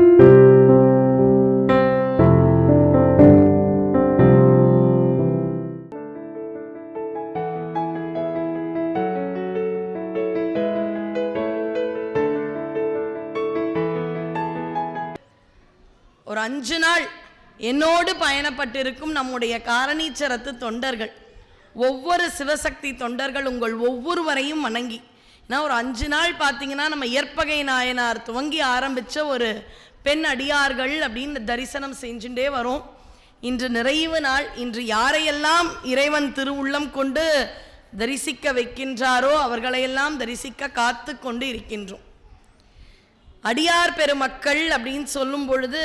ஒரு 5 நாள் என்னோடு பயணப்பட்டிருக்கும் நம்முடைய காரணீச்சரத்து தொண்டர்கள், ஒவ்வொரு சிவசக்தி தொண்டர்கள் உங்கள் ஒவ்வொருவரையும் வணங்கி, ஏன்னா ஒரு 5 நாள் பார்த்தீங்கன்னா நம்ம ஏற்பகை நாயனார் துவங்கி ஆரம்பித்த ஒரு பெண் அடியார்கள் அப்படின்னு தரிசனம் செஞ்சுட்டே வரும். இன்று நிறைவு நாள். இன்று யாரையெல்லாம் இறைவன் திருவுள்ளம் கொண்டு தரிசிக்க வைக்கின்றாரோ அவர்களையெல்லாம் தரிசிக்க காத்து கொண்டு இருக்கின்றோம். அடியார் பெருமக்கள் அப்படின்னு சொல்லும் பொழுது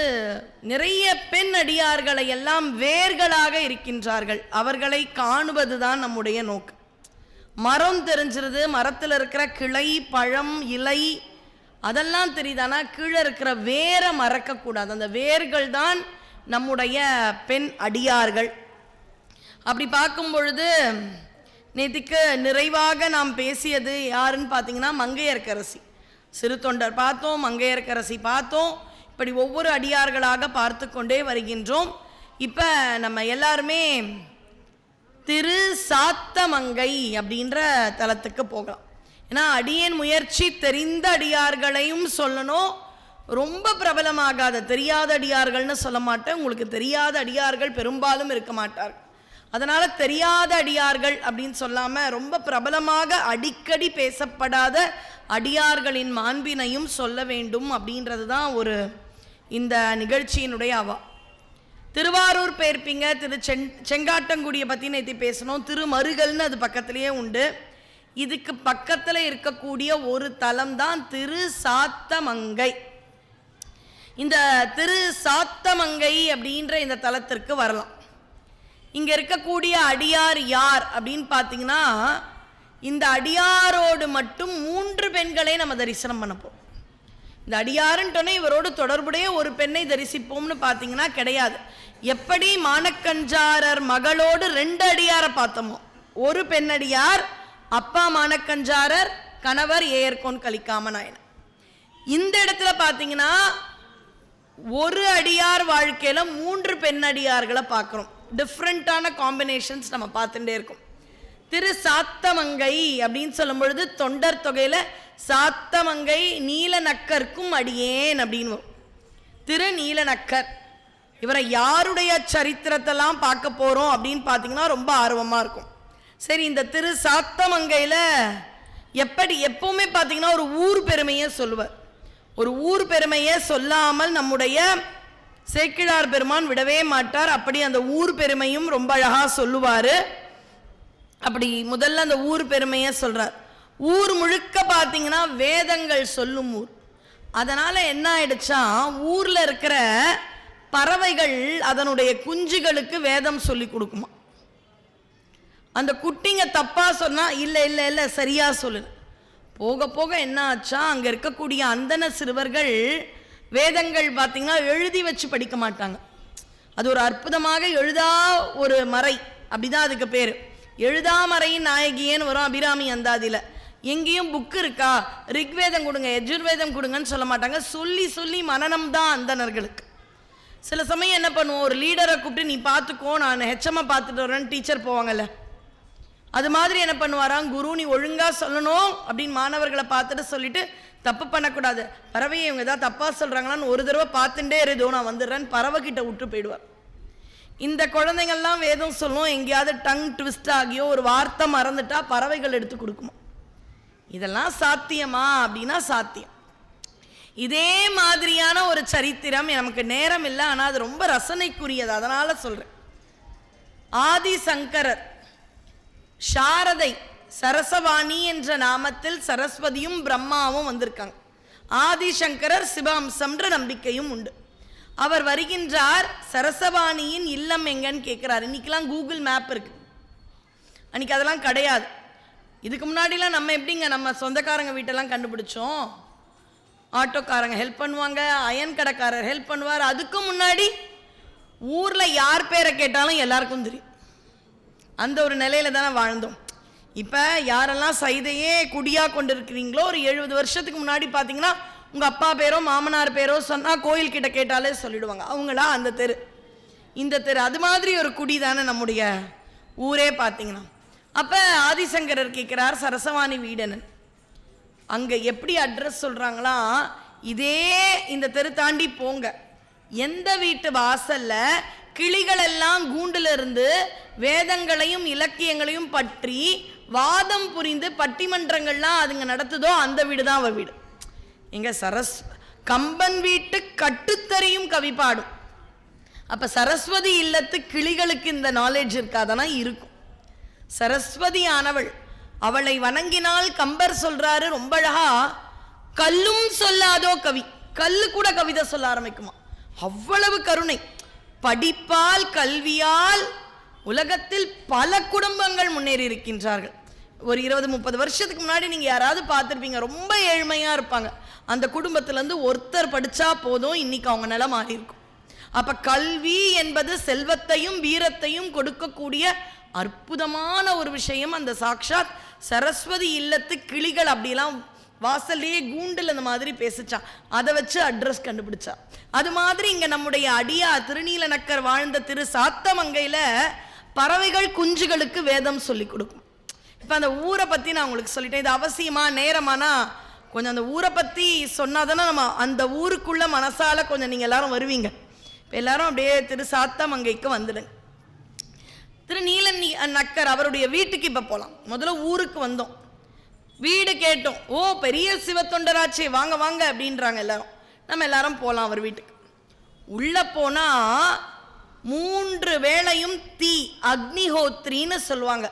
நிறைய பெண் அடியார்களை எல்லாம் வேர்களாக இருக்கின்றார்கள். அவர்களை காணுவதுதான் நம்முடைய நோக்கு. மரம் தெரிஞ்சிருது, மரத்தில் இருக்கிற கிளை பழம் இலை அதெல்லாம் தெரியுதானா, கீழே இருக்கிற வேரை மறக்கக்கூடாது. அந்த வேர்கள் தான் நம்முடைய பெண் அடியார்கள். அப்படி பார்க்கும் பொழுது நேத்திக்கு நிறைவாக நாம் பேசியது யாருன்னு பார்த்தீங்கன்னா மங்கையர்க்கரசி. சிறு தொண்டர் பார்த்தோம், மங்கையர்க்கரசி பார்த்தோம். இப்படி ஒவ்வொரு அடியார்களாக பார்த்து கொண்டே வருகின்றோம். இப்போ நம்ம எல்லாருமே திரு சாத்தமங்கை அப்படின்ற தலத்துக்கு போகலாம். ஏன்னா அடியேன் முயற்சி தெரிந்த அடியார்களையும் சொல்லணும், ரொம்ப பிரபலமாகாத தெரியாத அடியார்கள்னு சொல்ல மாட்டேன். உங்களுக்கு தெரியாத அடியார்கள் பெரும்பாலும் இருக்க மாட்டார்கள். அதனால் தெரியாத அடியார்கள் அப்படின்னு சொல்லாமல் ரொம்ப பிரபலமாக அடிக்கடி பேசப்படாத அடியார்களின் மாண்பினையும் சொல்ல வேண்டும் அப்படின்றது தான் ஒரு இந்த நிகழ்ச்சியினுடைய அவா. திருவாரூர் போயிருப்பீங்க, செங்காட்டங்குடியை பற்றி நேற்று பேசணும். திருமருகல்னு அது பக்கத்துலேயே உண்டு. இதுக்கு பக்கத்தில் இருக்கக்கூடிய ஒரு தலம் தான் திரு சாத்தமங்கை. இந்த திரு சாத்தமங்கை அப்படின்ற இந்த தலத்திற்கு வரலாம். இங்கே இருக்கக்கூடிய அடியார் யார் அப்படின்னு பார்த்தீங்கன்னா, இந்த அடியாரோடு மட்டும் 3 பெண்களை நம்ம தரிசனம் பண்ணப்போம். இந்த அடியாருன்ட்டோன்னே இவரோடு தொடர்புடைய ஒரு பெண்ணை தரிசிப்போம்னு பார்த்தீங்கன்னா கிடையாது. எப்படி மானக்கஞ்சாரர் மகளோடு 2 அடியாரை பார்த்தோமோ, ஒரு பெண்ணடியார், அப்பா மானக்கஞ்சாரர், கணவர் ஏயர்கோன் கலிக்காம நாயனர். இந்த இடத்துல பார்த்தீங்கன்னா ஒரு அடியார் வாழ்க்கையில் 3 பெண்ணடியார்களை பார்க்குறோம். டிஃப்ரெண்ட்டான காம்பினேஷன்ஸ் நம்ம பார்த்துட்டே இருக்கோம். திரு சாத்தமங்கை அப்படின்னு சொல்லும் பொழுது தொண்டர் தொகையில் சாத்தமங்கை நீலநக்கருக்கும் அடியேன் அப்படின்னு வரும். திரு நீலநக்கர், இவரை யாருடைய சரித்திரத்தெல்லாம் பார்க்க போகிறோம் அப்படின்னு பார்த்தீங்கன்னா ரொம்ப ஆர்வமாக இருக்கும். சரி, இந்த திரு சாத்தமங்கையில் எப்பவுமே பார்த்தீங்கன்னா ஒரு ஊர் பெருமையை சொல்லுவார். ஒரு ஊர் பெருமையை சொல்லாமல் நம்முடைய சேக்கிழார் பெருமான் விடவே மாட்டார். அப்படி அந்த ஊர் பெருமையும் ரொம்ப அழகாக சொல்லுவார். அப்படி முதல்ல அந்த ஊர் பெருமையை சொல்கிறார். ஊர் முழுக்க பார்த்தீங்கன்னா வேதங்கள் சொல்லும் ஊர். அதனால் என்ன ஆயிடுச்சா, ஊரில் இருக்கிற பறவைகள் அதனுடைய குஞ்சுகளுக்கு வேதம் சொல்லி கொடுக்குமா. அந்த குட்டிங்க தப்பாக சொன்னால் இல்லை இல்லை இல்லை சரியாக சொல்லுது. போக போக என்ன ஆச்சா, அங்கே இருக்கக்கூடிய அந்தன சிறுவர்கள் வேதங்கள் பார்த்தீங்கன்னா எழுதி வச்சு படிக்க மாட்டாங்க. அது ஒரு அற்புதமாக எழுதா ஒரு மறை, அப்படிதான் அதுக்கு பேர். எழுதாமறையின் நாயகியேன்னு வரும் அபிராமி அந்தாதியில். எங்கேயும் புக்கு இருக்கா, ரிக்வேதம் கொடுங்க யஜுர்வேதம் கொடுங்கன்னு சொல்ல மாட்டாங்க. சொல்லி சொல்லி மனநம் தான் அந்தனர்களுக்கு. சில சமயம் என்ன பண்ணுவோம், ஒரு லீடரை கூப்பிட்டு நீ பார்த்துக்கோ, நான் ஹெச்எம்ஐ பார்த்துட்டு வரேன்னு டீச்சர் போவாங்கல்ல, அது மாதிரி என்ன பண்ணுவாராம், குரு நீ ஒழுங்காக சொல்லணும் அப்படின்னு மாணவர்களை பார்த்துட்டு சொல்லிட்டு, தப்பு பண்ணக்கூடாது, பறவையை இவங்க ஏதாவது தப்பாக சொல்கிறாங்களான்னு ஒரு தடவை பார்த்துட்டே இருதோ நான் வந்துடுறேன்னு பறவை கிட்ட விட்டு போயிடுவார். இந்த குழந்தைங்கள்லாம் வேதம் சொல்லும், எங்கேயாவது டங் ட்விஸ்ட் ஆகியோ ஒரு வார்த்தை மறந்துட்டா பறவைகள் எடுத்து கொடுக்குமா. இதெல்லாம் சாத்தியமா அப்படின்னா சாத்தியம். இதே மாதிரியான ஒரு சரித்திரம் நமக்கு நேரம் இல்லை, ஆனால் அது ரொம்ப ரசனைக்குரியது, அதனால் சொல்கிறேன். ஆதிசங்கரர் சாரதை சரசவாணி என்ற நாமத்தில் சரஸ்வதியும் பிரம்மாவும் வந்திருக்காங்க. ஆதிசங்கரர் சிவாம்சம்ன்ற நம்பிக்கையும் உண்டு. அவர் வருகின்றார், சரசவாணியின் இல்லம் எங்கன்னு கேட்குறாரு. இன்னைக்கெல்லாம் கூகுள் மேப் இருக்கு, அன்னைக்கு அதெல்லாம் கிடையாது. இதுக்கு முன்னாடிலாம் நம்ம எப்படிங்க நம்ம சொந்தக்காரங்க வீட்டெல்லாம் கண்டுபிடிச்சோம். ஆட்டோக்காரங்க ஹெல்ப் பண்ணுவாங்க, அயன் கடைக்காரர் ஹெல்ப் பண்ணுவார். அதுக்கு முன்னாடி ஊரில் யார் பேரை கேட்டாலும் எல்லாருக்கும் தெரியும். அந்த ஒரு நிலையில தானே வாழ்ந்தோம். இப்போ யாரெல்லாம் சைதையே குடியாக கொண்டு இருக்கிறீங்களோ, ஒரு 70 வருஷத்துக்கு முன்னாடி பார்த்தீங்கன்னா உங்கள் அப்பா பேரோ மாமனார் பேரோ சொன்னால் கோயில்கிட்ட கேட்டாலே சொல்லிடுவாங்க. அவங்களா அந்த தெரு இந்த தெரு, அது மாதிரி ஒரு குடி தானே நம்முடைய ஊரே பார்த்தீங்கன்னா. அப்போ ஆதிசங்கரர் கேட்குறார் சரசவாணி வீடனன், அங்கே எப்படி அட்ரஸ் சொல்கிறாங்களா, இதே இந்த தெரு தாண்டி போங்க, எந்த வீட்டு வாசல்ல கிளிகளெல்லாம் கூண்டுல இருந்து வேதங்களையும் இலக்கியங்களையும் பற்றி வாதம் புரிந்து பட்டிமன்றங்கள்லாம் அதுங்க நடத்துதோ அந்த வீடு தான் அவ வீடு. எங்க கம்பன் வீட்டு கட்டுத்தறியும் கவி பாடும். அப்ப சரஸ்வதி இல்லத்து கிளிகளுக்கு இந்த நாலேஜ் இருக்காதனா இருக்கும். சரஸ்வதி ஆனவள், அவளை வணங்கினால் கம்பர் சொல்றாரு ரொம்ப அழகா, கல்லும் சொல்லாதோ கவி, கல்லு கூட கவிதை சொல்ல ஆரம்பிக்குமா, அவ்வளவு கருணை. படிப்பால் கல்வியால் உலகத்தில் பல குடும்பங்கள் முன்னேறி இருக்கின்றார்கள். ஒரு 20-30 வருஷத்துக்கு முன்னாடி நீங்க யாராவது பார்த்துருப்பீங்க, ரொம்ப ஏழ்மையா இருப்பாங்க, அந்த குடும்பத்திலேருந்து ஒருத்தர் படிச்சா போதும் இன்னைக்கு அவங்க நிலை மாறி இருக்கும். அப்ப கல்வி என்பது செல்வத்தையும் வீரத்தையும் கொடுக்கக்கூடிய அற்புதமான ஒரு விஷயம். அந்த சாக்ஷாத் சரஸ்வதி இல்லத்து கிளிகள் அப்படிலாம் வாசல்லையே கூண்டில் அந்த மாதிரி பேசிச்சா, அதை வச்சு அட்ரஸ் கண்டுபிடிச்சா. அது மாதிரி இங்க நம்முடைய அடியா திருநீலநக்கர் வாழ்ந்த திரு சாத்தமங்கையில பறவைகள் குஞ்சுகளுக்கு வேதம் சொல்லி கொடுக்கும். இப்ப அந்த ஊரை பத்தி நான் உங்களுக்கு சொல்லிட்டேன். இது அவசியமா நேரமானா கொஞ்சம் அந்த ஊரை பத்தி சொன்னாதானே நம்ம அந்த ஊருக்குள்ள மனசால கொஞ்சம் நீங்க எல்லாரும் வருவீங்க. இப்ப எல்லாரும் அப்படியே திரு சாத்தமங்கைக்கு வந்துடுங்க. திருநீல நக்கர் அவருடைய வீட்டுக்கு இப்ப போலாம். முதல்ல ஊருக்கு வந்தோம், வீடு கேட்டோம், ஓ பெரிய சிவத்தொண்டராச்சே வாங்க வாங்க அப்படின்றாங்க எல்லாரும். நம்ம எல்லாரும் போகலாம் அவர் வீட்டுக்கு. உள்ள போனா 3 வேளையும் தீ, அக்னிஹோத்ரின்னு சொல்லுவாங்க.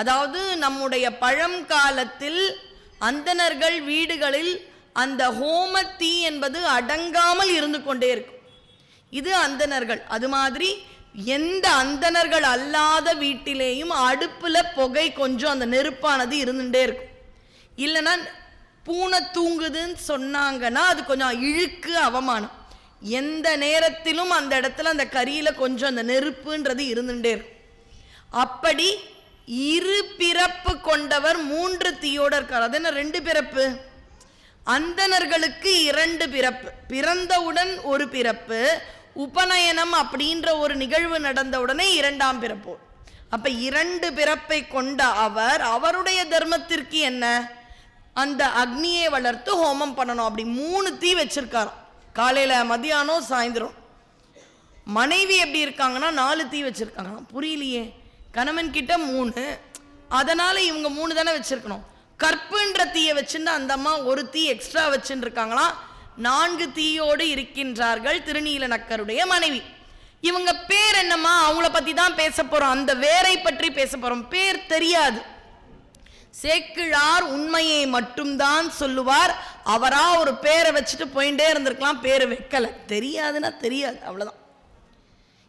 அதாவது நம்முடைய பழங்காலத்தில் அந்தணர்கள் வீடுகளில் அந்த ஹோம தீ என்பது அடங்காமல் இருந்து கொண்டே இருக்கும். இது அந்தணர்கள். அது மாதிரி எந்த அந்தணர்கள் அல்லாத வீட்டிலேயும் அடுப்புல புகை கொஞ்சம் அந்த நெருப்பானது இருந்துட்டே இருக்கும். இல்லைன்னா பூனை தூங்குதுன்னு சொன்னாங்கன்னா அது கொஞ்சம் இழுக்கு அவமானம். எந்த நேரத்திலும் அந்த இடத்துல அந்த கரியில கொஞ்சம் அந்த நெருப்புன்றது இருந்துட்டே இருக்கும். அப்படி 2 பிறப்பு கொண்டவர் 3 தீயோட இருக்கார். அது என்ன 2 பிறப்பு? அந்தணர்களுக்கு 2 பிறப்பு, பிறந்தவுடன் ஒரு பிறப்பு, உபநயனம் அப்படின்ற ஒரு நிகழ்வு நடந்த உடனே 2ஆம் பிறப்பு. அப்ப 2 பிறப்பை கொண்ட அவர், அவருடைய தர்மத்திற்கு என்ன, அந்த அக்னியை வளர்த்து ஹோமம் பண்ணணும். அப்படி 3 தீ வச்சிருக்காராம், காலையில மதியானம் சாயந்தரம். மனைவி எப்படி இருக்காங்கன்னா 4 தீ வச்சிருக்காங்களாம். புரியலையே, கணவன் கிட்ட 3, அதனால இவங்க 3 தானே வச்சிருக்கணும். கற்புன்ற தீயை வச்சுட்டு அந்த அம்மா 1 தீ எக்ஸ்ட்ரா வச்சுட்டு இருக்காங்களாம். 4 தீயோடு இருக்கின்றார்கள் திருநீலநக்கருடைய மனைவி. இவங்க பேர் என்னம்மா, அவங்கள பத்தி தான் பேச போறோம், அந்த வேரை பற்றி பேச போறோம். பேர் தெரியாது. சேக்கிழார் உண்மையை மட்டும்தான் சொல்லுவார். அவரா ஒரு பேரை வச்சுட்டு போயிட்டே இருந்திருக்கலாம், பேரு வைக்கல. தெரியாதுன்னா தெரியாது, அவ்வளவுதான்.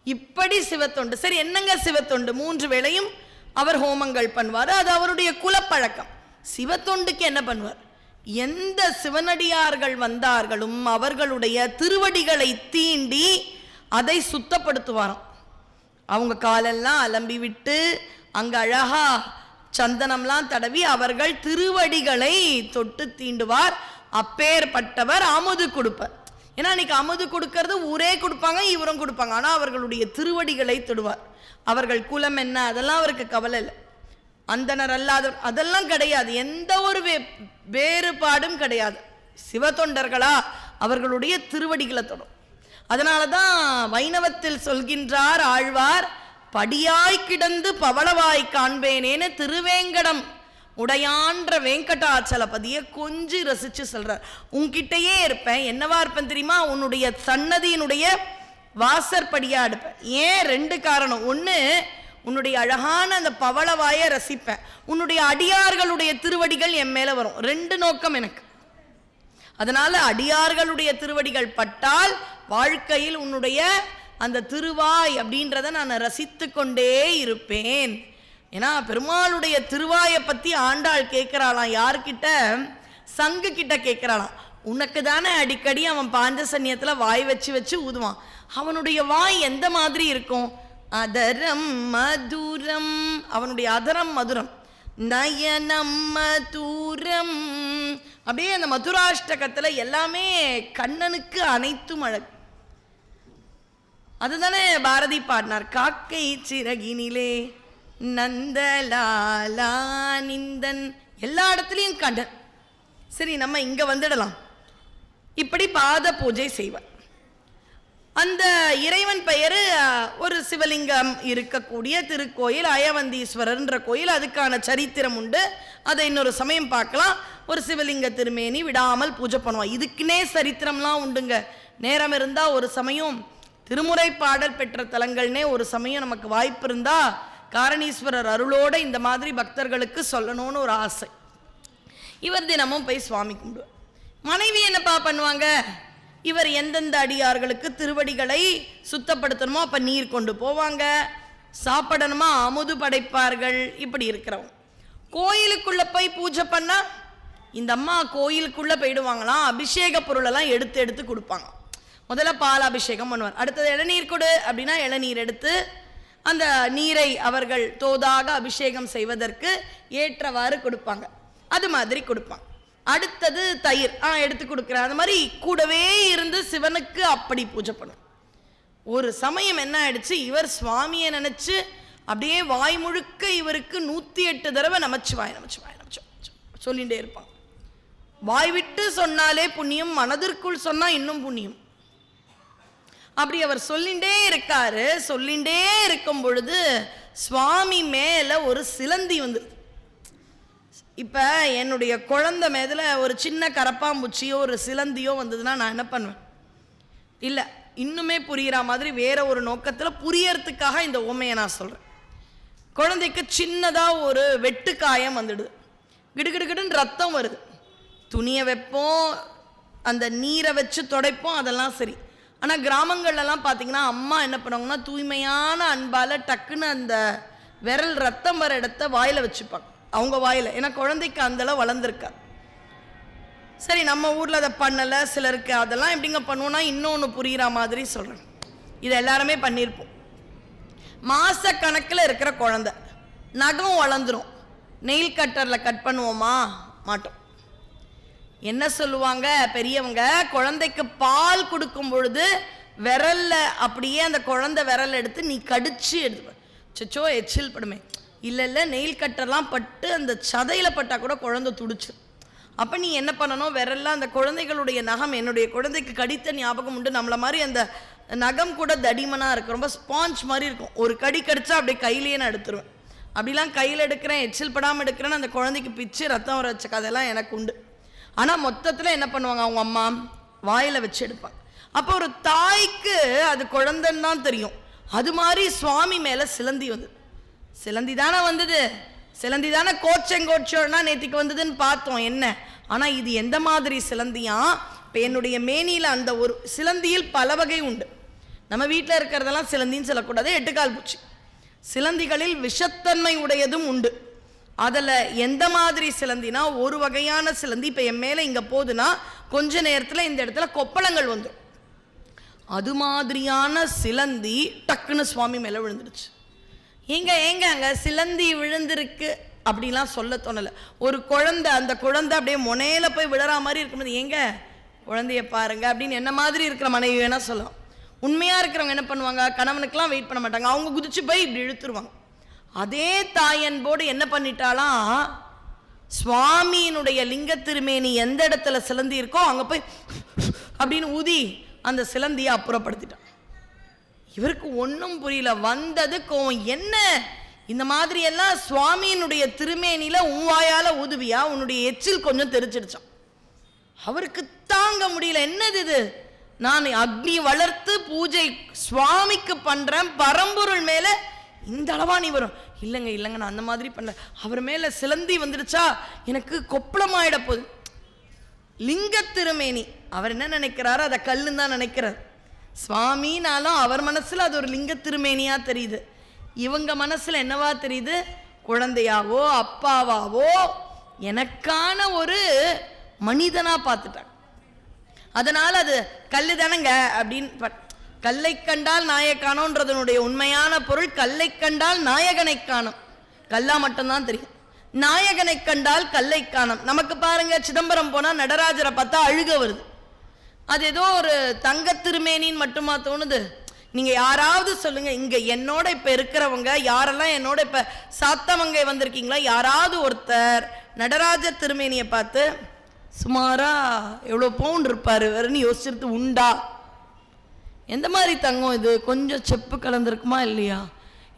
இப்படி சிவத்தொண்டு. சரி, என்னங்க சிவத்தொண்டு? 3 வேளையும் அவர் ஹோமங்கள் பண்ணுவார், அது அவருடைய குலப்பழக்கம். சிவத்தொண்டுக்கு என்ன பண்ணுவார்? எந்த சிவனடியார்கள் வந்தார்களும் அவர்களுடைய திருவடிகளை தீண்டி அதை சுத்தப்படுத்துவாராம். அவங்க காலெல்லாம் அலம்பி விட்டு அங்க அழகா சந்தனம்லாம் தடவி அவர்கள் திருவடிகளை தொட்டு தீண்டுவார். அப்பேற்பட்டவர் அமுது கொடுப்பார். ஏன்னா இன்னைக்கு அமுது கொடுக்கறது ஊரே கொடுப்பாங்க, இவரும் கொடுப்பாங்க. ஆனா அவர்களுடைய திருவடிகளை தொடுவார். அவர்கள் குலம் என்ன அதெல்லாம் அவருக்கு கவலை இல்லை. அந்தனர் அல்லாதவர் அதெல்லாம் கிடையாது, எந்த ஒரு வேறுபாடும் கிடையாது. சிவத்தொண்டர்களா அவர்களுடைய திருவடிகளை தொடும். அதனாலதான் வைணவத்தில் சொல்கின்றார் ஆழ்வார், படியாய் கிடந்து பவளவாய் காண்பேனேன்னு திருவேங்கடம் உடையான்ற வெங்கடாச்சலபதியை கொஞ்சம் ரசிச்சு சொல்றார். உன்கிட்டயே இருப்பேன், என்னவா இருப்பேன் தெரியுமா? உன்னுடைய சன்னதியினுடைய வாசற்படியா எடுப்பேன். ஏன்? 2 காரணம். 1, உன்னுடைய அழகான அந்த பவளவாயை ரசிப்பேன், உன்னுடைய அடியார்களுடைய திருவடிகள் என் மேல வரும். 2 நோக்கம் எனக்கு. அதனால அடியார்களுடைய திருவடிகள் பட்டால் வாழ்க்கையில் உன்னுடைய அந்த திருவாய் அப்படின்றத நான் ரசித்து கொண்டே இருப்பேன். ஏன்னா பெருமாளுடைய திருவாயை பத்தி ஆண்டாள் கேட்கிறாளாம். யார்கிட்ட? சங்கு கிட்ட கேட்கிறாளாம். உனக்கு தானே அடிக்கடி அவன் பாஞ்சசன்யத்துல வாய் வச்சு வச்சு ஊதுவான், அவனுடைய வாய் எந்த மாதிரி இருக்கும்? அதரம் மதுரம், அவனுடைய அதரம் மதுரம். நயனம் மதுரம், அப்படியே அந்த மதுராஷ்டகத்துல எல்லாமே கண்ணனுக்கு அனைத்தும் அழகு. அதுதானே பாரதி பாடினார், காக்கை சிறகினிலே நந்தலாலா நிந்தன், எல்லா இடத்துலையும் கண்ணன். சரி, நம்ம இங்க வந்துடலாம். இப்படி பாத பூஜை செய்வார். அந்த இறைவன் பெயர் ஒரு சிவலிங்கம் இருக்கக்கூடிய திருக்கோயில் அயவந்தீஸ்வரர்ன்ற கோயில். அதுக்கான சரித்திரம் உண்டு, அதை இன்னொரு சமயம் பார்க்கலாம். ஒரு சிவலிங்க திருமேனி விடாமல் பூஜை பண்ணுவான். இதுக்குன்னே சரித்திரம்லாம் உண்டுங்க. நேரம் இருந்தால் ஒரு சமயம் திருமுறை பாடல் பெற்ற தலங்கள்னே ஒரு சமயம் நமக்கு வாய்ப்பு இருந்தா காரணீஸ்வரர் அருளோட இந்த மாதிரி பக்தர்களுக்கு சொல்லணும்னு ஒரு ஆசை. இவர் தினமும் போய் சுவாமி கும்பிடுவார். மனைவி என்னப்பா பண்ணுவாங்க, இவர் எந்தெந்த அடியார்களுக்கு திருவடிகளை சுத்தப்படுத்தணுமோ அப்போ நீர் கொண்டு போவாங்க, சாப்பிடணுமா அமுது படைப்பார்கள். இப்படி இருக்கிறவங்க கோயிலுக்குள்ளே போய் பூஜை பண்ணா இந்த அம்மா கோயிலுக்குள்ளே போயிடுவாங்களாம். அபிஷேக பொருளெல்லாம் எடுத்து எடுத்து கொடுப்பாங்க. முதல்ல பால் அபிஷேகம் பண்ணுவார், அடுத்தது இளநீர் கொடு அப்படின்னா இளநீர் எடுத்து அந்த நீரை அவர்கள் தோதாக அபிஷேகம் செய்வதற்கு ஏற்றவாறு கொடுப்பாங்க. அது மாதிரி கொடுப்பாங்க. அடுத்தது தயிர் எடுத்து கொடுக்குறேன். அது மாதிரி கூடவே இருந்து சிவனுக்கு அப்படி பூஜை பண்ணும். ஒரு சமயம் என்ன ஆயிடுச்சு, இவர் சுவாமியை நினைச்சு அப்படியே வாய் முழுக்க இவருக்கு 108 தடவை நமச்சிவாய் நமச்சிவாய் நமச்சிவாய் சொல்லிகிட்டே இருப்பாங்க. வாய் விட்டு சொன்னாலே புண்ணியம், மனதிற்குள் சொன்னா இன்னும் புண்ணியம். அப்படி அவர் சொல்லிண்டே இருக்காரு. சொல்லிண்டே இருக்கும் பொழுது சுவாமி மேல ஒரு சிலந்தி வந்துடுது. இப்போ என்னுடைய குழந்தை மேதில் ஒரு சின்ன கரப்பாம்பூச்சியோ ஒரு சிலந்தியோ வந்ததுன்னா நான் என்ன பண்ணுவேன்? இல்லை, இன்னுமே புரிகிற மாதிரி வேற ஒரு நோக்கத்தில் புரியறதுக்காக இந்த உண்மையை நான் சொல்கிறேன். குழந்தைக்கு சின்னதாக ஒரு வெட்டு காயம் வந்துடுது, கிடுகிடுகிடுன்னு ரத்தம் வருது. துணியை வைப்போம், அந்த நீரை வச்சு துடைப்போம், அதெல்லாம் சரி. ஆனால் கிராமங்கள்லாம் பார்த்தீங்கன்னா அம்மா என்ன பண்ணுவாங்கன்னா தூய்மையான அன்பால் டக்குன்னு அந்த விரல் ரத்தம் வர இடத்த வாயில் வச்சுப்பாங்க, அவங்க வாயில். ஏன்னா குழந்தைக்கு அந்தளவு வளர்ந்துருக்கா. சரி, நம்ம ஊரில் அதை பண்ணலை, சிலருக்கு அதெல்லாம் எப்படிங்க பண்ணுவோன்னா இன்னொன்று புரிகிற மாதிரி சொல்கிறேன். இதை எல்லாருமே பண்ணியிருப்போம். மாத கணக்கில் இருக்கிற குழந்தை நகம் வளர்ந்துடும், நெயில் கட்டரில் கட் பண்ணுவோமா? மாட்டோம். என்ன சொல்லுவாங்க பெரியவங்க, குழந்தைக்கு பால் கொடுக்கும் பொழுது விரல்ல அப்படியே அந்த குழந்தை விரல் எடுத்து நீ கடிச்சு எடுத்து சச்சோ எச்சில் படுமே. இல்லை இல்லை, நெயில் கட்டெல்லாம் பட்டு அந்த சதையில் பட்டால் கூட குழந்தை துடிச்சு. அப்போ நீ என்ன பண்ணணும், விரல்லாம் அந்த குழந்தைகளுடைய நகம், என்னுடைய குழந்தைக்கு கடித்த ஞாபகம் உண்டு. நம்மளை மாதிரி அந்த நகம் கூட தடிமனாக இருக்கும், ரொம்ப ஸ்பாஞ்ச் மாதிரி இருக்கும். ஒரு கடி கடிச்சா அப்படியே கையிலேயே நான் எடுத்துருவேன். அப்படிலாம் கையில் எடுக்கிறேன், எச்சில் படாமல் எடுக்கிறேன்னு அந்த குழந்தைக்கு பிச்சு ரத்தம் வர வச்ச கதையெல்லாம் எனக்கு உண்டு. ஆனால் மொத்தத்தில் என்ன பண்ணுவாங்க, அவங்க அம்மா வாயில் வச்சு எடுப்பாங்க. அப்போ ஒரு தாய்க்கு அது குழந்தைன்னு தான் தெரியும். அது மாதிரி சுவாமி மேலே சிலந்தி வந்து, சிலந்தி தானே வந்தது, சிலந்தி தானே கோச்சோன்னா நேற்றுக்கு வந்ததுன்னு பார்த்தோம் என்ன. ஆனால் இது எந்த மாதிரி சிலந்தியா? இப்போ என்னுடைய மேனியில் அந்த ஒரு சிலந்தியில் பல வகை உண்டு. நம்ம வீட்டில் இருக்கிறதெல்லாம் சிலந்தின்னு சொல்லக்கூடாது, 8 கால் பூச்சி. சிலந்திகளில் விஷத்தன்மை உடையதும் உண்டு. அதில் எந்த மாதிரி சிலந்தினா, ஒரு வகையான சிலந்தி இப்போ என் மேலே இங்கே போகுதுன்னா கொஞ்ச நேரத்தில் இந்த இடத்துல கொப்பளங்கள் வந்துடும். அது மாதிரியான சிலந்தி டக்குன்னு சுவாமி மேலே விழுந்துடுச்சு. ஏங்க அங்கே சிலந்தி விழுந்திருக்கு அப்படிலாம் சொல்ல தோணலை. ஒரு குழந்தை, அந்த குழந்தை அப்படியே முனையில் போய் விழற மாதிரி இருக்கும்போது ஏங்க குழந்தைய பாருங்க அப்படின்னு என்ன மாதிரி இருக்கிற மனைவி வேணா சொல்லலாம். உண்மையாக இருக்கிறவங்க என்ன பண்ணுவாங்க, கணவனுக்கெல்லாம் வெயிட் பண்ண மாட்டாங்க, அவங்க குதிச்சு போய் இப்படி இழுத்துருவாங்க. அதே தாயன்போடு என்ன பண்ணிட்டாலாம், சுவாமியினுடைய லிங்க திருமேனி எந்த இடத்துல சிலந்தி இருக்கோ அங்கே போய் அப்படின்னு ஊதி அந்த சிலந்தியை அப்புறப்படுத்திட்டான். இவருக்கு ஒன்றும் புரியல, வந்தது கோவம். என்ன இந்த மாதிரி எல்லாம் சுவாமியினுடைய திருமேனியில் உன் வாயால் ஊதுவியா, உன்னுடைய எச்சில் கொஞ்சம் தெரிச்சிடுச்சான். அவருக்கு தாங்க முடியல. என்னது இது, நான் அக்னி வளர்த்து பூஜை சுவாமிக்கு பண்ணுறேன், பரம்பொருள் மேலே இந்த அளவா நீ வரும்? இல்லைங்க நான் அந்த மாதிரி பண்ணல, அவர் மேலே சிலந்தி வந்துடுச்சா எனக்கு கொப்பளமாயிட போகுது. லிங்க திருமேனி, அவர் என்ன நினைக்கிறாரோ அதை கல்லுன்னு தான் நினைக்கிறார். சுவாமினாலும் அவர் மனசில் அது ஒரு லிங்க திருமேனியாக தெரியுது. இவங்க மனசில் என்னவா தெரியுது, குழந்தையாவோ அப்பாவாவோ எனக்கான ஒரு மனிதனாக பார்த்துட்டாங்க. அதனால் அது கல்லு தானங்க அப்படின்னு. கல்லை கண்டால் நாயை காணோன்றதனுடைய உண்மையான பொருள், கல்லை கண்டால் நாயகனை காணும். கல்லா மட்டும்தான் தெரியும். நாயகனை கண்டால் கல்லை காணோம். நமக்கு பாருங்க, சிதம்பரம் போனா நடராஜரை பார்த்தா அழுக வருது. அது ஏதோ ஒரு தங்க திருமேனின்னு மட்டுமா தோணுது? நீங்க யாராவது சொல்லுங்க, இங்க என்னோட இப்ப இருக்கிறவங்க யாரெல்லாம் என்னோட இப்ப சாத்தமங்கை வந்திருக்கீங்களா, யாராவது ஒருத்தர் நடராஜர் திருமேனியை பார்த்து சுமாரா எவ்வளோ பவுண்ட் இருப்பாரு வேறுன்னு யோசிச்சிருது உண்டா? எந்த மாதிரி தங்கம் இது, கொஞ்சம் செப்பு கலந்துருக்குமா இல்லையா?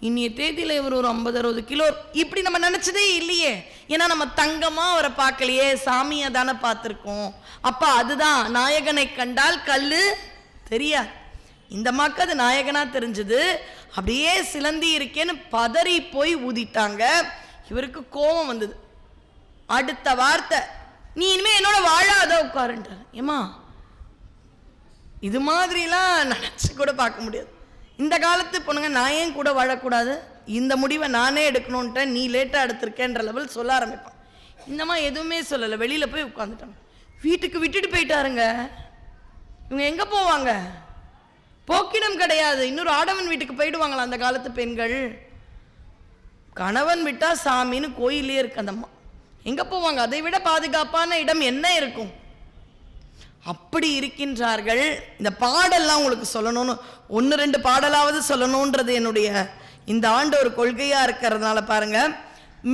இன்னைய தேதியில் இவர் ஒரு 50-60 கிலோ இப்படி நம்ம நினைச்சதே இல்லையே. ஏன்னா நம்ம தங்கமா அவரை பார்க்கலையே, சாமியை தானே பார்த்துருக்கோம். அப்ப அதுதான் நாயகனை கண்டால் கல்லு தெரியாது. இந்த மக்கள் அது நாயகனா தெரிஞ்சது. அப்படியே சிலந்தி இருக்கேன்னு பதறி போய் ஊதிட்டாங்க. இவருக்கு கோபம் வந்தது. அடுத்த வார்த்தை, நீ இனிமே என்னோட வாழாத உட்காருன்ற. ஏமா இது மாதிரிலாம் நினச்சி கூட பார்க்க முடியாது. இந்த காலத்து பொண்ணுங்க நான் ஏன் கூட வாழக்கூடாது, இந்த முடிவை நானே எடுக்கணுன்ட்ட, நீ லேட்டாக எடுத்திருக்கேன்ற லெவல் சொல்ல ஆரம்பிப்பான். இந்தம்மா எதுவுமே சொல்லலை, வெளியில் போய் உட்காந்துட்டாங்க. வீட்டுக்கு விட்டுட்டு போயிட்டாருங்க. இவங்க எங்கே போவாங்க? போக்கிடம் கிடையாது, இன்னொரு ஆடவன் வீட்டுக்கு போயிடுவாங்களா அந்த காலத்து பெண்கள்? கணவன் விட்டா சாமின்னு கோயிலே இருக்கு அந்த அம்மா. எங்கே போவாங்க? அதை விட பாதுகாப்பான இடம் என்ன இருக்கும்? அப்படி இருக்கின்றார்கள். இந்த பாடல்லாம் உங்களுக்கு சொல்லணும்னு 1-2 பாடலாவது சொல்லணுன்றது என்னுடைய இந்த ஆண்டு ஒரு கொள்கையாக இருக்கிறதுனால பாருங்க.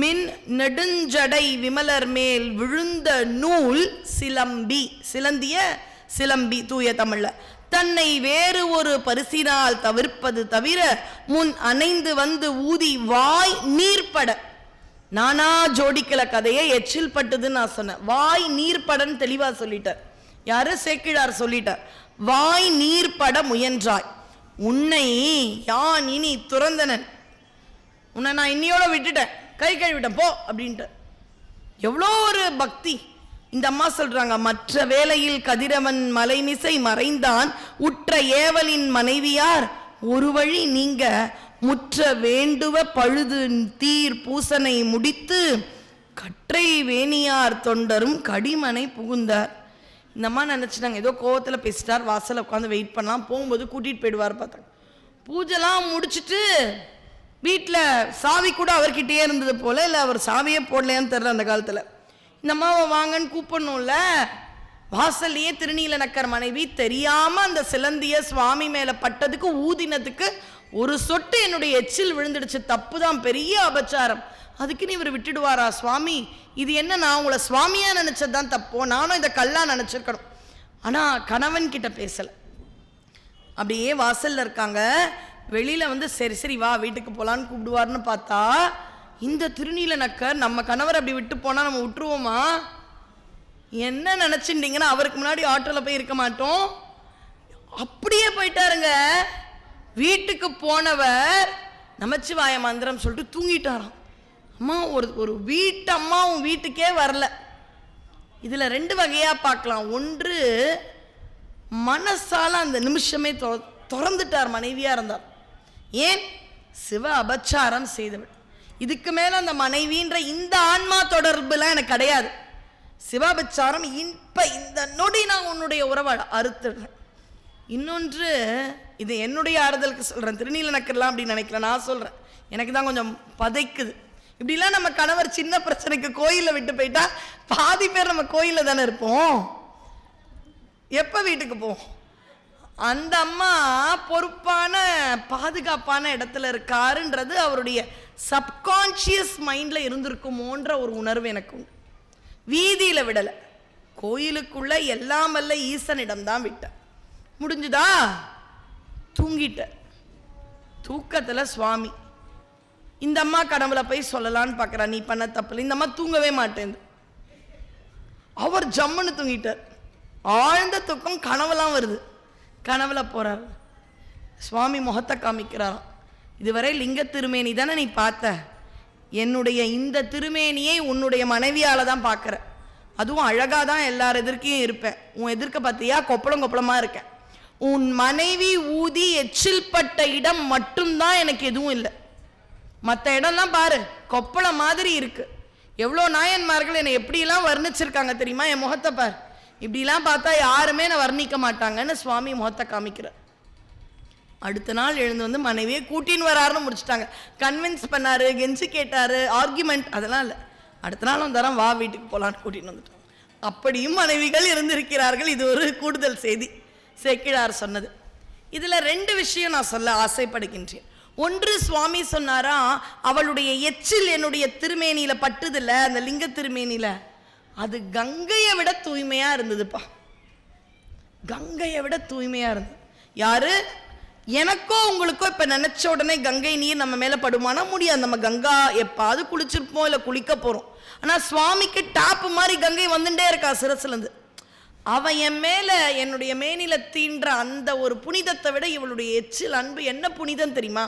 மின் நெடுஞ்சடை விமலர் மேல் விழுந்த நூல் சிலம்பி, சிலந்திய சிலம்பி தூய தமிழ்ல, தன்னை வேறு ஒரு பரிசினால் தவிர்ப்பது தவிர முன் அணைந்து வந்து ஊதி வாய் நீர்பட. நானா ஜோடிக்கல கதையை எச்சில் பட்டுதுன்னு நான் சொன்னேன். வாய் நீர்படன்னு தெளிவா சொல்லிட்டார். யாரு? சேக்கிழார் சொல்லிட்டார். வாய் நீர்பட முயன்றாய், உன்னை யான் இனி துறந்தனன், உன்னை நான் இன்னையோட விட்டுட்டேன், கை கழுவிட்டேன் போ அப்படின்ட்டு. எவ்வளோ ஒரு பக்தி. இந்த அம்மா சொல்றாங்க, மற்ற வேளையில் கதிரவன் மலைமிசை மறைந்தான் உற்ற ஏவலின் மனைவியார் ஒரு வழி நீங்க முற்ற வேண்டுவ பழுது தீர் பூசனை முடித்து கற்றை வேணியார் தொண்டரும் கடிமனை புகுந்தார். இந்த அம்மா நினச்சிட்டாங்க ஏதோ கோவத்தில் பேசிட்டார், வாசலில் உட்காந்து வெயிட் பண்ணலாம், போகும்போது கூட்டிகிட்டு போயிடுவார். பார்த்தாங்க பூஜைலாம் முடிச்சுட்டு வீட்டில் சாவி கூட அவர்கிட்டயே இருந்தது போல், இல்லை அவர் சாவியே போடலையான்னு தெரில அந்த காலத்தில். இந்த அம்மாவை வாங்கன்னு கூப்பிடணும்ல, வாசல்லையே திருநீல நக்கர் மனைவி தெரியாமல் அந்த சிலந்திய சுவாமி மேலே பட்டதுக்கு ஊதினத்துக்கு ஒரு சொட்டு என்னுடைய எச்சில் விழுந்துடுச்சு, தப்பு தான், பெரிய அபச்சாரம். அதுக்குன்னு இவர் விட்டுடுவாரா சுவாமி? இது என்ன, நான் உங்களை சுவாமியா நினைச்சது தான் தப்போ, நானும் இதை கல்லா நினைச்சிருக்கணும். ஆனால் கணவன் கிட்ட பேசலை. அப்படியே வாசல்ல இருக்காங்க. வெளியில வந்து சரி சரி வா வீட்டுக்கு போலான்னு கூப்பிடுவார்னு பார்த்தா, இந்த திருநீல நக்கர் நம்ம கணவர் அப்படி விட்டு போனா நம்ம விட்டுருவோமா? என்ன நினைச்சிட்டீங்கன்னா அவருக்கு முன்னாடி ஆட்டோல போய் இருக்க மாட்டோம். அப்படியே போயிட்டாருங்க. வீட்டுக்கு போனவர் நமச்சிவாய மந்திரம் சொல்லிட்டு தூங்கிட்டாராம். அம்மா ஒரு வீட்டு அம்மாவும் வீட்டுக்கே வரல. இதில் 2 வகையாக பார்க்கலாம். ஒன்று, மனசால அந்த நிமிஷமே திறந்துட்டார் மனைவியாக இருந்தார். ஏன்? சிவ அபச்சாரம் செய்தவள். இதுக்கு மேலே அந்த மனைவின்ற இந்த ஆன்மா தொடர்புலாம் எனக்கு கிடையாது. சிவாபச்சாரம் இப்ப இந்த நொடி நான் உன்னுடைய உறவை அறுத்துடுறேன். இன்னொன்று, இது என்னுடைய ஆறுதலுக்கு சொல்கிறேன், திருநீல நக்கர்லாம் அப்படின்னு நினைக்கல, நான் சொல்கிறேன், எனக்கு தான் கொஞ்சம் பதைக்குது. இப்படிலாம் நம்ம கணவர் சின்ன பிரச்சனைக்கு கோயிலில் விட்டு போயிட்டா பாதி பேர் நம்ம கோயிலில் தானே இருப்போம், எப்போ வீட்டுக்கு போவோம்? அந்த அம்மா பொறுப்பான பாதுகாப்பான இடத்துல இருக்காருன்றது அவருடைய சப்கான்ஷியஸ் மைண்டில் இருந்திருக்குமோன்ற ஒரு உணர்வு எனக்கு உண்டு. வீதியில் விடலை, கோயிலுக்குள்ள எல்லாம் வல்ல ஈசனிடம்தான் விட்டேன். முடிஞ்சுதா? தூங்கிட்ட. தூக்கத்தில் சுவாமி இந்த அம்மா கனவுல போய் சொல்லலான்னு பார்க்குறா, நீ பண்ண தப்பில்லை. இந்த அம்மா தூங்கவே மாட்டேன். அவர் ஜம்முன்னு தூங்கிட்டார். ஆழ்ந்த தூக்கம், கனவுலாம் வருது. கனவுல போறார், சுவாமி முகத்தை காமிக்கிறாராம். இதுவரை லிங்க திருமேனி தானே நீ பார்த்த, என்னுடைய இந்த திருமேனியை உன்னுடைய மனைவியால தான் பார்க்குற, அதுவும் அழகாக தான் எல்லார் எதிர்க்கையும் இருப்பேன். உன் எதிர்க்க பார்த்தியா கொப்பளம் கொப்பளமாக இருக்கேன். உன் மனைவி ஊதி எச்சில் பட்ட இடம் மட்டும்தான் எனக்கு எதுவும் இல்லை, மற்ற இடம்லாம் பாரு கொப்பளம் மாதிரி இருக்கு. எவ்வளோ நாயன்மார்கள் என்னை எப்படிலாம் வர்ணிச்சிருக்காங்க தெரியுமா? என் முகத்தை பார், இப்படிலாம் பார்த்தா யாருமே நான் வர்ணிக்க மாட்டாங்கன்னு சுவாமி முகத்தை காமிக்கிறார். அடுத்த நாள் எழுந்து வந்து மனைவியை கூட்டின்னு வராருன்னு முடிச்சுட்டாங்க. கன்வின்ஸ் பண்ணாரு, கெஞ்சி கேட்டாரு, ஆர்குமெண்ட் அதெல்லாம் இல்லை. அடுத்த நாள் வந்தாராம், வா வீட்டுக்கு போகலான்னு கூட்டிகிட்டு வந்துட்டோம். அப்படியும் மனைவிகள் இருந்திருக்கிறார்கள். இது ஒரு கூடுதல் செய்தி சேக்கிழார் சொன்னது. இதில் 2 விஷயம் நான் சொல்ல ஆசைப்படுகின்றேன். ஒன்று, சுவாமி சொன்னாரா, அவளுடைய எச்சில் என்னுடைய திருமேனியில பட்டுதில்ல, அந்த லிங்க திருமேனியில, அது கங்கையை விட தூய்மையா இருந்ததுப்பா. கங்கையை விட தூய்மையா இருந்தது. யாரு? எனக்கோ உங்களுக்கோ இப்ப நினைச்ச உடனே கங்கை நீர் நம்ம மேல படுமானா முடியாது. நம்ம கங்கா எப்பாவது குளிச்சிருப்போம், இல்லை குளிக்க போறோம். ஆனா சுவாமிக்கு டாப்பு மாதிரி கங்கை வந்துட்டே இருக்கா சிரசுல இருந்து. அவன் என் மேல என்னுடைய மேனில தீன்ற அந்த ஒரு புனிதத்தை விட இவளுடைய எச்சில் அன்பு என்ன புனிதம் தெரியுமா?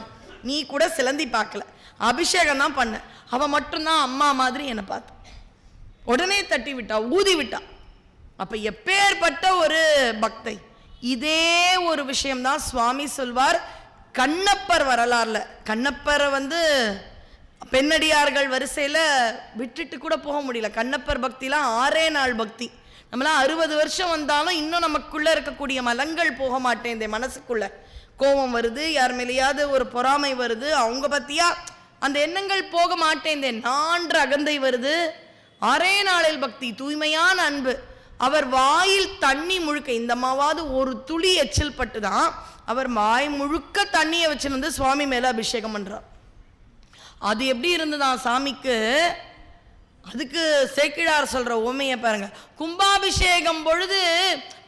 நீ கூட சிலந்தி பார்க்கல, அபிஷேகம் தான் பண்ண. அவன் மட்டும்தான் அம்மா மாதிரி என்னை பார்த்து உடனே தட்டி விட்டா, ஊதி விட்டா. அப்ப எப்பேற்பட்ட ஒரு பக்தை! இதே ஒரு விஷயம்தான் சுவாமி சொல்வார் கண்ணப்பர் வரலாறுல. கண்ணப்பரை பெண்ணடியார்கள் வரிசையில விட்டுட்டு கூட போக முடியல. கண்ணப்பர் பக்திலாம் 6 நாள் பக்தி. நம்மளாம் 60 வருஷம் வந்தாலும் இன்னும் நமக்குள்ள இருக்கக்கூடிய மலங்கள் போக மாட்டேன். மனசுக்குள்ள கோபம் வருது, யார் மேலேயாவது ஒரு பொறாமை வருது, அவங்க பத்தியா அந்த எண்ணங்கள் போக மாட்டேன். நான்ற அகந்தை வருது. 6 நாளில் பக்தி, தூய்மையான அன்பு. அவர் வாயில் தண்ணி முழுக்க, இந்த மாவாவது ஒரு துளி எச்சில் பட்டுதான் அவர் வாய் முழுக்க தண்ணியை வச்சு சுவாமி மேல அபிஷேகம் பண்றார். அது எப்படி இருந்ததான் சாமிக்கு? அதுக்கு சேக்கிழார் சொல்ற உவமையை பாருங்க. கும்பாபிஷேகம் பொழுது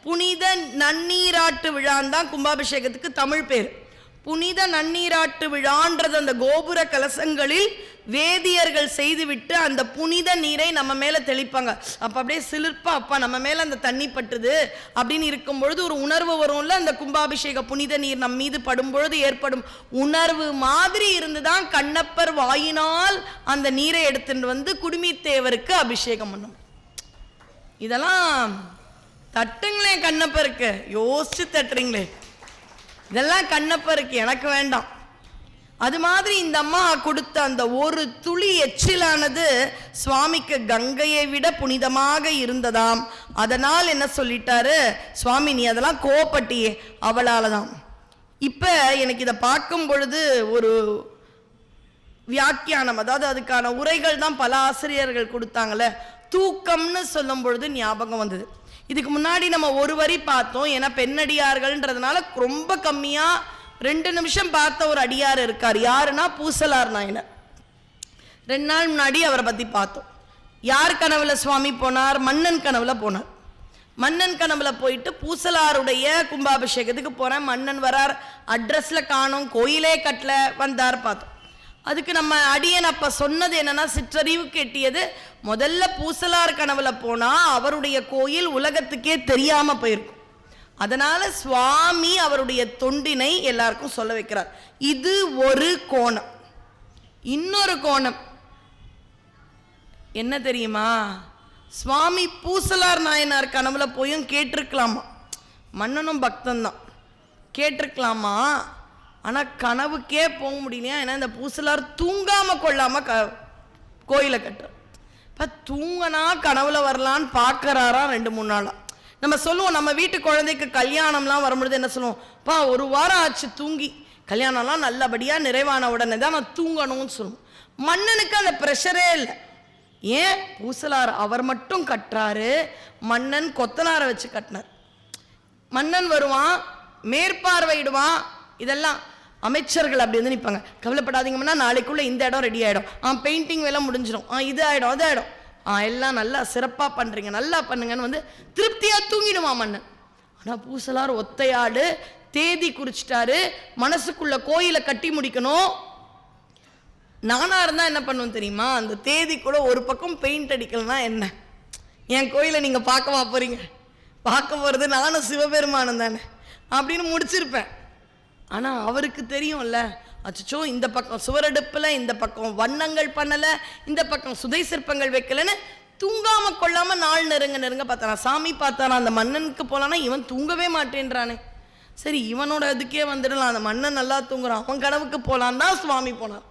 புனித நன்னீராட்டு விழான் தான் கும்பாபிஷேகத்துக்கு தமிழ் பேர். புனித நன்னீராட்டு விழான்றது அந்த கோபுர கலசங்களில் வேதியர்கள் செய்துவிட்டு அந்த புனித நீரை நம்ம மேல தெளிப்பாங்க. அப்ப அப்படியே சிலிர்ப்பா, அப்பா நம்ம மேல அந்த தண்ணி பட்டுது அப்படின்னு இருக்கும் பொழுது ஒரு உணர்வு வரும்ல. அந்த கும்பாபிஷேக புனித நீர் நம் மீது படும் பொழுது ஏற்படும் உணர்வு மாதிரி இருந்துதான் கண்ணப்பர் வாயினால் அந்த நீரை எடுத்துட்டு குடுமித்தேவருக்கு அபிஷேகம் பண்ணும். இதெல்லாம் தட்டுங்களே கண்ணப்பருக்கு, யோசிச்சு தட்டுறீங்களே, இதெல்லாம் கண்ணப்பருக்கு, எனக்கு வேண்டாம். அது மாதிரி இந்த அம்மா கொடுத்த அந்த ஒரு துளி எச்சிலானது சுவாமிக்கு கங்கையை விட புனிதமாக இருந்ததாம். அதனால் என்ன சொல்லிட்டாரு சுவாமி, நீ அதெல்லாம் கோவப்பட்டியே, அவளால தான். இப்ப எனக்கு இதை பார்க்கும் பொழுது ஒரு வியாக்கியானம், அதாவது அதுக்கான உரைகள் தான் பல ஆசிரியர்கள் கொடுத்தாங்கல்ல. தூக்கம்னு சொல்லும் பொழுது ஞாபகம் வந்தது. இதுக்கு முன்னாடி நம்ம ஒரு வரி பார்த்தோம். ஏன்னா பெண்ணடியார்கள்ன்றதுனால ரொம்ப கம்மியா 2 நிமிஷம் பார்த்த ஒரு அடியார் இருக்கார். யாருன்னா பூசலார் நாயனர். 2 நாள் முன்னாடி அவரை பத்தி பார்த்தோம். யார் கனவுல சுவாமி போனார்? மன்னன் கனவுல போனார். மன்னன் கனவுல போயிட்டு பூசலாருடைய கும்பாபிஷேகத்துக்கு போறேன். மன்னன் வரார், அட்ரஸ்ல காணோம், கோயிலே கட்டல, வந்தார் பார்த்தோம். அதுக்கு நம்ம அடியன் அப்ப சொன்னது என்னன்னா, சிற்றறிவு கேட்டியது, முதல்ல பூசலார் கனவுல போனா அவருடைய கோயில் உலகத்துக்கே தெரியாம போயிருக்கும். அதனால சுவாமி அவருடைய தொண்டினை எல்லாருக்கும் சொல்ல வைக்கிறார். இது ஒரு கோணம். இன்னொரு கோணம் என்ன தெரியுமா? சுவாமி பூசலார் நாயனார் கனவுல போயும் கேட்டிருக்கலாமா. மன்னனும் பக்தன் தான், கேட்டிருக்கலாமா. ஆனா கனவுக்கே போக முடியலையா. ஏன்னா இந்த பூசலார் தூங்காம கொள்ளாம கோயிலை கட்டுற. இப்ப தூங்கனா கனவுல வரலான்னு பார்க்கறாரா 2-3 நாளா. நம்ம சொல்லுவோம், நம்ம வீட்டு குழந்தைக்கு கல்யாணம்லாம் வரும்பொழுது என்ன சொல்லுவோம், பா 1 வாரம் ஆச்சு தூங்கி, கல்யாணம்லாம் நல்லபடியா நிறைவான உடனே தான் நான் தூங்கணும்னு சொல்லுவோம். மன்னனுக்கு அந்த ப்ரெஷரே இல்லை. ஏன்? பூசலார் அவர் மட்டும் கட்டுறாரு, மன்னன் கொத்தனாரை வச்சு கட்டினார். மன்னன் வருவான், மேற்பார்வையிடுவான். இதெல்லாம் அமைச்சர்கள் அப்படி நிற்பாங்க. கவலைப்படாதீங்கன்னா நாளைக்குள்ள இந்த இடம் ரெடி ஆகிடும், பெயிண்டிங் வேலை முடிஞ்சிடும், இது ஆகிடும் அது ஆகிடும், எல்லாம் நல்லா சிறப்பாக பண்ணுறீங்க, நல்லா பண்ணுங்கன்னு திருப்தியாக தூங்கிடுவான் மன்னன். ஆனால் பூசலார் ஒத்தையாடு, தேதி குறிச்சிட்டாரு, மனசுக்குள்ள கோயிலை கட்டி முடிக்கணும். நானா இருந்தா என்ன பண்ணுவோம் தெரியுமா? அந்த தேதி கூட ஒரு பக்கம் பெயிண்ட் அடிக்கலன்னா என்ன, என் கோயிலை நீங்கள் பார்க்கவா போறீங்க? பார்க்க போகிறது நானும் சிவபெருமானம் தானே அப்படின்னு முடிச்சிருப்பேன். ஆனால் அவருக்கு தெரியும்ல, அச்சோ இந்த பக்கம் சுவரடுப்பில் இந்த பக்கம் வண்ணங்கள் பண்ணலை, இந்த பக்கம் சுதை சிற்பங்கள் வைக்கலன்னு தூங்காம கொள்ளாம நாள் நெருங்க பார்த்தானா. சாமி பார்த்தானா, அந்த மன்னனுக்கு போலானா இவன் தூங்கவே மாட்டேன்றானே, சரி இவனோட இதுக்கே வந்துடலாம், அந்த மன்னன் நல்லா தூங்குறான், அவன் கனவுக்கு போலான் தான் சுவாமி போனான்.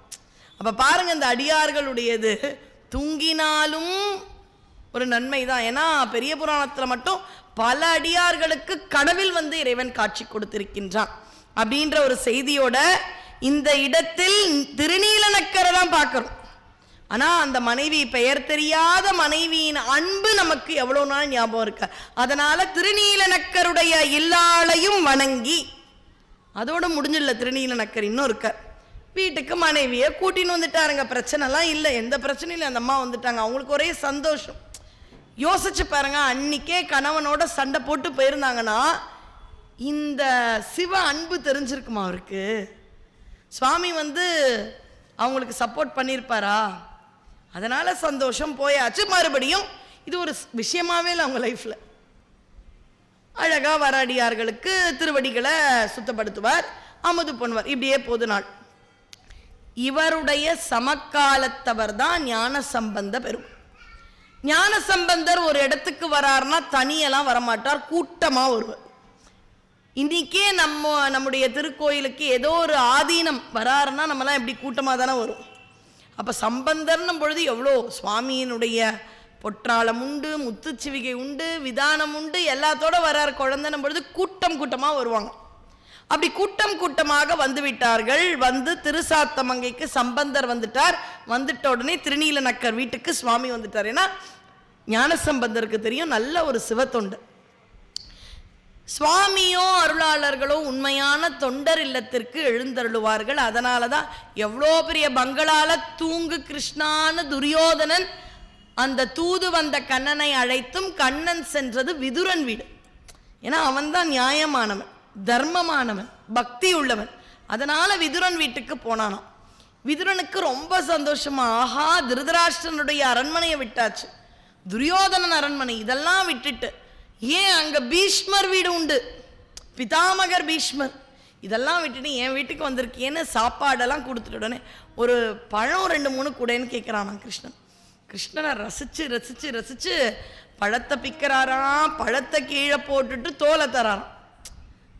அப்ப பாருங்க, இந்த அடியார்களுடையது தூங்கினாலும் ஒரு நன்மை தான். ஏன்னா பெரிய புராணத்துல மட்டும் பல அடியார்களுக்கு கனவில் இறைவன் காட்சி கொடுத்திருக்கின்றான் அப்படின்ற ஒரு செய்தியோட இந்த இடத்தில் திருநீலநக்கரை தான் பார்க்கிறோம். ஆனால் அந்த மனைவி, பெயர் தெரியாத மனைவியின் அன்பு நமக்கு எவ்வளோ நாள் ஞாபகம் இருக்கு. அதனால திருநீலநக்கருடைய இல்லாளையும் வணங்கி, அதோட முடிஞ்சிடல. திருநீலநக்கர் இன்னும் இருக்கார். வீட்டுக்கு மனைவியை கூட்டின்னு வந்துட்டாருங்க. பிரச்சனைலாம் இல்லை, எந்த பிரச்சனையும் இல்லை. அந்த அம்மா வந்துட்டாங்க. அவங்களுக்கு ஒரே சந்தோஷம். யோசிச்சு பாருங்க, அன்னைக்கே கணவனோட சண்டை போட்டு போயிருந்தாங்கன்னா இந்த சிவ அன்பு தெரிஞ்சிருக்குமா அவருக்கு? சுவாமி அவங்களுக்கு சப்போர்ட் பண்ணியிருப்பாரா? அதனால சந்தோஷம் போயாச்சு. மறுபடியும் இது ஒரு விஷயமாவே இல்லை அவங்க லைஃப்ல. அழகா வர அடியார்களுக்கு திருவடிகளை சுத்தப்படுத்துவார், அமுது பண்ணுவார். இப்படியே போது நாள். இவருடைய சமகாலத்தவர் தான் ஞானசம்பந்த பெருமாள். ஞானசம்பந்தர் ஒரு இடத்துக்கு வராருன்னா தனியெல்லாம் வரமாட்டார், கூட்டமா வருவார். இன்னைக்கே நம்முடைய திருக்கோயிலுக்கு ஏதோ ஒரு ஆதீனம் வராருன்னா நம்மலாம் எப்படி கூட்டமாக தானே வரும். அப்போ சம்பந்தர்னும் பொழுது எவ்வளோ சுவாமியினுடைய பொற்றாளம் உண்டு, முத்துச்சிவிகை உண்டு, விதானம் உண்டு, எல்லாத்தோட வரார். குழந்தைன்னும் பொழுது கூட்டம் கூட்டமாக வருவாங்க. அப்படி கூட்டம் கூட்டமாக வந்து விட்டார்கள். திருசாத்தமங்கைக்கு சம்பந்தர் வந்துட்டார். வந்துட்ட உடனே திருநீலநக்கர் வீட்டுக்கு சுவாமி வந்துட்டார். ஏன்னா ஞானசம்பந்தருக்கு தெரியும் நல்ல ஒரு சிவத்தொண்டு. சுவாமியோ அருளாளர்களோ உண்மையான தொண்டர் இல்லத்திற்கு எழுந்தருளுவார்கள். அதனால தான் எவ்வளோ பெரிய பங்களால தூங்கு கிருஷ்ணான்னு துரியோதனன் அந்த தூது வந்த கண்ணனை அழைத்தும் கண்ணன் சென்றது விதுரன் வீடு. ஏன்னா அவன்தான் நியாயமானவன், தர்மமானவன், பக்தி உள்ளவன். அதனால விதுரன் வீட்டுக்கு போனானாம். விதுரனுக்கு ரொம்ப சந்தோஷமா, ஆஹா திருதராஷ்டிரனுடைய அரண்மனையை விட்டாச்சு, துரியோதனன் அரண்மனை இதெல்லாம் விட்டுட்டு, ஏன் அங்க பீஷ்மர் வீடு உண்டு, பிதாமகர் பீஷ்மர், இதெல்லாம் விட்டுட்டு என் வீட்டுக்கு வந்திருக்கேன்னு சாப்பாடெல்லாம் கொடுத்துட்டு உடனே ஒரு பழம் 2-3 கூடன்னு கேட்குறானா கிருஷ்ணன். கிருஷ்ணனை ரசிச்சு ரசிச்சு ரசிச்சு பழத்தை பிக்கிறாராம். பழத்தை கீழே போட்டுட்டு தோலை தராராம்.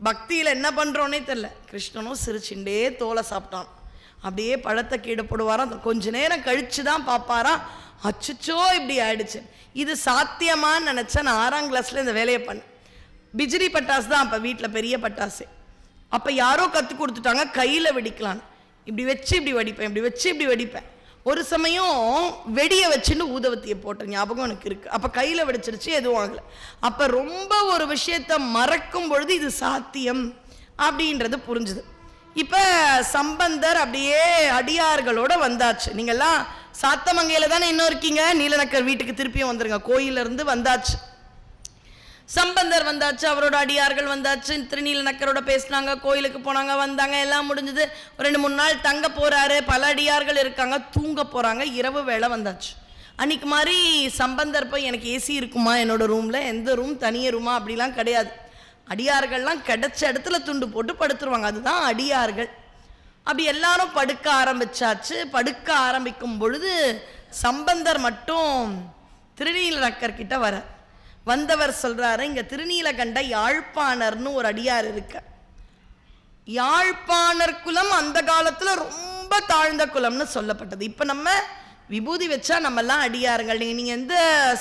பக்தியில் என்ன பண்ணுறோன்னே தெரில. கிருஷ்ணனும் சிரிச்சுண்டே தோலை சாப்பிட்டான். அப்படியே பழத்தை கீழே போடுவாராம். கொஞ்ச நேரம் கழித்து தான் பார்ப்பாராம், அச்சுச்சோ இப்படி ஆயிடுச்சு. இது சாத்தியமானு நினச்சா நான் 6ஆம் கிளாஸில் இந்த வேலையை பண்ணேன். பிஜிரி பட்டாசு தான் அப்போ வீட்டில் பெரிய பட்டாசு. அப்போ யாரோ கற்றுக் கொடுத்துட்டாங்க கையில் வெடிக்கலான்னு. இப்படி வச்சு இப்படி வெடிப்பேன், இப்படி வச்சு இப்படி வெடிப்பேன். ஒரு சமயம் வெடியை வச்சுன்னு ஊதவத்தியை போட்ட ஞாபகம் எனக்கு இருக்குது. அப்போ கையில் வெடிச்சிருச்சு, எதுவும் ஆகலை. அப்போ ரொம்ப ஒரு விஷயத்தை மறக்கும் பொழுது இது சாத்தியம் அப்படின்றது புரிஞ்சுது. இப்போ சம்பந்தர் அப்படியே அடியார்களோட வந்தாச்சு. நீங்கள்லாம் சாத்தமங்கையில் தானே இன்னும் இருக்கீங்க. நீலநக்கர் வீட்டுக்கு திருப்பியும் வந்துருங்க. கோயிலிருந்து வந்தாச்சு. சம்பந்தர் வந்தாச்சு, அவரோட அடியார்கள் வந்தாச்சு. திருநீலநக்கரோட பேசினாங்க, கோயிலுக்கு போனாங்க, வந்தாங்க, எல்லாம் முடிஞ்சது. 2-3 நாள் தங்க போறாரு. பல அடியார்கள் இருக்காங்க, தூங்க போறாங்க. இரவு வேளை வந்தாச்சு. அன்னைக்கு மாதிரி சம்பந்தர் போய் எனக்கு ஏசி இருக்குமா என்னோட ரூம்ல, எந்த ரூம் தனிய ரூமா அப்படிலாம் கிடையாது. அடியார்கள்லாம் கிடைச்ச இடத்துல துண்டு போட்டு படுத்துருவாங்க. அதுதான் அடியார்கள். அப்படி எல்லாரும் படுக்க ஆரம்பிச்சாச்சு. படுக்க ஆரம்பிக்கும் பொழுது சம்பந்தர் மட்டும் திருநீலநக்கர் கிட்ட வர வந்தவர் சொல்றாரு, இங்க திருநீலகண்ட யாழ்ப்பாணர்னு ஒரு அடியார் இருக்க. யாழ்ப்பாணர் குலம் அந்த காலத்துல ரொம்ப தாழ்ந்த குலம்னு சொல்லப்பட்டது. இப்ப நம்ம விபூதி வச்சா நம்ம எல்லாம் அடியாருங்கள். நீங்க எந்த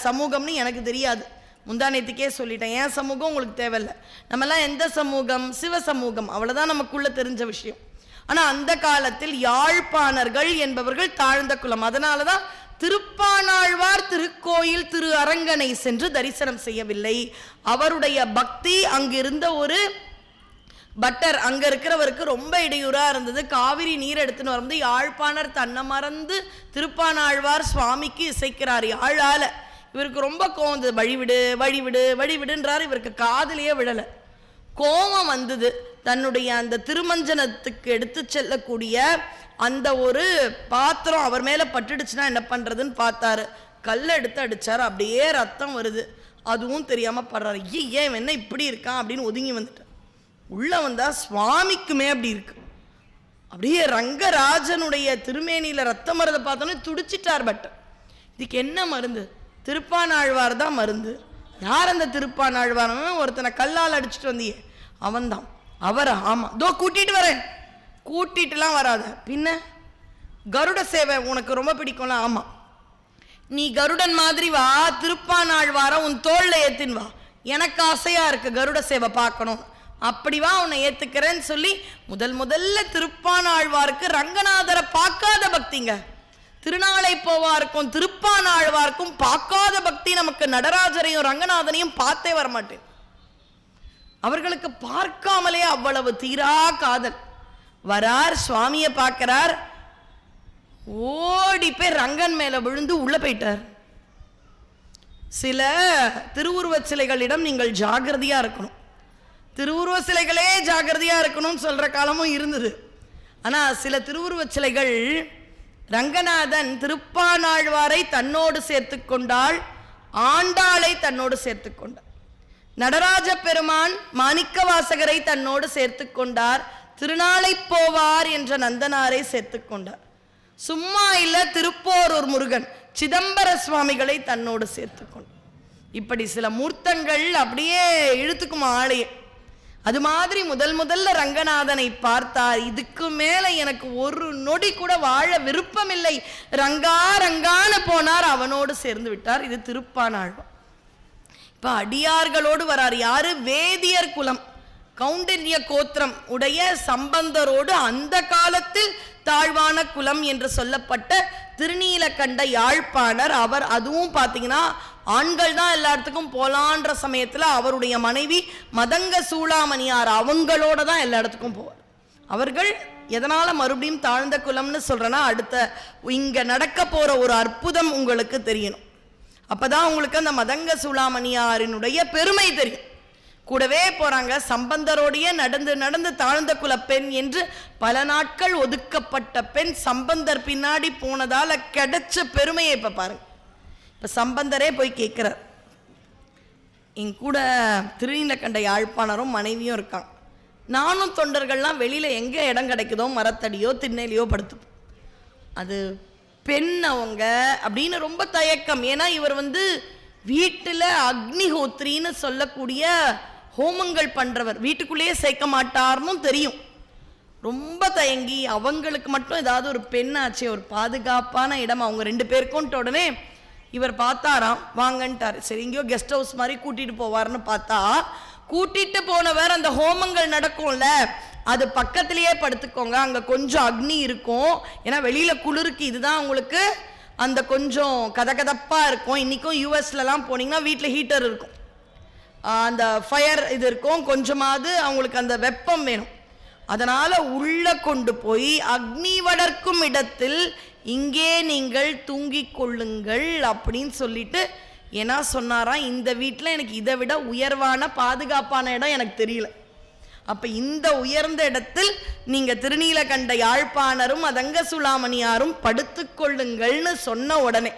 சமூகம்னு எனக்கு தெரியாது, முந்தானேத்துக்கே சொல்லிட்டேன். ஏன் சமூகம் உங்களுக்கு தேவையில்லை. நம்ம எல்லாம் எந்த சமூகம்? சிவ சமூகம், அவ்வளவுதான் நமக்குள்ள தெரிஞ்ச விஷயம். ஆனா அந்த காலத்தில் யாழ்ப்பாணர்கள் என்பவர்கள் தாழ்ந்த குலம். அதனாலதான் திருப்பானாழ்வார் திருக்கோயில் திரு அரங்கனை சென்று தரிசனம் செய்யவில்லை. அவருடைய பக்தி அங்கிருந்த ஒரு பட்டர், அங்க இருக்கிறவருக்கு ரொம்ப இடையூறா இருந்தது. காவிரி நீர் எடுத்துன்னு வரும்போது யாழ்ப்பாணர் தன்னை மறந்து திருப்பானாழ்வார் சுவாமிக்கு இசைக்கிறார் யாழால. இவருக்கு ரொம்ப கோவம், வழிவிடு வழிவிடு வழிவிடுன்றார். இவருக்கு காதலியே விடலை. கோபம் வந்தது. தன்னுடைய அந்த திருமஞ்சனத்துக்கு எடுத்து செல்லக்கூடிய அந்த ஒரு பாத்திரம் அவர் மேலே பட்டுடுச்சுன்னா என்ன பண்ணுறதுன்னு பார்த்தாரு. கல்லை எடுத்து அடித்தார். அப்படியே ரத்தம் வருது. அதுவும் தெரியாமல் படுறாரு. ஏன் என்ன இப்படி இருக்கான் அப்படின்னு ஒதுங்கி வந்துட்டார். உள்ளே வந்தால் சுவாமிக்குமே அப்படி இருக்கு. அப்படியே ரங்கராஜனுடைய திருமேனியில் ரத்தம் வரதை பார்த்தோன்னே துடிச்சிட்டார். பட் இதுக்கு என்ன மருந்து? திருப்பானாழ்வார் தான் மருந்து. யார் அந்த திருப்பானாழ்வார்? ஒருத்தனை கல்லால் அடிச்சுட்டு வந்தியே அவன்தான். அவரா? ஆமாம், இதோ கூட்டிகிட்டு வரேன். கூட்டிட்டுலாம் வராத, பின்ன கருட சேவை உனக்கு ரொம்ப பிடிக்கும்ல? ஆமாம், நீ கருடன் மாதிரி வா, திருப்பானாழ்வார உன் தோல்ல ஏத்தின் வா, எனக்கு ஆசையா இருக்கு கருட சேவை பார்க்கணும். அப்படி வா, உன்னை ஏத்துக்கிறேன்னு சொல்லி முதல்ல திருப்பானாழ்வாருக்கு ரங்கநாதரை பார்க்காத பக்திங்க. திருநாளை போவாருக்கும் திருப்பானாழ்வார்க்கும் பார்க்காத பக்தி நமக்கு நடராஜரையும் ரங்கநாதனையும் பார்த்தே வரமாட்டேன். அவர்களுக்கு பார்க்காமலே அவ்வளவு தீரா காதல். வரார், சுவாமியை பார்க்கிறார், ஓடி போய் ரங்கன் மேல விழுந்து உள்ள போயிட்டார். சில திருவுருவ சிலைகளிடம் நீங்கள் ஜாகிரதையா இருக்கணும். திருவுருவ சிலைகளே ஜாகிரதையா இருக்கணும்னு சொல்ற காலமும் இருந்தது. ஆனா சில திருவுருவ சிலைகள், ரங்கநாதன் திருப்பானாழ்வாரை தன்னோடு சேர்த்து கொண்டாள், ஆண்டாளை தன்னோடு சேர்த்து கொண்டார். நடராஜ பெருமான் மாணிக்க வாசகரை தன்னோடு சேர்த்து கொண்டார், திருநாளை போவார் என்ற நந்தனாரை சேர்த்து கொண்டார். சும்மா இல்ல, திருப்போரூர் முருகன் சிதம்பர சுவாமிகளை தன்னோடு சேர்த்து கொண்டார். இப்படி சில மூர்த்தங்கள் அப்படியே இழுத்துக்கும் ஆளையே. அது மாதிரி முதல்ல ரங்கநாதனை பார்த்தார். இதுக்கு மேல எனக்கு ஒரு நொடி கூட வாழ விருப்பம் இல்லை, ரங்கா ரங்கான்னு போனார், அவனோடு சேர்ந்து விட்டார். இது திருப்பானாழ்வார். இப்ப அடியார்களோடு வரார். யாரு? வேதியர் குலம், கௌண்டின்ய கோத்திரம் உடைய சம்பந்தரோடு அந்த காலத்தில் தாழ்வான குலம் என்று சொல்லப்பட்ட திருநீலகண்ட யாழ்ப்பாணர். அவர் அதுவும் பார்த்தீங்கன்னா ஆண்கள் தான் எல்லா இடத்துக்கும் போலான்ற சமயத்தில் அவருடைய மனைவி மதங்க சூளாமணியார் அவங்களோட தான் எல்லா இடத்துக்கும் போவார். அவர்கள் எதனால மறுபடியும் தாழ்ந்த குலம்னு சொல்றேன்னா, அடுத்த இங்க நடக்க போற ஒரு அற்புதம் உங்களுக்கு தெரியணும். அப்பதான் உங்களுக்கு அந்த மதங்க சூளாமணியாரினுடைய பெருமை தெரியும். கூடவே போறாங்க, சம்பந்தரோடையே நடந்து தாழ்ந்த குல பெண் என்று பல நாட்கள் ஒதுக்கப்பட்ட பெண் சம்பந்தர் பின்னாடி போனதால கிடைச்ச பெருமையை இப்ப பாருங்க. இப்ப சம்பந்தரே போய் கேட்கிறார், என் கூட திருநீலகண்ட யாழ்ப்பாணரும் மனைவியும் இருக்காங்க, நானும் தொண்டர்கள்லாம் வெளியில எங்க இடம் கிடைக்குதோ மரத்தடியோ திண்ணையிலையோ படுத்து, அது பெண் அவங்க அப்படின்னு ரொம்ப தயக்கம். ஏன்னா இவர் வீட்டுல அக்னிஹோத்ரின்னு சொல்லக்கூடிய ஹோமங்கள் பண்றவர், வீட்டுக்குள்ளேயே சேர்க்க மாட்டார்னு தெரியும். ரொம்ப தயங்கி அவங்களுக்கு மட்டும் ஏதாவது ஒரு பெண்ணாச்சே, ஒரு பாதுகாப்பான இடம் அவங்க 2 பேருக்கும். உடனே இவர் பார்த்தாராம், வாங்கன்ட்டார். சரி, இங்கேயோ கெஸ்ட் ஹவுஸ் மாதிரி கூட்டிட்டு போவார்னு பார்த்தா, கூட்டிட்டு போனவர் அந்த ஹோமங்கள் நடக்கும்ல அது பக்கத்திலேயே படுத்துக்கோங்க, அங்க கொஞ்சம் அக்னி இருக்கும், ஏன்னா வெளியில குளிருக்கு, இதுதான் உங்களுக்கு அந்த கொஞ்சம் கதகதப்பா இருக்கும். இன்னைக்கும் யூஎஸ்லாம் போனீங்கன்னா வீட்டில் ஹீட்டர் இருக்கும், அந்த ஃபயர் இது இருக்கும், கொஞ்சமாவது அவங்களுக்கு அந்த வெப்பம் வேணும். அதனால உள்ள கொண்டு போய் அக்னி வளர்க்கும் இடத்தில் இங்கே நீங்கள் தூங்கிக் கொள்ளுங்கள் அப்படின்னு சொல்லிட்டு, ஏன்னா சொன்னாராம், இந்த வீட்டில் எனக்கு இதை விட உயர்வான பாதுகாப்பான இடம் எனக்கு தெரியல, அப்ப இந்த உயர்ந்த இடத்தில் நீங்க திருநீலகண்ட யாழ்ப்பாணரும் அதங்க சுளாமணியாரும் படுத்துக் கொள்ளுங்கள்னு சொன்ன உடனே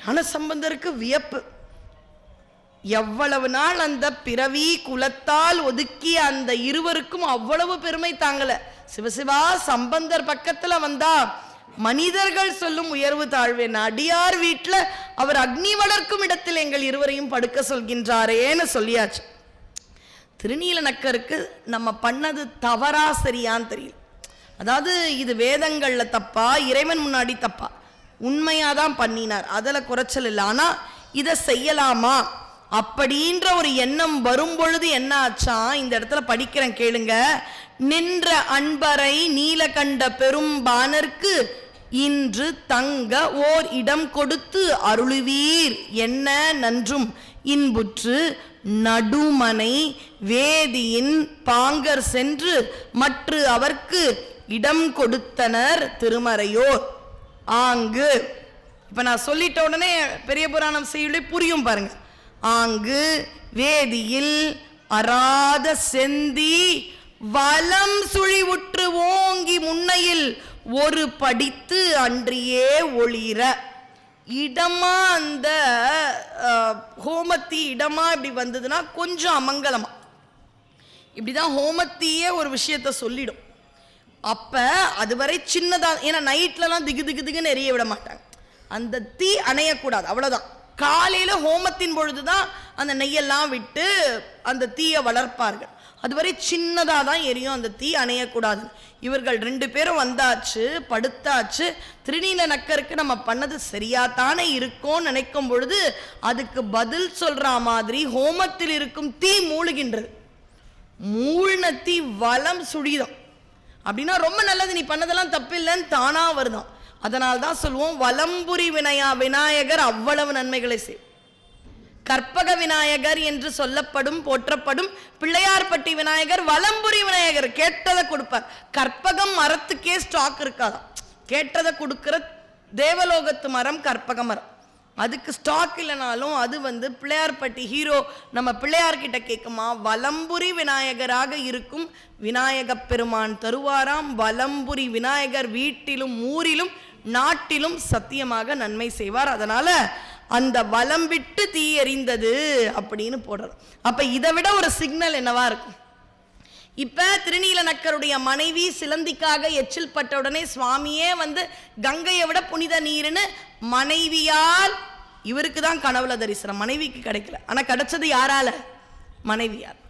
ஞானசம்பந்தருக்கு வியப்பு. எவ்வளவு நாள் அந்த பிறவி குலத்தால் ஒதுக்கிய அந்த இருவருக்கும் அவ்வளவு பெருமை தாங்கல. சிவசிவா, சம்பந்தர் பக்கத்துல வந்தா மனிதர்கள் சொல்லும் உயர்வு தாழ்வேன், அடியார் வீட்டுல அவர் அக்னி வளர்க்கும் இடத்தில் எங்கள் இருவரையும் படுக்க சொல்கின்றாரேன்னு சொல்லியாச்சு. திருநீல நக்கருக்கு நம்ம பண்ணது தவறா சரியான்னு தெரியல. அதாவது இது வேதங்கள்ல தப்பா, இறைவன் முன்னாடி தப்பா, உண்மையாதான் பண்ணினார், அதில் குறைச்சல் இல்லை. ஆனா இதை செய்யலாமா அப்படின்ற ஒரு எண்ணம் வரும் பொழுது என்ன ஆச்சா, இந்த இடத்துல படிக்கிறேன் கேளுங்க. நின்ற அன்பரை நீலகண்ட பெரும்பானர்க்கு இன்று தங்க ஓர் இடம் கொடுத்து அருளுவீர் என்ன நன்றும் இன்புற்று நடுமனை வேதியின் பாங்கர் சென்று மற்ற அவர்க்கு இடம் கொடுத்தனர் திருமறையோர் ஆங்கு. இப்ப நான் சொல்லிட்ட உடனே பெரிய புராணம் செய்யுளே புரியும் பாருங்க. ஆங்கு வேதியில் அராத செந்தி வலம் சுழிவுற்று ஓங்கி முன்னையில் ஒரு படித்து அன்றியே ஒளிர. இடமா அந்த ஹோமத்தி இடமா இப்படி வந்ததுன்னா கொஞ்சம் அமங்கலமா, இப்படிதான் ஹோமத்தியே ஒரு விஷயத்த சொல்லிடும். அப்ப அதுவரை சின்னதா, ஏன்னா நைட்லலாம் திகு திகு திகுன்னு எரிய விட மாட்டாங்க, அந்த தீ அணையக்கூடாது, அவ்வளவுதான். காலையில ஹோமத்தின் பொழுதுதான் அந்த நெய்யெல்லாம் விட்டு அந்த தீயை வளர்ப்பார்கள். அதுவரை சின்னதாக தான் எரியும், அந்த தீ அணையக்கூடாது. இவர்கள் 2 பேரும் வந்தாச்சு, படுத்தாச்சு. திருநீல நக்கருக்கு நம்ம பண்ணது சரியாத்தானே இருக்கோன்னு நினைக்கும் பொழுது அதுக்கு பதில் சொல்ற மாதிரி ஹோமத்தில் இருக்கும் தீ மூழ்கின்றது. மூழ்ன தீ வலம் சுழிதம் அப்படின்னா ரொம்ப நல்லது, நீ பண்ணதெல்லாம் தப்பு இல்லைன்னு தானா வருதான். அதனால்தான் சொல்லுவோம், வலம்புரி விநாயகர் அவ்வளவு நன்மைகளை செய். கற்பக விநாயகர் என்று சொல்லப்படும் போற்றப்படும் பிள்ளையார்பட்டி விநாயகர் வலம்புரி விநாயகர். கேட்டதை கொடுப்பார். கற்பகம் மரத்துக்கே ஸ்டாக் இருக்காதான். கேட்டதை கொடுக்கிற தேவலோகத்து மரம் கற்பக மரம். அதுக்கு ஸ்டாக் இல்லைனாலும் அது பிள்ளையார்பட்டி ஹீரோ நம்ம பிள்ளையார்கிட்ட கேட்குமா, வலம்புரி விநாயகராக இருக்கும் விநாயக பெருமான் தருவாராம். வலம்புரி விநாயகர் வீட்டிலும் ஊரிலும் நாட்டிலும் சத்தியமாக நன்மை செய்வார். அதனால அந்த வலம் விட்டு தீ எறிந்தது அப்படின்னு போடுறோம். அப்ப இதை விட ஒரு சிக்னல் என்னவா இருக்கும்? இப்ப திருநீலநக்கருடைய மனைவி சிலந்திக்காக எச்சில் பட்ட உடனே சுவாமியே கங்கையை விட புனித நீர்னு மனைவியால், இவருக்கு தான் கனவுல தரிசனம், மனைவிக்கு கிடைக்கல. ஆனா கிடைச்சது யாரால? மனைவியால்.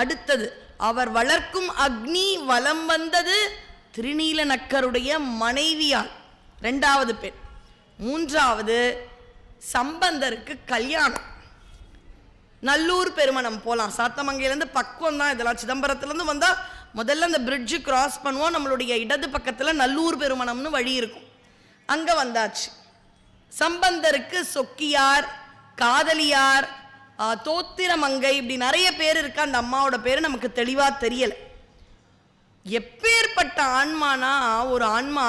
அடுத்தது அவர் வளர்க்கும் அக்னி வலம் வந்தது திருநீலநக்கருடைய மனைவியால், இரண்டாவது பெண். மூன்றாவது சம்பந்தருக்கு கல்யாணம். நல்லூர் பெருமணம் போலாம். சாத்தமங்கையிலேருந்து பக்கம் தான் இதெல்லாம். சிதம்பரத்துலேருந்து வந்தால் முதல்ல அந்த பிரிட்ஜு கிராஸ் பண்ணுவோம். நம்மளுடைய இடது பக்கத்தில் நல்லூர் பெருமணம்னு வழி இருக்கும். அங்கே வந்தாச்சு. சம்பந்தருக்கு சொக்கியார், காதலியார், தோத்திரமங்கை, இப்படி நிறைய பேர் இருக்கு. அந்த அம்மாவோட பேர் நமக்கு தெளிவாக தெரியலை. எப்பேற்பட்ட ஆன்மானா, ஒரு ஆன்மா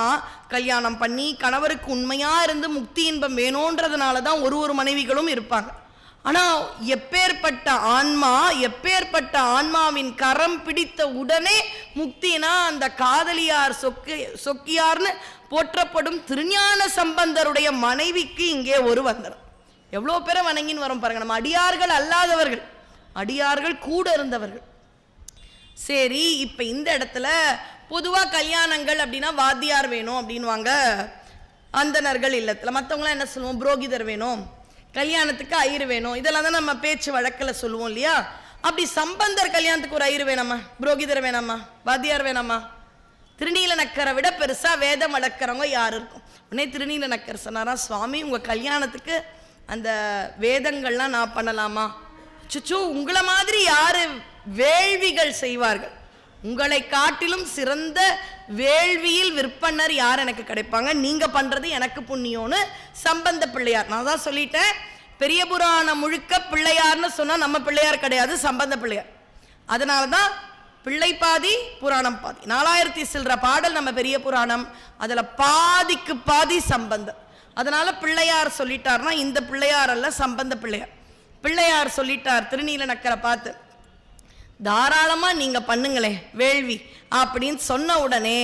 கல்யாணம் பண்ணி கணவருக்கு உண்மையா இருந்து முக்தி இன்பம் வேணும்ன்றதுனால தான் ஒரு மனைவிகளும் இருப்பாங்க. ஆனா எப்பேற்பட்ட ஆன்மா, எப்பேற்பட்ட ஆன்மாவின் கரம் பிடித்த உடனே முக்தினா அந்த காதலியார் சொக்கியார்னு போற்றப்படும் திருஞான சம்பந்தருடைய மனைவிக்கு இங்கே ஒரு வந்தனம். எவ்வளோ பேரை வணங்கின்னு வரோம் பாருங்க. நம்ம அடியார்கள் அல்லாதவர்கள், அடியார்கள் கூட இருந்தவர்கள். சரி, இப்போ இந்த இடத்துல பொதுவாக கல்யாணங்கள் அப்படின்னா வாத்தியார் வேணும் அப்படின்வாங்க அந்தனர்கள் இல்லத்தில். மற்றவங்களாம் என்ன சொல்லுவோம்? புரோகிதர் வேணும், கல்யாணத்துக்கு ஐயர் வேணும், இதெல்லாம் தான் நம்ம பேச்சு வழக்கில் சொல்லுவோம் இல்லையா? அப்படி சம்பந்தர் கல்யாணத்துக்கு ஒரு ஐயர் வேணாமா, புரோகிதர் வேணாமா, வாத்தியார் வேணாமா? திருநீலநக்கரை விட பெருசா வேதம் வளர்க்குறவங்க யார் இருக்கும்? உடனே திருநீலநக்கர் சொன்னாரா, சுவாமி உங்கள் கல்யாணத்துக்கு அந்த வேதங்கள்லாம் நான் பண்ணலாமா? சுச்சோ, உங்களை மாதிரி யாரு வேள்விகள் செய்வார்கள்? உங்களை காட்டிலும் சிறந்த வேள்வியில் விற்பனர் யார் எனக்கு கிடைப்பாங்க? நீங்க பண்றது எனக்கு புண்ணியம்னு சம்பந்த பிள்ளையார். நான் தான் சொல்லிட்டேன், பெரிய புராணம் முழுக்க பிள்ளையார்னு சொன்னா நம்ம பிள்ளையார் கிடையாது, சம்பந்த பிள்ளையார். அதனாலதான் பிள்ளை பாதி புராணம் பாதி. 4000 சில்ற பாடல் நம்ம பெரிய புராணம், அதுல பாதிக்கு பாதி சம்பந்தம். அதனால பிள்ளையார் சொல்லிட்டார்னா இந்த பிள்ளையார் அல்ல, சம்பந்த பிள்ளையார். பிள்ளையார் சொல்லிட்டார் திருநீலநக்கரை பார்த்து, தாராளமா நீங்க பண்ணுங்களே வேள்வி அப்படின்னு சொன்ன உடனே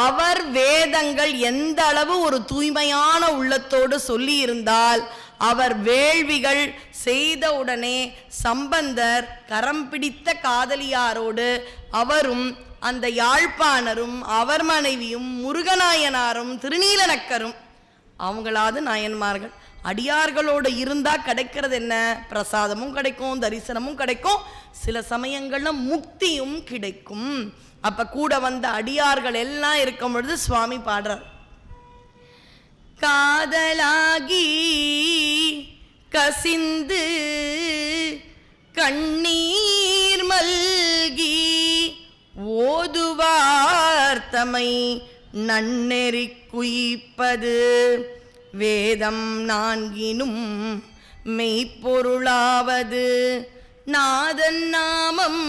அவர் வேதங்கள் எந்த அளவு ஒரு தூய்மையான உள்ளத்தோடு சொல்லி இருந்தால் அவர் வேள்விகள் செய்த உடனே சம்பந்தர் கரம் பிடித்த காதலியாரோடு அவரும் அந்த யாழ்ப்பாணரும் அவர் மனைவியும் முருகநாயனாரும் திருநீலநக்கரும் அவங்களாவது நாயன்மார்கள் அடியார்களோடு இருந்தா கிடைக்கிறது என்ன? பிரசாதமும் கிடைக்கும், தரிசனமும் கிடைக்கும், சில சமயங்கள்ல முக்தியும் கிடைக்கும். அப்ப கூட வந்த அடியார்கள் எல்லாம் இருக்கும் பொழுது சுவாமி பாடுறார், காதலாகி கசிந்து கண்ணீர் மல்கி ஓதுவார்த்தமை நன்னெறி குயிப்பது வேதம் நான்கினும் மெய்ப்பொருளாவது நாதன் நாமம்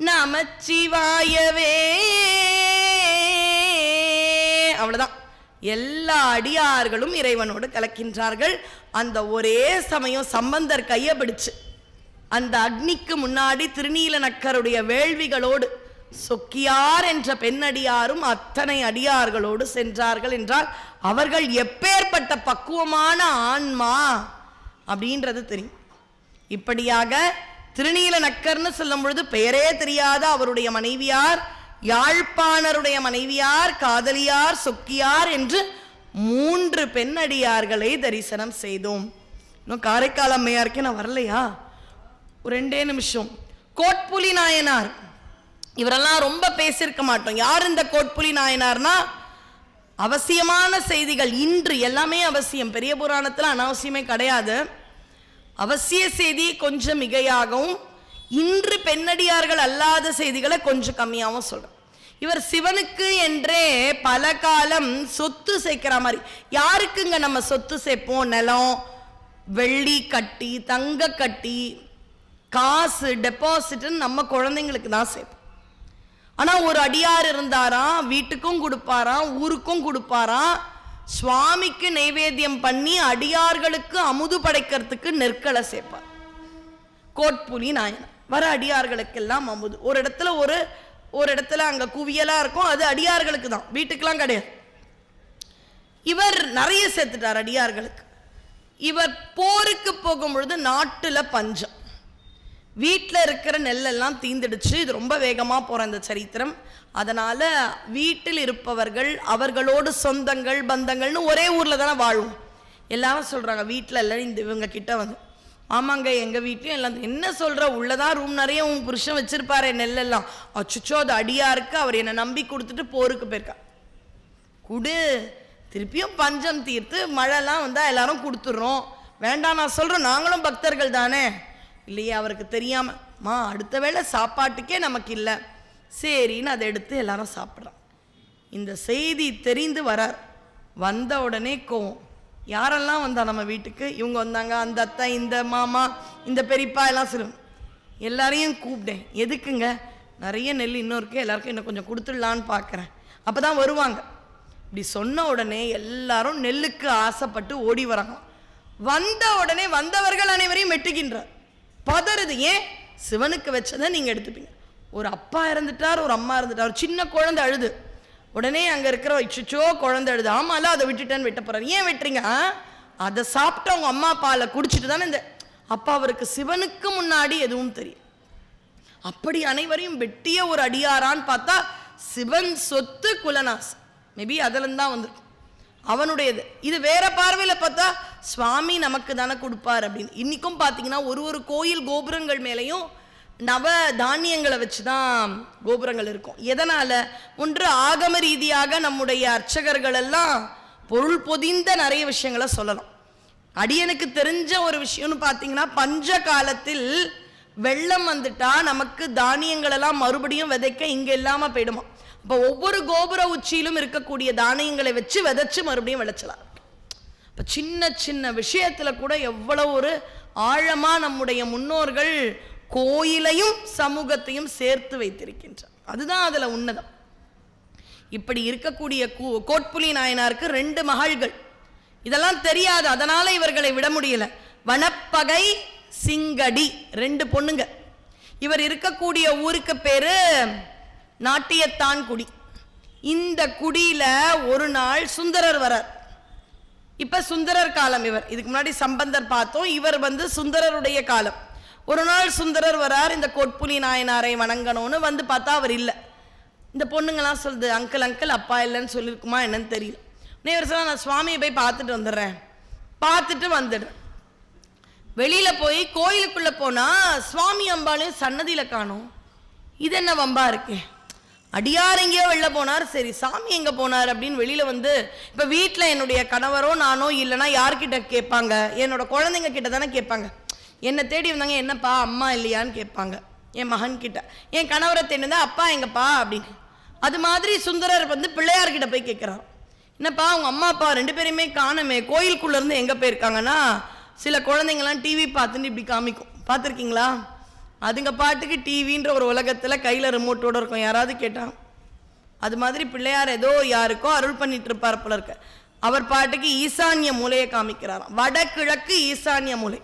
நமச்சிவாயவே. அவ்வளவுதான். எல்லா அடியார்களும் இறைவனோடு கலக்கின்றார்கள். அந்த ஒரே சமயம் சம்பந்தர் கையை பிடிச்சு அந்த அக்னிக்கு முன்னாடி திருநீலநக்கருடைய வேள்விகளோடு சொக்கியார் என்ற பெண்ணடியாரும் அத்தனை அடியார்களோடு சென்றார்கள் என்றால் அவர்கள் எப்பேற்பட்ட பக்குவமான ஆன்மா அப்படின்றது தெரியும். இப்படியாக திருநீலநக்கர்னு சொல்லும் பொழுது பெயரே தெரியாத அவருடைய மனைவியார், யாழ்ப்பாணருடைய மனைவியார், காதலியார், சொக்கியார் என்று 3 பெண்ணடியார்களை தரிசனம் செய்தோம். இன்னும் காரைக்கால் அம்மையாருக்கே நான் வரலையா? ஒரு 2 நிமிஷம். கோட்புலி நாயனார், இவரெல்லாம் ரொம்ப பேசியிருக்க மாட்டோம். யார் இந்த கோட்புலி நாயனார்னா, அவசியமான செய்திகள் இன்று எல்லாமே அவசியம். பெரிய புராணத்தில் அனாவசியமே கிடையாது. அவசிய செய்தி கொஞ்சம் மிகையாகவும் இன்று பெண்ணடியார்கள் அல்லாத செய்திகளை கொஞ்சம் கம்மியாகவும் சொல்றேன். இவர் சிவனுக்கு என்றே பல காலம் சொத்து சேர்க்கிற மாதிரி. யாருக்குங்க நம்ம சொத்து சேர்ப்போம்? நிலம், வெள்ளி கட்டி, தங்க கட்டி, காசு டெபாசிட்னு நம்ம குழந்தைங்களுக்கு தான் சேர்ப்போம். ஆனா ஒரு அடியார் இருந்தாராம், வீட்டுக்கும் கொடுப்பாராம், ஊருக்கும் கொடுப்பாராம். சுவாமிக்கு நைவேத்தியம் பண்ணி அடியார்களுக்கு அமுது படைக்கிறதுக்கு நெற்களை சேர்ப்பார். கோட்புலி நாயனார் வர அடியார்களுக்கெல்லாம் அமுது. ஒரு இடத்துல அங்க குவியலா இருக்கும், அது அடியார்களுக்கு தான், வீட்டுக்கெல்லாம் கிடையாது. இவர் நிறைய சேர்த்துட்டார் அடியார்களுக்கு. இவர் போருக்கு போகும் பொழுது நாட்டுல பஞ்சம், வீட்டில் இருக்கிற நெல்லெல்லாம் தீந்துடுச்சு. இது ரொம்ப வேகமாக போகிற இந்த சரித்திரம். அதனால் வீட்டில் இருப்பவர்கள், அவர்களோடு சொந்தங்கள் பந்தங்கள்னு ஒரே ஊரில் தானே வாழும். எல்லாரும் சொல்கிறாங்க வீட்டில் எல்லாம் இந்த இவங்க கிட்ட வந்து, ஆமாங்க எங்கள் வீட்லையும் எல்லாம். என்ன சொல்கிற, உள்ளதான் ரூம் நிறைய உன் புருஷன் வச்சுருப்பாரு நெல்லெல்லாம். அச்சுச்சோ அது அடியாருக்கு, அவர் என்னை நம்பி கொடுத்துட்டு போருக்கு போயிருக்கா. குடு, திருப்பியும் பஞ்சம் தீர்த்து மழைலாம் வந்தால் எல்லாரும் கொடுத்துட்றோம். வேண்டாம் நான் சொல்கிறோம், நாங்களும் பக்தர்கள் தானே. இல்லையே, அவருக்கு தெரியாம அடுத்த வேளை சாப்பாட்டுக்கே நமக்கு இல்லை, சரின்னு அதை எடுத்து எல்லாரும் சாப்பிட்றான். இந்த செய்தி தெரிந்து வரார். வந்த உடனே கோவம். யாரெல்லாம் வந்தா நம்ம வீட்டுக்கு? இவங்க வந்தாங்க, அந்த அத்தை, இந்த மாமா, இந்த பெரியப்பா எல்லாம் சொல்லுங்க. எல்லாரையும் கூப்பிட்டேன். எதுக்குங்க? நிறைய நெல் இன்னும் இருக்கு, எல்லாருக்கும் இன்னும் கொஞ்சம் கொடுத்துடலான்னு பார்க்குறேன், அப்போ தான் வருவாங்க. இப்படி சொன்ன உடனே எல்லாரும் நெல்லுக்கு ஆசைப்பட்டு ஓடி வராங்க. வந்த உடனே வந்தவர்கள் அனைவரையும் வெட்டுகின்றார். பதறுது. ஏன்? சிவனுக்கு வச்சதை நீங்க எடுத்துப்பீங்க. ஒரு அப்பா இறந்துட்டார், ஒரு அம்மா இருந்துட்டார், சின்ன குழந்தை அழுது. உடனே அங்க இருக்கிற இச்சுச்சோ குழந்தை அழுது. ஆமால அதை விட்டுட்டேன்னு வெட்ட போறாரு. ஏன் வெட்டுறீங்க? அதை சாப்பிட்டு அவங்க அம்மா பாலை குடிச்சிட்டு தானே இந்த அப்பா. அவருக்கு சிவனுக்கு முன்னாடி எதுவும் தெரியும். அப்படி அனைவரையும் வெட்டிய ஒரு அடியாரான்னு பார்த்தா சிவன் சொத்து குலநாஸ். மேபி அதில் தான் வந்திருக்கும் அவனுடையது. இது வேற பார்வையில் பார்த்தா சுவாமி நமக்கு தானே கொடுப்பார் அப்படின்னு. இன்னைக்கும் பார்த்தீங்கன்னா ஒரு கோயில் கோபுரங்கள் மேலேயும் நவ தானியங்களை வச்சு தான் கோபுரங்கள் இருக்கும். எதனால? ஒன்று ஆகம ரீதியாக நம்முடைய அர்ச்சகர்கள் எல்லாம் பொருள் பொதிந்த நிறைய விஷயங்களை சொல்லலாம். அடியனுக்கு தெரிஞ்ச ஒரு விஷயம்னு பார்த்தீங்கன்னா, பஞ்ச காலத்தில் வெள்ளம் வந்துட்டா நமக்கு தானியங்கள் எல்லாம் மறுபடியும் விதைக்க இங்க இல்லாம போயிடுமா. இப்போ ஒவ்வொரு கோபுர உச்சியிலும் இருக்கக்கூடிய தானியங்களை வச்சு விதைச்சு மறுபடியும் விளைச்சலாம். இப்போ சின்ன சின்ன விஷயத்துல கூட எவ்வளவு ஒரு ஆழமா நம்முடைய முன்னோர்கள் கோயிலையும் சமூகத்தையும் சேர்த்து வைத்திருக்கின்றார். அதுதான் அதுல உன்னதம். இப்படி இருக்கக்கூடிய கோட்புலி நாயனாருக்கு 2 மகள்கள். இதெல்லாம் தெரியாது, அதனால இவர்களை விட முடியல. வனப்பகை சிங்கடி 2 பொண்ணுங்க. இவர் இருக்கக்கூடிய ஊருக்கு பேரு நாட்டியத்தான் குடி. இந்த குடியில ஒரு நாள் சுந்தரர் வரார். இப்ப சுந்தரர் காலம் இவர். இதுக்கு முன்னாடி சம்பந்தர் பார்த்தோம், இவர் சுந்தரருடைய காலம். ஒரு நாள் சுந்தரர் வரார். இந்த கோட்புலி நாயனாரை வணங்கணும்னு வந்து பார்த்தா அவர் இல்லை. இந்த பொண்ணுங்கெல்லாம் சொல்லுது, அங்கிள் அங்கிள் அப்பா இல்லைன்னு சொல்லியிருக்குமா என்னன்னு தெரியல. இவர் சொன்னா, நான் சுவாமியை போய் பார்த்துட்டு வந்துடுறேன், பார்த்துட்டு வந்துடுறேன். வெளியில போய் கோயிலுக்குள்ள போனா சுவாமி அம்பாளையும் சன்னதியில காணும். இது என்ன வம்பா இருக்கு? அடியார் எங்கேயோ வெளில போனார், சரி சாமி எங்க போனார் அப்படின்னு வெளியில இப்ப வீட்டுல என்னுடைய கணவரோ நானோ இல்லைன்னா யார்கிட்ட கேட்பாங்க? என்னோட குழந்தைங்க கிட்ட தானே கேட்பாங்க. என்னை தேடி வந்தாங்க, என்னப்பா அம்மா இல்லையான்னு கேட்பாங்க. என் மகன் கிட்ட. என் கணவரை தேடினா அப்பா எங்கப்பா அப்படின்னு. அது மாதிரி சுந்தரர் பிள்ளையார்கிட்ட போய் கேட்கிறார், என்னப்பா உங்க அம்மா அப்பா 2 பேரையுமே காணமே, கோயிலுக்குள்ள இருந்து எங்க போயிருக்காங்கன்னா, சில குழந்தைங்கலாம் டிவி பார்த்துட்டு இப்படி காமிக்கும், பார்த்துருக்கீங்களா? அதுங்க பாட்டுக்கு டிவின்ற ஒரு உலகத்துல கையில ரிமோட்டோட இருக்கும். யாராவது கேட்டாங்க, அது மாதிரி பிள்ளையார் ஏதோ யாருக்கோ அருள் பண்ணிட்டு இருப்பார் போல இருக்க. அவர் பாட்டுக்கு ஈசான்ய மூலையை காமிக்கிறாராம். வடகிழக்கு ஈசான்ய மூலை.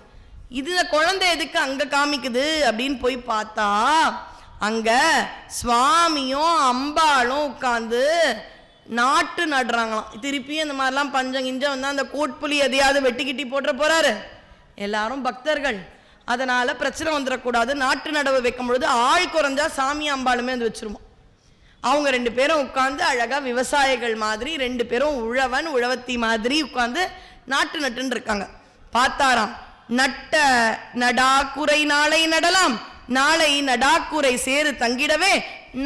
இதுல குழந்தை எதுக்கு அங்க காமிக்குது அப்படின்னு போய் பார்த்தா, அங்க சுவாமியும் அம்பாளும் உட்கார்ந்து நாட்டு நடுறாங்களாம். திருப்பியும் இந்த மாதிரிலாம் பஞ்சம் கிஞ்சம் வந்தா அந்த கோட்புலி எதையாவது வெட்டிக்கிட்டி போட்டுற போறாரு. எல்லாரும் பக்தர்கள், அதனால பிரச்சனை வந்துடக்கூடாது. நாட்டு நடவு வைக்கும் பொழுது ஆள் குறைஞ்சா சாமி அம்பாளுமே வச்சிருமா. அவங்க 2 பேரும் உட்கார்ந்து அழகா விவசாயிகள் மாதிரி 2 பேரும் உழவன் உழவத்தி மாதிரி உட்கார்ந்து நாட்டு நட்டுன்னு இருக்காங்க. பார்த்தாராம், நட்ட நடாக்குறை நாளை நடலாம், நாளை நடாக்குறை சேரு தங்கிடவே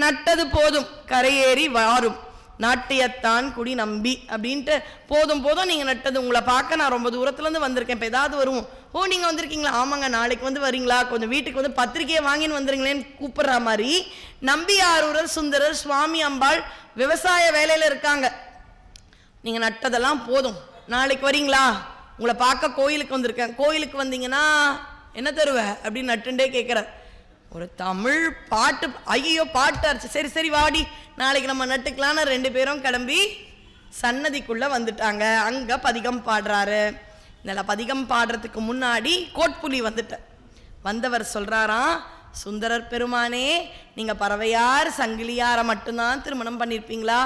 நட்டது போதும் கரையேறி வாரும், நாட்டியத்தான் குடி நம்பி அப்படின்ட்டு போதும் போதும் நீங்கள் நட்டது, உங்களை பார்க்க நான் ரொம்ப தூரத்துலேருந்து வந்திருக்கேன், இப்போ ஏதாவது வருவோம், ஓ நீங்கள் வந்திருக்கீங்களா, ஆமாங்க நாளைக்கு வந்து வரீங்களா, கொஞ்சம் வீட்டுக்கு வந்து பத்திரிக்கையை வாங்கின்னு வந்துருங்களேன்னு கூப்பிட்ற மாதிரி நம்பியாரூரர் சுந்தரர் சுவாமி அம்பாள் விவசாய வேலையில் இருக்காங்க. நீங்கள் நட்டதெல்லாம் போதும், நாளைக்கு வரீங்களா, உங்களை பார்க்க கோயிலுக்கு வந்திருக்கேன், கோயிலுக்கு வந்தீங்கன்னா என்ன தருவ அப்படின்னு நட்டுண்டே கேட்குறார். ஒரு தமிழ் பாட்டு, ஐயோ பாட்டு அரைச்சி, சரி சரி வாடி நாளைக்கு நம்ம நட்டுக்கலான்னு 2 பேரும் கிளம்பி சன்னதிக்குள்ளே வந்துட்டாங்க. அங்கே பதிகம் பாடுறாரு. இந்த பதிகம் பாடுறதுக்கு முன்னாடி கோட்புலி வந்தவர் சொல்கிறாராம், சுந்தரர் பெருமானே நீங்கள் பறவையார் சங்கிலியாரை மட்டும்தான் திருமணம் பண்ணியிருப்பீங்களா,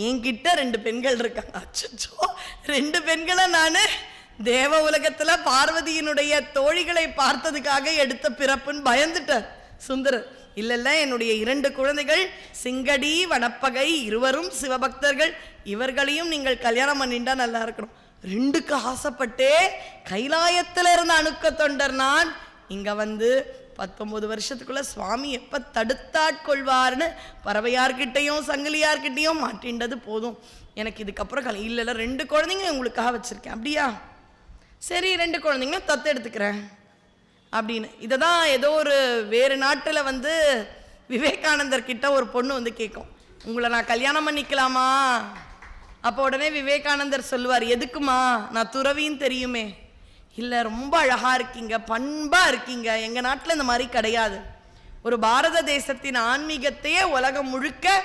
என்கிட்ட 2 பெண்கள் இருக்காங்க. அச்சோ 2 பெண்களை நான் தேவ உலகத்தில் பார்வதியினுடைய தோழிகளை பார்த்ததுக்காக எடுத்த பிறப்புன்னு பயந்துட்டார் சுந்தரர். இல்லை என்னுடைய 2 குழந்தைகள் சிங்கடி வனப்பகை, இருவரும் சிவபக்தர்கள், இவர்களையும் நீங்கள் கல்யாணம் பண்ணிட்டா நல்லா இருக்கணும். 2க்கு ஆசைப்பட்டே கைலாயத்தில் இருந்த அணுக்க தொண்டர் நான் இங்கே வந்து 19 வருஷத்துக்குள்ள சுவாமி எப்போ தடுத்தாட்கொள்வார்னு பறவையார்கிட்டையும் சங்கிலியார்கிட்டையும் மாட்டின்றது போதும், எனக்கு இதுக்கப்புறம் இல்லை 2 குழந்தைங்க உங்களுக்காக வச்சுருக்கேன். அப்படியா, சரி 2 குழந்தைங்களும் தத்து எடுத்துக்கிறேன் அப்படின்னு. இதை தான் ஏதோ ஒரு வேறு நாட்டில் வந்து விவேகானந்தர் கிட்ட ஒரு பொண்ணு வந்து கேட்கும், உங்களை நான் கல்யாணம் பண்ணிக்கலாமா, அப்போ உடனே விவேகானந்தர் சொல்லுவார், எதுக்குமா, நான் துறவின்னு தெரியுமே. இல்லை ரொம்ப அழகாக இருக்கீங்க, பண்பாக இருக்கீங்க, எங்கள் நாட்டில் இந்த மாதிரி கிடையாது, ஒரு பாரத தேசத்தின் ஆன்மீகத்தையே உலகம் முழுக்க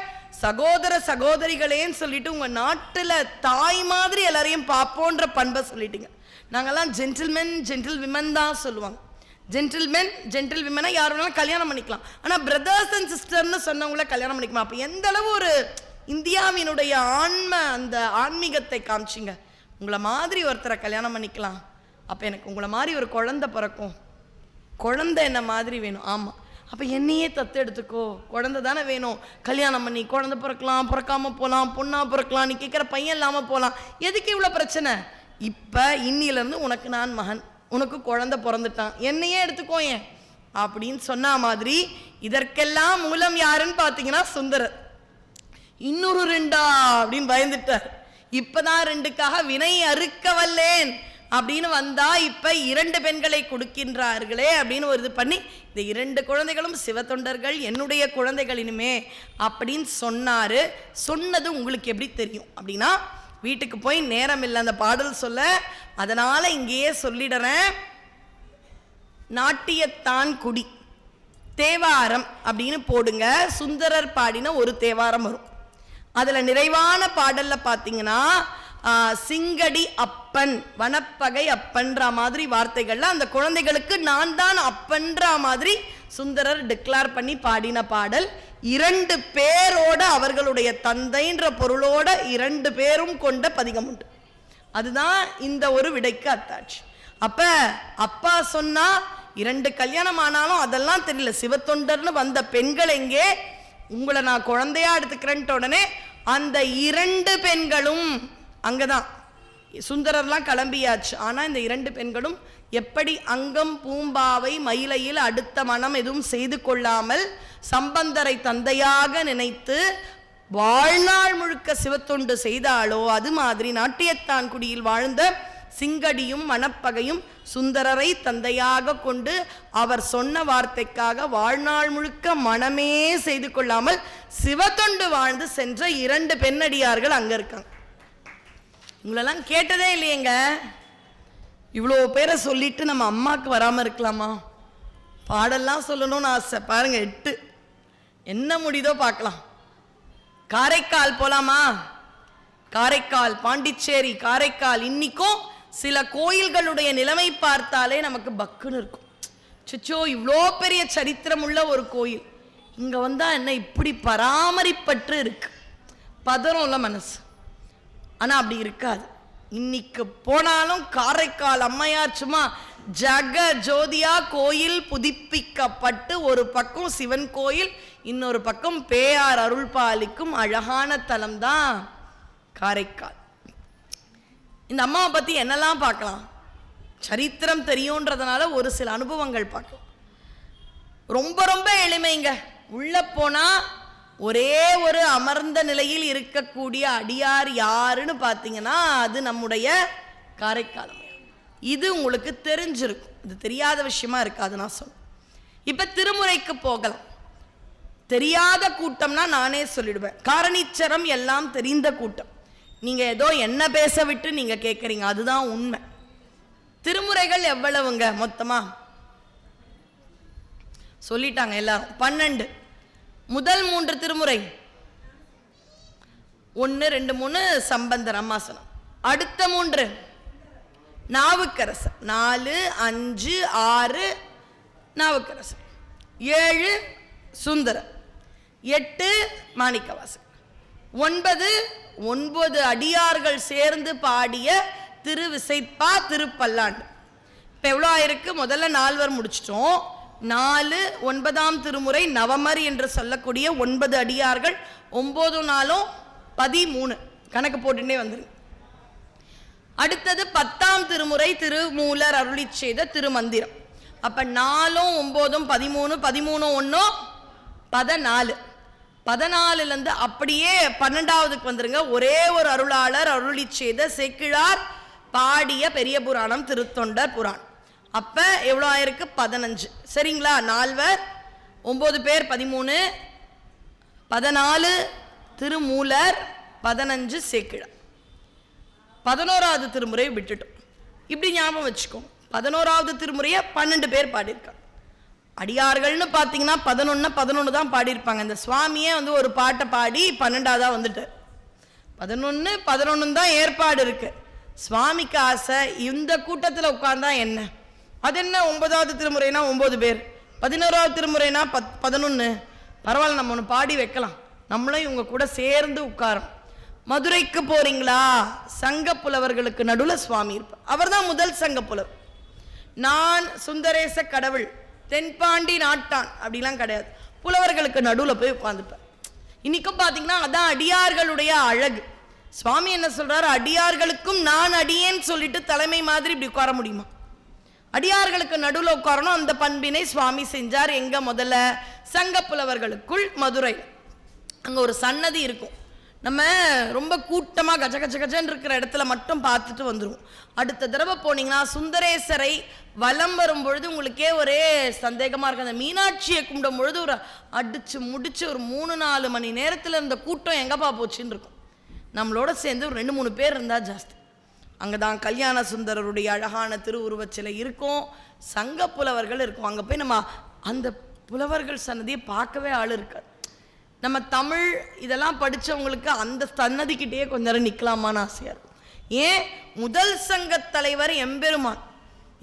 சகோதர சகோதரிகளேன்னு சொல்லிட்டு உங்கள் நாட்டில் தாய் மாதிரி எல்லாரையும் பார்ப்போன்ற பண்பை சொல்லிட்டீங்க. நாங்கள்லாம் ஜென்டில் விமன் தான் சொல்லுவாங்க, ஜென்டில் விமனை யார் வேணாலும் கல்யாணம் பண்ணிக்கலாம், ஆனால் பிரதர்ஸ் அண்ட் சிஸ்டர்னு சொன்னவங்கள கல்யாணம் பண்ணிக்கலாம். அப்போ எந்த அளவு ஒரு இந்தியாவினுடைய அந்த ஆன்மீகத்தை காமிச்சிங்க, உங்களை மாதிரி ஒருத்தரை கல்யாணம் பண்ணிக்கலாம், அப்போ எனக்கு உங்களை மாதிரி ஒரு குழந்தை பிறக்கும், குழந்தை என்ன மாதிரி வேணும். ஆமாம், அப்போ என்னையே தத்து எடுத்துக்கோ, குழந்தை தானே வேணும், கல்யாணம் பண்ணி குழந்தை பிறக்கலாம், பிறக்காமல் போகலாம், பொண்ணாக பிறக்கலாம், நீ கேட்குற பையன் இல்லாமல் போகலாம், எதுக்கு இவ்வளோ பிரச்சனை, இப்போ இன்னிலேருந்து உனக்கு நான் மகன், உனக்கு குழந்தை பிறந்துட்டான், என்னையே எடுத்துக்கோ ஏன் அப்படின்னு சொன்ன மாதிரி இதற்கெல்லாம் மூலம் யாருன்னு பார்த்தீங்கன்னா சுந்தரர். இன்னொரு 2 அப்படின்னு பயந்துட்டார். இப்போதான் 2க்காக வினை அறுக்க வல்லேன் அப்படின்னு வந்தா இப்ப 2 பெண்களை கொடுக்கின்றார்களே அப்படின்னு ஒரு இது பண்ணி, இந்த 2 குழந்தைகளும் சிவத்தொண்டர்கள், என்னுடைய குழந்தைகள் இனிமே அப்படின்னு சொன்னாரு. சொன்னது உங்களுக்கு எப்படி தெரியும் அப்படின்னா, வீட்டுக்கு போய் நேரம் இல்லை அந்த பாடல் சொல்ல, அதனால இங்கேயே சொல்லிடுறேன். நாட்டியத்தான் குடி தேவாரம் அப்படின்னு போடுங்க, சுந்தரர் பாடின ஒரு தேவாரம் வரும். அதுல நிறைவான பாடல்ல பார்த்தீங்கன்னா சிங்கடி அப்பன், வனப்பகை அப்பன்ற மாதிரி வார்த்தைகள்ல அந்த குழந்தைகளுக்கு நான் தான் அப்பன்ற மாதிரி சுந்தரர் டிக்ளேர் பண்ணி பாடின பாடல். 2 பேரோட அவர்களுடைய தந்தைன்ற பொருளோட 2 பேரும் கொண்ட பதிகம் உண்டு. அதுதான் இந்த ஒரு விடைக்கு அத்தாட்சி. அப்ப அப்பா சொன்னா 2 கல்யாணம் ஆனாலும் அதெல்லாம் தெரியல, சிவத்தொண்டர்னு வந்த பெண்கள் எங்கே, உங்களை நான் குழந்தையா எடுத்துக்கிறேன்ட்டு உடனே அந்த 2 பெண்களும் அங்கதான். சுந்தரர்லாம் கிளம்பியாச்சு, ஆனா இந்த 2 பெண்களும் எப்படி அங்கம் பூம்பாவை மயிலையில் அடுத்த மனம் எதுவும் செய்து கொள்ளாமல் சம்பந்தரை தந்தையாக நினைத்து வாழ்நாள் முழுக்க சிவத்தொண்டு செய்தாளோ, அது மாதிரி நாட்டியத்தான் குடியில் வாழ்ந்த சிங்கடியும் வனப்பகையும் சுந்தரரை தந்தையாக கொண்டு அவர் சொன்ன வார்த்தைக்காக வாழ்நாள் முழுக்க மனமே செய்து கொள்ளாமல் சிவத்தொண்டு வாழ்ந்து சென்ற 2 பெண்ணடியார்கள் அங்க இருக்காங்க. உங்களெல்லாம் கேட்டதே இல்லையேங்க. இவ்வளோ பேரை சொல்லிட்டு நம்ம அம்மாவுக்கு வராமல் இருக்கலாமா? பாடெல்லாம் சொல்லணும்னு ஆசை. பாருங்க 8 என்ன முடியுதோ பார்க்கலாம். காரைக்கால் போலாமா? காரைக்கால், பாண்டிச்சேரி, காரைக்கால், இன்னைக்கும் சில கோயில்களுடைய நிலைமை பார்த்தாலே நமக்கு பக்குன்னு இருக்கும். சுச்சோ இவ்வளோ பெரிய சரித்திரம் உள்ள ஒரு கோயில் இங்கே வந்தால் என்ன இப்படி பராமரிப்பற்று இருக்கு, பதறம்ல மனசு. ஆனால் அப்படி இருக்காது. இன்னைக்கு போனாலும் காரைக்கால் அம்மையார் சும்மா ஜக ஜோதியா கோயில் புதுப்பிக்கப்பட்டு ஒரு பக்கம் சிவன் கோயில், இன்னொரு பக்கம் பேயார் அருள் பாலிக்கும் அழகான தலம் தான் காரைக்கால். இந்த அம்மாவை பற்றி என்னெல்லாம் பார்க்கலாம், சரித்திரம் தெரியுன்றதுனால ஒரு சில அனுபவங்கள் பார்க்கலாம். ரொம்ப ரொம்ப எளிமைங்க. உள்ள போனால் ஒரே ஒரு அமர்ந்த நிலையில் இருக்கக்கூடிய அடியார் யாருன்னு பார்த்தீங்கன்னா அது நம்முடைய காரைக்கால் அம்மையார். இது உங்களுக்கு தெரிஞ்சிருக்கும், இது தெரியாத விஷயமா இருக்காது நான் சொல்ல. இப்போ திருமுறைக்கு போகலாம். தெரியாத கூட்டம்னா நானே சொல்லிடுவேன், காரணீச்சரம் எல்லாம் தெரிந்த கூட்டம். நீங்கள் ஏதோ என்ன பேச விட்டு நீங்கள் கேட்குறீங்க, அதுதான் உண்மை. திருமுறைகள் எவ்வளவுங்க மொத்தமா சொல்லிட்டாங்க எல்லாரும், 12. முதல் 3 திருமுறை 1, 2, 3 சம்பந்தர் அம்மாசனம். அடுத்த 3 நாவுக்கரசர், 4, 5, 6 நாவுக்கரசர், 7 சுந்தரர், 8 மாணிக்கவாசகர், 9 அடியார்கள் சேர்ந்து பாடிய திருவிசைப்பா திருப்பல்லாண்டு. இப்போ எவ்வளோ ஆயிருக்கு? முதல்ல 4 முடிச்சிட்டோம். 4, 9ஆம் திருமுறை நவமர் என்று சொல்லக்கூடிய 9 அடியார்கள், 9 4 13 கணக்கு போட்டுட்டே வந்துரு. அடுத்தது 10ஆம் திருமுறை திருமூலர் அருளி செய்த திருமந்திரம். அப்ப 4 9 13 13 1 14. 14லேருந்து அப்படியே 12ஆவதுக்கு வந்துருங்க. ஒரே ஒரு அருளாளர் அருளி செய்த சேக்கிழார் பாடிய பெரிய புராணம் திருத்தொண்டர் புராணம். அப்ப எவ்வளோ ஆயிருக்கு? 15. சரிங்களா? 4 9 பேர் 13, 14 திருமூலர், 15 சேக்கிழார். 11ஆவது திருமுறையை விட்டுட்டோம். இப்படி ஞாபகம் வச்சுக்கோ, 11ஆவது திருமுறையை 12 பேர் பாடியிருக்காங்க. அடியார்கள்னு பார்த்தீங்கன்னா 11 தான் பாடியிருப்பாங்க. இந்த சுவாமியே ஒரு பாட்டை பாடி 12ஆவதா வந்துட்டு 11 தான் ஏற்பாடு இருக்கு. சுவாமிக்கு ஆசை இந்த கூட்டத்தில் உட்கார்ந்தா என்ன, அது என்ன 9ஆவது திருமுறைனா 9 பேர், 11ஆவது திருமுறைனா 11. பரவாயில்ல, நம்ம ஒன்று பாடி வைக்கலாம், நம்மளும் இவங்க கூட சேர்ந்து உட்காரோம். மதுரைக்கு போறீங்களா? சங்க புலவர்களுக்கு நடுவில் சுவாமி இருப்பார். அவர் தான் முதல் சங்க புலவர். நான் சுந்தரேச கடவுள், தென்பாண்டி நாட்டான் அப்படிலாம் கிடையாது. புலவர்களுக்கு நடுவில் போய் உட்காந்துப்பார். இன்னைக்கும் பார்த்தீங்கன்னா அதான் அடியார்களுடைய அழகு. சுவாமி என்ன சொல்றாரு? அடியார்களுக்கும் நான் அடியேன்னு சொல்லிட்டு தலைமை மாதிரி இப்படி உட்கார முடியுமா? அடியார்களுக்கு நடுவில் உட்காரணும். அந்த பண்பினை சுவாமி செஞ்சார். எங்க? முதல்ல சங்க புலவர்களுக்குள் மதுரை. அங்கே ஒரு சன்னதி இருக்கும். நம்ம ரொம்ப கூட்டமாக கஜ கஜ கஜன்னு இருக்கிற இடத்துல மட்டும் பார்த்துட்டு வந்துடுவோம். அடுத்த தடவை போனீங்கன்னா சுந்தரேசரை வலம் வரும் பொழுது உங்களுக்கே ஒரே சந்தேகமாக இருக்குது. அந்த மீனாட்சியை கும்பிடும் பொழுது ஒரு அடித்து முடிச்சு ஒரு 3-4 மணி நேரத்தில் இந்த கூட்டம் எங்கேப்பா போச்சுன்னு இருக்கும். நம்மளோட சேர்ந்து ஒரு 2-3 பேர் இருந்தால் ஜாஸ்தி. அங்கே தான் கல்யாண சுந்தரருடைய அழகான திருவுருவச் சிலை இருக்கும், சங்க புலவர்கள் இருக்கும். அங்கே போய் நம்ம அந்த புலவர்கள் சன்னதியை பார்க்கவே ஆள் இருக்காது. நம்ம தமிழ் இதெல்லாம் படித்தவங்களுக்கு அந்த சன்னதிக்கிட்டேயே கொஞ்ச நேரம் நிற்கலாமான்னு ஆசையாக இருக்கும். ஏன்? முதல் சங்கத் தலைவர் எம்பெருமான்,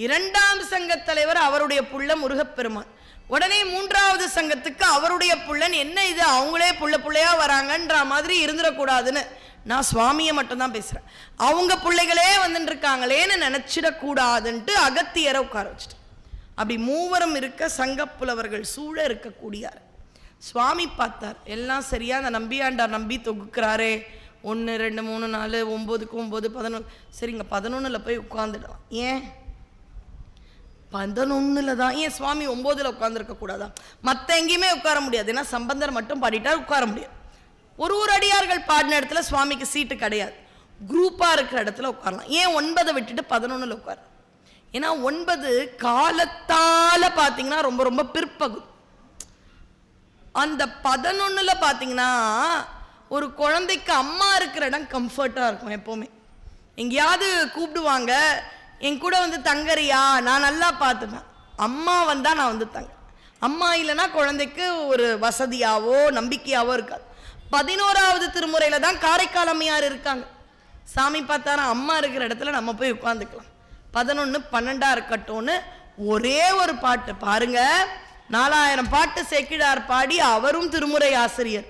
2ஆம் சங்கத் தலைவர் அவருடைய புள்ள முருகப்பெருமான், உடனே 3ஆவது சங்கத்துக்கு அவருடைய புள்ளன். என்ன இது, அவங்களே புள்ளையா வராங்கன்ற மாதிரி இருந்துடக்கூடாதுன்னு நான் சுவாமியை மட்டும்தான் பேசுகிறேன். அவங்க பிள்ளைகளே வந்துட்டு இருக்காங்களேன்னு நினச்சிடக்கூடாதுன்ட்டு அகத்தியரை உட்கார வச்சுட்டு அப்படி 3 இருக்க சங்க புலவர்கள் சூழ இருக்கக்கூடியார். சுவாமி பார்த்தார், எல்லாம் சரியா அந்த நம்பியாண்டார் நம்பி தொகுக்கிறாரே, 1 2 3 4 9க்கு 9 11. சரிங்க, 11ல் போய் உட்காந்துடலாம். ஏன் 11ல் தான்? ஏன் சுவாமி 9ல் உட்காந்துருக்க கூடாதா? மற்ற எங்கேயுமே உட்கார முடியாது. ஏன்னா சம்பந்தர் மட்டும் பாடிட்டார், உட்கார முடியாது. ஒரு அடியார்கள் பாடின இடத்துல சுவாமிக்கு சீட்டு கிடையாது, குரூப்பாக இருக்கிற இடத்துல உட்காரலாம். ஏன் 9 விட்டுட்டு 11ல் உட்கார? ஏன்னா 9 காலத்தால் பார்த்தீங்கன்னா ரொம்ப ரொம்ப பிற்பகுதி. அந்த 11ல் பார்த்தீங்கன்னா ஒரு குழந்தைக்கு அம்மா இருக்கிற இடம் கம்ஃபர்ட்டாக இருக்கும். எப்போவுமே எங்கேயாவது கூப்பிடுவாங்க, என் கூட தங்கறியா, நான் நல்லா பார்த்துப்பேன். அம்மா வந்தால் நான் தங்க, அம்மா இல்லைன்னா குழந்தைக்கு ஒரு வசதியாவோ நம்பிக்கையாவோ இருக்காது. 11ஆவது திருமுறையில் தான் காரைக்கால் அம்மையார் இருக்காங்க. சாமி பார்த்தாரா, அம்மா இருக்கிற இடத்துல நம்ம போய் உட்காந்துக்கலாம். 11 12 இருக்கட்டும்னு ஒரே ஒரு பாட்டு பாருங்க. 4000 பாட்டு சேக்கிழார் பாடி, அவரும் திருமுறை ஆசிரியர்.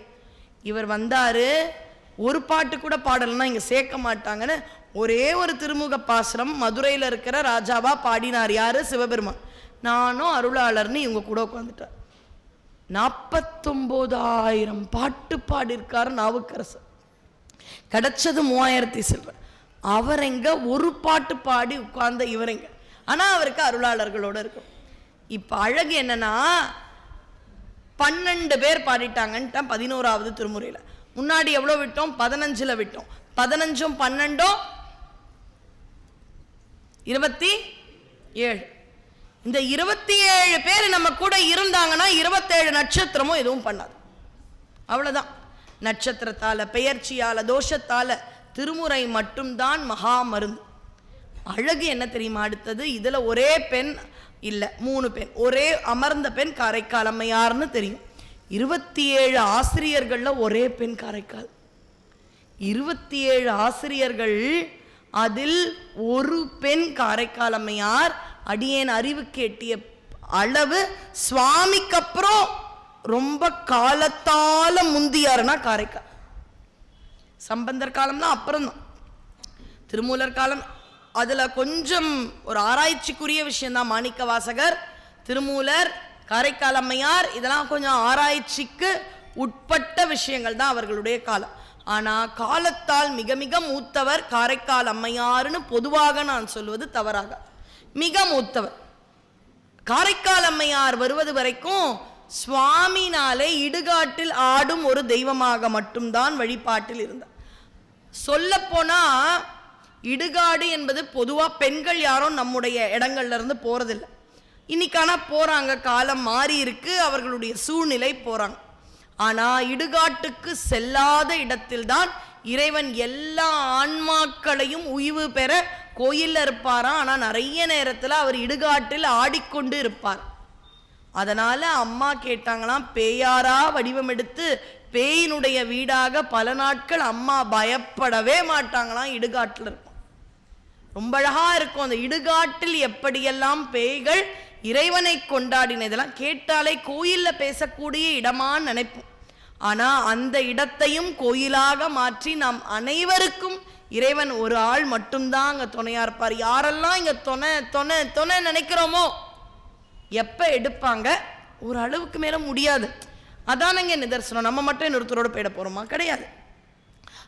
இவர் வந்தாரு, ஒரு பாட்டு கூட பாடலைன்னா இங்கே சேர்க்க மாட்டாங்கன்னு ஒரே ஒரு திருமுக பாசுரம் மதுரையில் இருக்கிற ராஜாவா பாடினார். யாரு? சிவபெருமான். நானும் அருளாளர்னு இவங்க கூட உட்காந்துட்டார். 49,000 பாட்டு பாடியிருக்காரு நாவுக்கரசர். கிடைச்சது 3000 சில்வர். அவர் எங்க ஒரு பாட்டு பாடி உட்கார்ந்த இவரெங்க. ஆனால் அவருக்கு அருளாளர்களோடு இருக்கும். இப்போ அழகு என்னன்னா, 12 பேர் பாடிட்டாங்கன்ட்டு 11வது திருமுறையில். முன்னாடி எவ்வளோ விட்டோம்? 15 விட்டோம். 15ம் 12ம் 27. இந்த 27 பேர் நம்ம கூட இருந்தாங்கன்னா 27 நட்சத்திரமும் எதுவும் பண்ணாது. அவ்வளோதான். நட்சத்திரத்தால, பெயர்ச்சியால, தோஷத்தால திருமுறை மட்டும்தான் மகா மருந்து. அழகு என்ன தெரியுமா? அடுத்தது இதுல ஒரே பெண் இல்லை, 3 பெண், ஒரே அமர்ந்த பெண் காரைக்கால் அம்மையார்னு தெரியும். 27 ஆசிரியர்கள்ல ஒரே பெண் காரைக்கால். 27 ஆசிரியர்கள், அதில் ஒரு பெண் காரைக்கால் அம்மையார். அடியேன் அறிவு கேட்டிய அளவு சுவாமிக்கு அப்புறம் ரொம்ப காலத்தால முந்தியாருன்னா காரைக்கால். சம்பந்தர் காலம் தான் அப்புறம் தான், திருமூலர் காலம் அதுல கொஞ்சம் ஒரு ஆராய்ச்சிக்குரிய விஷயம்தான். மாணிக்க வாசகர், திருமூலர், காரைக்கால் அம்மையார் இதெல்லாம் கொஞ்சம் ஆராய்ச்சிக்கு உட்பட்ட விஷயங்கள் தான் அவர்களுடைய காலம். ஆனா காலத்தால் மிக மிக மூத்தவர் காரைக்கால் அம்மையார்னு பொதுவாக நான் சொல்வது தவறாக. மிக மூத்தவர் காரைக்கால் அம்மையார் வருவது வரைக்கும் சுவாமினாலே இடுகாட்டில் ஆடும் ஒரு தெய்வமாக மட்டும்தான் வழிபாட்டில் இருந்தார். சொல்ல போனா இடுகாடு என்பது பொதுவா பெண்கள் யாரும் நம்முடைய இடங்கள்ல இருந்து போறதில்லை. இன்னைக்கான போறாங்க, காலம் மாறி இருக்கு, அவர்களுடைய சூழ்நிலை போறாங்க. ஆனா இடுகாட்டுக்கு செல்லாத இடத்தில்தான் இறைவன் எல்லா ஆன்மாக்களையும் உய்வு பெற கோயில்ல இருப்பாராம். ஆனா நிறைய நேரத்துல அவர் இடுகாட்டில் ஆடிக்கொண்டு இருப்பார். அதனால அம்மா கேட்டாங்களாம், பேயாரா வடிவம் எடுத்து பேயினுடைய வீடாக பல நாட்கள் அம்மா பயப்படவே மாட்டாங்களாம், இடுகாட்டில் இருக்கும். ரொம்ப அழகா இருக்கும். அந்த இடுகாட்டில் எப்படியெல்லாம் பேய்கள் இறைவனை கொண்டாடின இதெல்லாம் கேட்டாலே கோயில்ல பேசக்கூடிய இடமான்னு நினைப்போம். ஆனா அந்த இடத்தையும் கோயிலாக மாற்றி நாம் அனைவருக்கும் இறைவன் ஒரு ஆள் மட்டும்தான் அங்க துணையா இருப்பார். யாரெல்லாம் இங்க தொணை தொணை தொணை நினைக்கிறோமோ எப்ப எடுப்பாங்க? ஒரு அளவுக்கு மேல முடியாது. அதானங்க நிதர்சனம். நம்ம மட்டும் இன்னொருத்தரோட போயிட போறோமா? கிடையாது.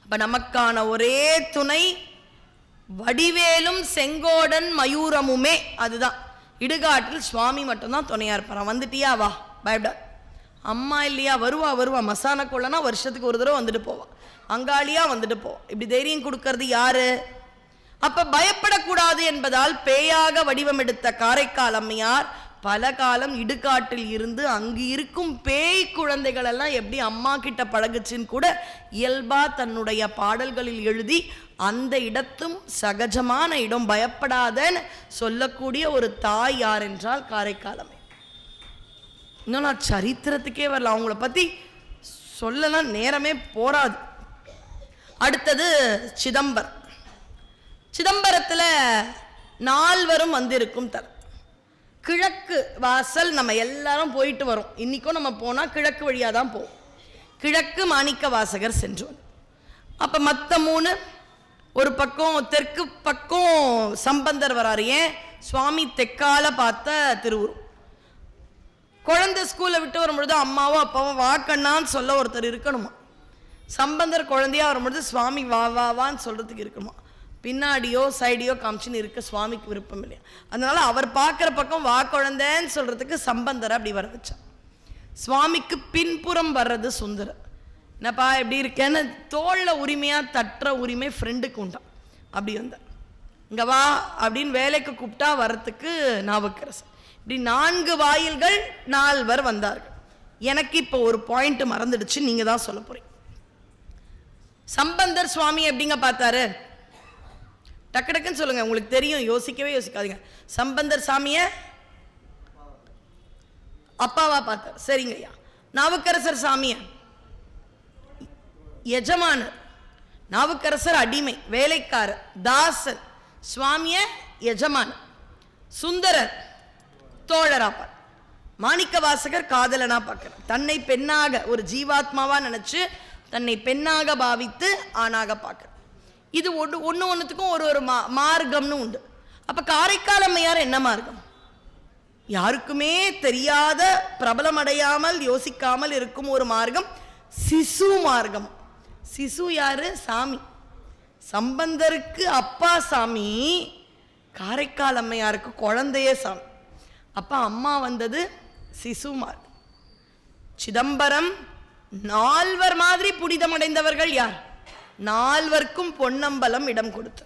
அப்ப நமக்கான ஒரே துணை வடிவேலும் செங்கோடன் மயூரமுமே. அதுதான் இடுகாட்டில் சுவாமி மட்டும்தான் துணையா இருப்பாராம். வந்துட்டியா, வா, பயப்பட. அம்மா இல்லையா? வருவா வருவா. மசான கொள்ளனா வருஷத்துக்கு ஒரு தடவை வந்துட்டு போவா. அங்காளியா வந்துட்டு போவா. இப்படி தைரியம் கொடுக்கறது யாரு? அப்ப பயப்படக்கூடாது என்பதால் பேயாக வடிவம் எடுத்த காரைக்கால் அம்மையார் பல காலம் இடுகாட்டில் இருந்து அங்கு இருக்கும் பேய் குழந்தைகள் எல்லாம் எப்படி அம்மா கிட்ட பழகுச்சின்னு கூட இயல்பா தன்னுடைய பாடல்களில் எழுதி அந்த இடத்தும் சகஜமான இடம், பயப்படாதன்னு சொல்லக்கூடிய ஒரு தாய் யார் என்றால் காரைக்கால் அம்மை. இன்னும் நான் சரித்திரத்துக்கே வரல, அவங்கள பத்தி சொல்லலாம் நேரமே போராது. அடுத்தது சிதம்பரம். சிதம்பரத்தில் 4 வந்திருக்கும் தர். கிழக்கு வாசல் நம்ம எல்லாரும் போயிட்டு வரோம். இன்னைக்கும் நம்ம போனால் கிழக்கு வழியாக தான் போவோம். கிழக்கு மாணிக்க வாசகர் சென்று. அப்போ மற்ற 3 ஒரு பக்கம், தெற்கு பக்கம் சம்பந்தர் வராரு. ஏன்? சுவாமி தெற்கால பார்த்த திருவுருவம். குழந்தை ஸ்கூலை விட்டு வரும்பொழுது அம்மாவோ அப்பாவோ வாக்கண்ணான்னு சொல்ல ஒருத்தர் இருக்கணுமா. சம்பந்தர் குழந்தையா வரும்பொழுது சுவாமி வா வா வான்னு சொல்றதுக்கு இருக்கணுமா. பின்னாடியோ சைடியோ காமிச்சுன்னு இருக்க சுவாமிக்கு விருப்பம் இல்லையா. அதனால அவர் பார்க்குற பக்கம் வா குழந்தைன்னு சொல்றதுக்கு சம்பந்தரை அப்படி வர வச்சா. சுவாமிக்கு பின்புறம் வர்றது சுந்தரர். என்னப்பா எப்படி இருக்கேன்னு தோளில் உரிமையாக தட்டுற உரிமை ஃப்ரெண்டுக்கு உண்டான். அப்படி வந்தார். இங்கே வா அப்படின்னு வேலைக்கு கூப்பிட்டா வர்றதுக்கு நாவுக்கரசர். இப்படி 4 வாயில்கள் 4 வந்தார்கள். எனக்கு இப்போ ஒரு பாயிண்ட் மறந்துடுச்சு, நீங்கள் தான் சொல்ல போறீங்க. சம்பந்தர் சுவாமி எப்படிங்க பார்த்தாரு? டக்கு டக்குன்னு சொல்லுங்க, உங்களுக்கு தெரியும், யோசிக்கவே யோசிக்காதீங்க. சம்பந்தர் சாமிய அப்பாவா பார்த்தார். சரிங்க ஐயா. நாவுக்கரசர் சாமிய எஜமானர், நாவுக்கரசர் அடிமை வேலைக்காரர் தாசன், சுவாமிய எஜமானர். சுந்தரர் தோழரா பார்க்க, மாணிக்க வாசகர் காதலனா பார்க்கிறார். தன்னை பெண்ணாக ஒரு ஜீவாத்மாவா நினைச்சு தன்னை பெண்ணாக பாவித்து ஆணாக பார்க்கிறார். இது ஒன்றுத்துக்கும் ஒரு மார்க்கம்னு உண்டு. அப்ப காரைக்கால் அம்மையார் என்ன மார்க்கம்? யாருக்குமே தெரியாத, பிரபலம் அடையாமல் யோசிக்காமல் இருக்கும் ஒரு மார்க்கம் சிசு மார்க்கம். சிசு யாரு? சாமி. சம்பந்தருக்கு அப்பா சாமி, காரைக்கால் அம்மையாருக்கு குழந்தையே சாமி. அப்ப அம்மா வந்தது சிசு மார்க்கம். சிதம்பரம் 4 மாதிரி புனிதமடைந்தவர்கள் யார்? 4 பொன்னம்பலம் இடம் கொடுத்து.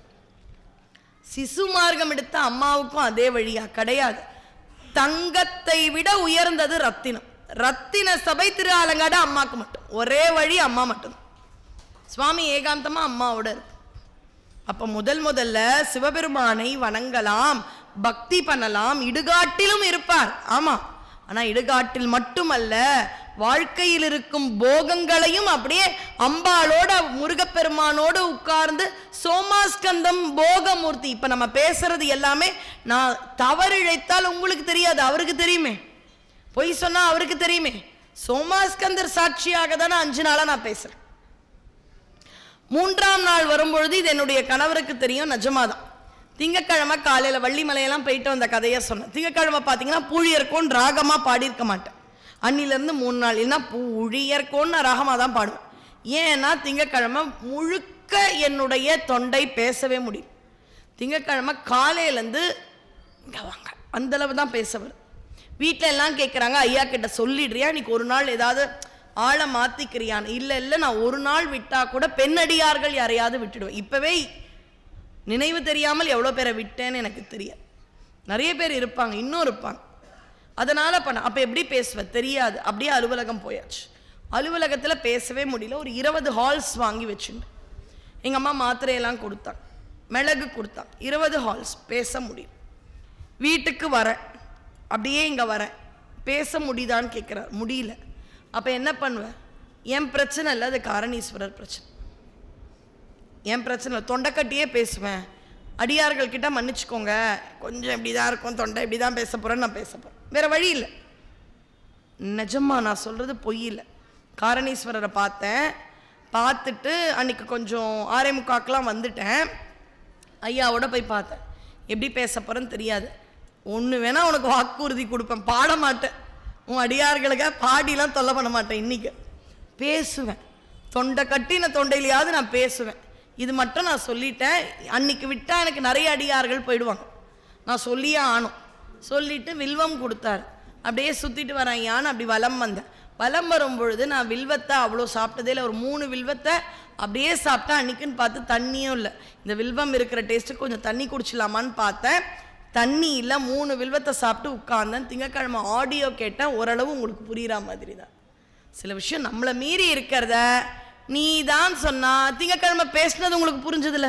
சிசு மார்க்கம் எடுத்த அம்மாவுக்கும் அதே வழியா? கிடையாது. தங்கத்தை விட உயர்ந்தது ரத்தினம். ரத்தின சபை திரு ஆலங்காடு அம்மாவுக்கு மட்டும். ஒரே வழி அம்மா மட்டும். சுவாமி ஏகாந்தமா அம்மாவோட இருக்கு. அப்ப முதல்ல சிவபெருமானை வணங்கலாம், பக்தி பண்ணலாம். இடுகாட்டிலும் இருப்பார், ஆமா. ஆனா இடுகாட்டில் மட்டுமல்ல, வாழ்க்கையில் இருக்கும் போகங்களையும் அப்படியே அம்பாளோட முருகப்பெருமானோடு உட்கார்ந்து சோமாஸ்கந்தம் போகமூர்த்தி. இப்ப நம்ம பேசுறது எல்லாமே நான் தவறிழைத்தால் உங்களுக்கு தெரியாது, அவருக்கு தெரியுமே. பொய் சொன்னா அவருக்கு தெரியுமே. சோமாஸ்கந்தர் சாட்சியாக தானே 5 நாளா நான் பேசுறேன். 3ஆம் நாள் வரும்பொழுது இது என்னுடைய கணவருக்கு தெரியும், நிஜமாதான். திங்கக்கிழமை காலையில் வள்ளிமலையெல்லாம் போயிட்டு வந்த கதையை சொன்னேன். திங்கக்கிழமை பார்த்தீங்கன்னா பூழியர்கோன் ராகமாக பாடியிருக்க மாட்டேன். அன்னிலேருந்து 3 நாள் இல்லைன்னா பூழியர்கோன்னு ராகமாக தான் பாடுவேன். ஏன்னா திங்கக்கிழமை முழுக்க என்னுடைய தொண்டை பேசவே முடியும். திங்கக்கிழமை காலையிலேருந்து இங்கே வாங்க அந்தளவு தான் பேச வரும். வீட்டில் எல்லாம் கேட்குறாங்க, ஐயா கிட்ட சொல்லிடுறியா இன்னைக்கு ஒரு நாள் ஏதாவது ஆளை மாற்றிக்கிறியான்னு. இல்லை நான் ஒரு நாள் விட்டால் கூட பெண்ணடியார்கள் யாரையாவது விட்டுடுவேன். இப்போவே நினைவு தெரியாமல் எவ்வளோ பேரை விட்டேன்னு எனக்கு தெரியாது. நிறைய பேர் இருப்பாங்க, இன்னும் இருப்பாங்க. அதனால் பண்ண அப்போ எப்படி பேசுவேன் தெரியாது. அப்படியே அலுவலகம் போயாச்சு. அலுவலகத்தில் பேசவே முடியல. ஒரு 20 ஹால்ஸ் வாங்கி வச்சுட்டேன். எங்கள் அம்மா மாத்திரையெல்லாம் கொடுத்தாங்க, மிளகு கொடுத்தாங்க. 20 ஹால்ஸ் பேச முடியும். வீட்டுக்கு வரேன், அப்படியே இங்கே வரேன், பேச முடியுதான்னு கேட்குறார். முடியல. அப்போ என்ன பண்ணுவேன்? என் பிரச்சனை இல்லை, அது காரணீஸ்வரர் பிரச்சனை. என் பிரச்சனை தொண்டைக்கட்டியே பேசுவேன். அடியார்கள்கிட்ட மன்னிச்சுக்கோங்க, கொஞ்சம் இப்படி தான் இருக்கும் தொண்டை, இப்படி தான் பேச போகிறேன்னு நான் பேச போகிறேன், வேறு வழி இல்லை. நிஜமா நான் சொல்கிறது பொய் இல்லை. காரணீஸ்வரரை பார்த்தேன். பார்த்துட்டு அன்றைக்கி கொஞ்சம் 6:45 வந்துட்டேன். ஐயாவோட போய் பார்த்தேன். எப்படி பேச போகிறேன்னு தெரியாது. ஒன்று வேணால் உனக்கு வாக்குறுதி கொடுப்பேன், பாட மாட்டேன். உன் அடியார்களுக்காக பாடிலாம் தொல்லை பண்ண மாட்டேன். இன்றைக்கி பேசுவேன், தொண்டை கட்டின தொண்டையிலையாவது நான் பேசுவேன். இது மட்டும் நான் சொல்லிட்டேன். அன்னைக்கு விட்டால் எனக்கு நிறைய அடியார்கள் போயிடுவாங்க. நான் சொல்லியே ஆனும். சொல்லிவிட்டு வில்வம் கொடுத்தாரு. அப்படியே சுற்றிட்டு வரேன் யான்னு அப்படி வலம் வந்தேன். வலம் வரும் பொழுது நான் வில்வத்தை அவ்வளோ சாப்பிட்டதே இல்லை. ஒரு 3 வில்வத்தை அப்படியே சாப்பிட்டேன். அன்றைக்குன்னு பார்த்து தண்ணியும் இல்லை. இந்த வில்வம் இருக்கிற டேஸ்ட்டு கொஞ்சம் தண்ணி குடிச்சிடலாமான்னு பார்த்தேன், தண்ணி இல்லை. 3 வில்வத்தை சாப்பிட்டு உட்கார்ந்தேன். திங்கக்கிழமை ஆடியோ கேட்டேன். ஓரளவு உங்களுக்கு புரிகிற மாதிரி தான். சில விஷயம் நம்மளை மீறி இருக்கிறத நீ தான் சொன்னா திங்கக்கிழமை பேசினது உங்களுக்கு புரிஞ்சதில்ல,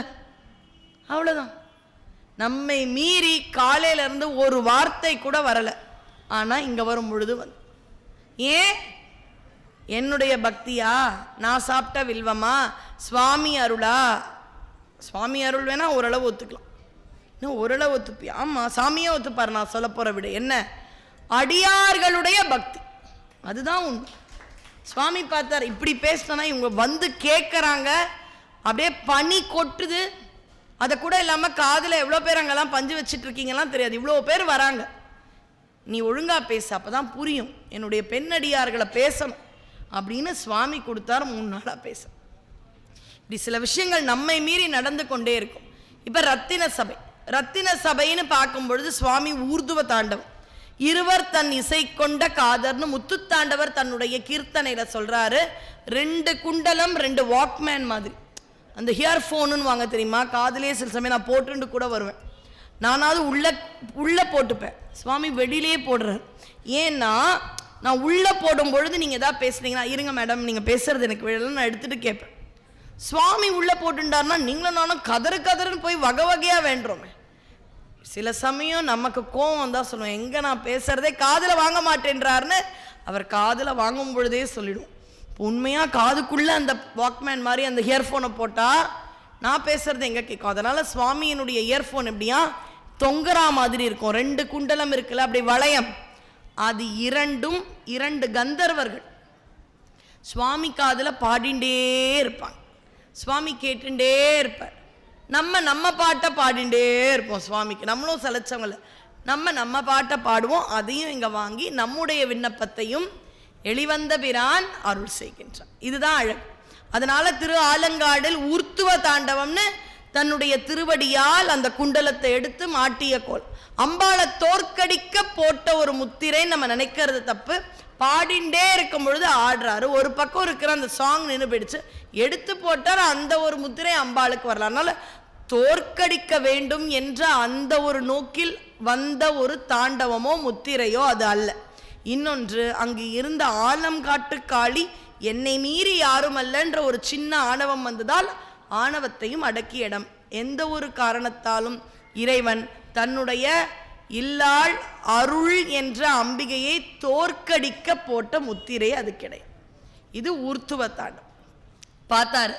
அவ்வளோதான். நம்மை மீறி காலையிலேருந்து ஒரு வார்த்தை கூட வரலை. ஆனால் இங்கே வரும் பொழுது ஏன் என்னுடைய பக்தியா, நான் சாப்பிட்ட வில்வமா, சுவாமி அருளா? சுவாமி அருள் வேணா ஓரளவு ஒத்துக்கலாம், இன்னும் ஓரளவு ஒத்துப்பியா? ஆமாம், சாமியே ஒத்துப்பார். நான் சொல்ல போகிற விட என்ன, அடியார்களுடைய பக்தி, அதுதான் உண்மை. சுவாமி பார்த்தார், இப்படி பேசினா இவங்க வந்து கேட்குறாங்க, அப்படியே பனி கொட்டுது. அதை கூட இல்லாமல் காதில் எவ்வளோ பேர் அங்கெல்லாம் பஞ்சு வச்சுட்டு இருக்கீங்கலாம் தெரியாது, இவ்வளோ பேர் வராங்க. நீ ஒழுங்காக பேச, அப்போ தான் புரியும். என்னுடைய பெண்ணடியார்களை பேசணும் அப்படின்னு சுவாமி கொடுத்தார். 3 நாளாக பேச. இப்படி சில விஷயங்கள் நம்மை மீறி நடந்து கொண்டே இருக்கும். இப்போ ரத்தின சபைன்னு பார்க்கும் பொழுது சுவாமி ஊர்துவ தாண்டவம், இருவர் தன் இசை கொண்ட காதர்னு முத்துத்தாண்டவர் தன்னுடைய கீர்த்தனையில சொல்றாரு. 2 குண்டலம் 2 வாக்மேன் மாதிரி. அந்த ஹியர்ஃபோனு வாங்க தெரியுமா, காதலே சில சமயம் நான் போட்டுட்டு கூட வருவேன். நானாவது உள்ள போட்டுப்பேன், சுவாமி வெளியிலே போடுறார். ஏன்னா நான் உள்ள போடும் பொழுது நீங்க ஏதாவது பேசுனீங்கன்னா, இருங்க மேடம் நீங்க பேசுறது எனக்கு விழல, நான் எடுத்துட்டு கேட்பேன். சுவாமி உள்ள போட்டுட்டாருன்னா நீங்களும் நானும் கதறுன்னு போய் வகை வகையா வேண்டுறோமே. சில சமயம் நமக்கு கோவம் தான் சொல்லுவோம், எங்கே நான் பேசுகிறதே காதில் வாங்க மாட்டேன்றாருன்னு அவர் காதில் வாங்கும் பொழுதே சொல்லிடுவோம். உண்மையாக காதுக்குள்ளே அந்த வாக்மேன் மாதிரி அந்த இயர்ஃபோனை போட்டால் நான் பேசுகிறது எங்கே கேட்கும். அதனால் சுவாமியினுடைய இயர்ஃபோன் எப்படியா தொங்குறா மாதிரி இருக்கும். 2 குண்டலம் இருக்குல்ல, அப்படி வளையம், அது 2 கந்தர்வர்கள் சுவாமி காதில் பாடிண்டே இருப்பாங்க. சுவாமி கேட்டுண்டே இருப்பார். நம்ம பாட்டை பாடிண்டே இருப்போம் சுவாமிக்கு. நம்மளும் சலைச்சவங்கள நம்ம பாட்டை பாடுவோம். அதையும் இங்கே வாங்கி நம்முடைய விண்ணப்பத்தையும் எளிவந்த பிரான் அருள் செய்கின்றான். இதுதான் அழகு. அதனால திரு ஆலங்காடில் ஊர்த்துவ தாண்டவம்னு தன்னுடைய திருவடியால் அந்த குண்டலத்தை எடுத்து மாட்டிய கோல். அம்பாளை தோற்கடிக்க போட்ட ஒரு முத்திரை நம்ம நினைக்கிறது தப்பு. பாடிண்டே இருக்கும் பொழுது ஆடுறாரு. ஒரு பக்கம் இருக்கிற அந்த சாங் நின்று போயிடுச்சு. எடுத்து போட்டார். அந்த ஒரு முத்திரை அம்பாளுக்கு வரலாம். அதனால தோற்கடிக்க வேண்டும் என்ற அந்த ஒரு நோக்கில் வந்த ஒரு தாண்டவமோ முத்திரையோ அது அல்ல. இன்னொன்று, அங்கு இருந்த ஆலம் காட்டு காளி என்னை மீறி யாரும் அல்லன்ற ஒரு சின்ன ஆணவம் வந்ததால் ஆணவத்தையும் அடக்கிய இடம். எந்த ஒரு காரணத்தாலும் இறைவன் தன்னுடைய இல்லாள் அருள் என்ற அம்பிகையை தோற்கடிக்க போட்ட முத்திரை அது கிடையாது. இது ஊர்த்துவ தாண்டம். பார்த்தாரு,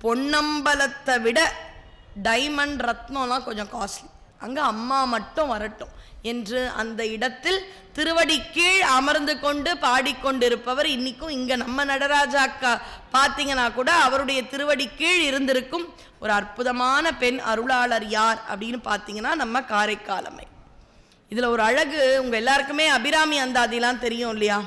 பொன்னம்பலத்தை விட டைமண்ட் ரத்னம்லாம் கொஞ்சம் காஸ்ட்லி, அங்கே அம்மா மட்டும் வரட்டும் என்று அந்த இடத்தில் திருவடி கீழ் அமர்ந்து கொண்டு பாடிக்கொண்டிருப்பவர் இன்னைக்கும் இங்கே நம்ம நடராஜாக்கா பார்த்தீங்கன்னா கூட அவருடைய திருவடி கீழ் இருந்திருக்கும் ஒரு அற்புதமான பெண் அருளாளர் யார் அப்படின்னு பார்த்தீங்கன்னா நம்ம காரைக்கால் அம்மை. இதில் ஒரு அழகு, உங்கள் எல்லாருக்குமே அபிராமி அந்தாதிலாம் தெரியும் இல்லையா?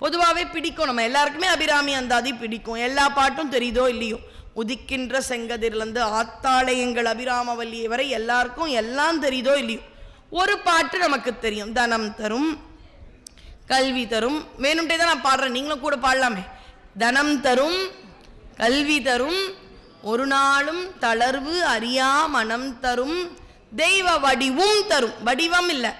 பொதுவாகவே பிடிக்கும், நம்ம எல்லாருக்குமே அபிராமி அந்தாதி பிடிக்கும். எல்லா பாட்டும் தெரியுதோ இல்லையோ, உதிக்கின்ற செங்கதிர்லேருந்து ஆத்தாளையங்கள் அபிராமவல்லியை வரை எல்லாருக்கும் எல்லாம் தெரியுதோ இல்லையோ, ஒரு பாட்டு நமக்கு தெரியும். தனம் தரும் கல்வி தரும். வேணும்ட்டே தான் நான் பாடுறேன், நீங்களும் கூட பாடலாமே. தனம் தரும் கல்வி தரும் ஒரு நாளும் தளர்வு அறியா மனம் தரும் தெய்வ வடிவும் தரும். வடிவம் இல்லை,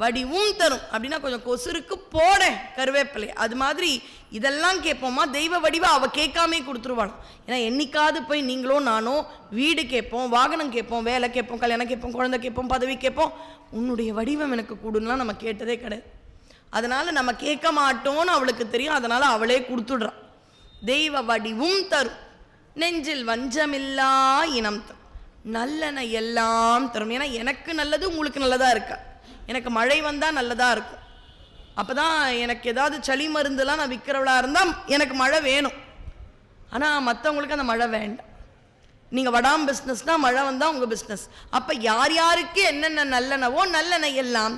வடிவும் தரும் அப்படின்னா கொஞ்சம் கொசுருக்கு போட கருவேப்பிலை. அது மாதிரி இதெல்லாம் கேட்போமா? தெய்வ வடிவா அவள் கேட்காமே கொடுத்துருவாள். ஏன்னா என்னைக்காவது போய் நீங்களோ நானோ வீடு கேட்போம், வாகனம் கேட்போம், வேலை கேட்போம், கல்யாணம் கேட்போம், குழந்தை கேட்போம், பதவி கேட்போம். உன்னுடைய வடிவம் எனக்கு கூடுலாம் நம்ம கேட்டதே கிடையாது. அதனால் நம்ம கேட்க மாட்டோம்னு அவளுக்கு தெரியும். அதனால் அவளே கொடுத்துடுறான். தெய்வ வடிவும் தரும் நெஞ்சில் வஞ்சமில்லா இனம் தரும் நல்லன எல்லாம் தரும். ஏன்னா எனக்கு நல்லது உங்களுக்கு நல்லதாக இருக்கா? எனக்கு மழை வந்தால் நல்லதாக இருக்கும். அப்போ தான் எனக்கு ஏதாவது சளி மருந்துலாம் நான் விற்கிறவளாக இருந்தால் எனக்கு மழை வேணும். ஆனால் மற்றவங்களுக்கு அந்த மழை வேண்டாம். நீங்கள் வடாம் பிஸ்னஸ்னால் மழை வந்தால் உங்கள் பிஸ்னஸ். அப்போ யார் யாருக்கு என்னென்ன நல்லனவோ நல்லன எல்லாம்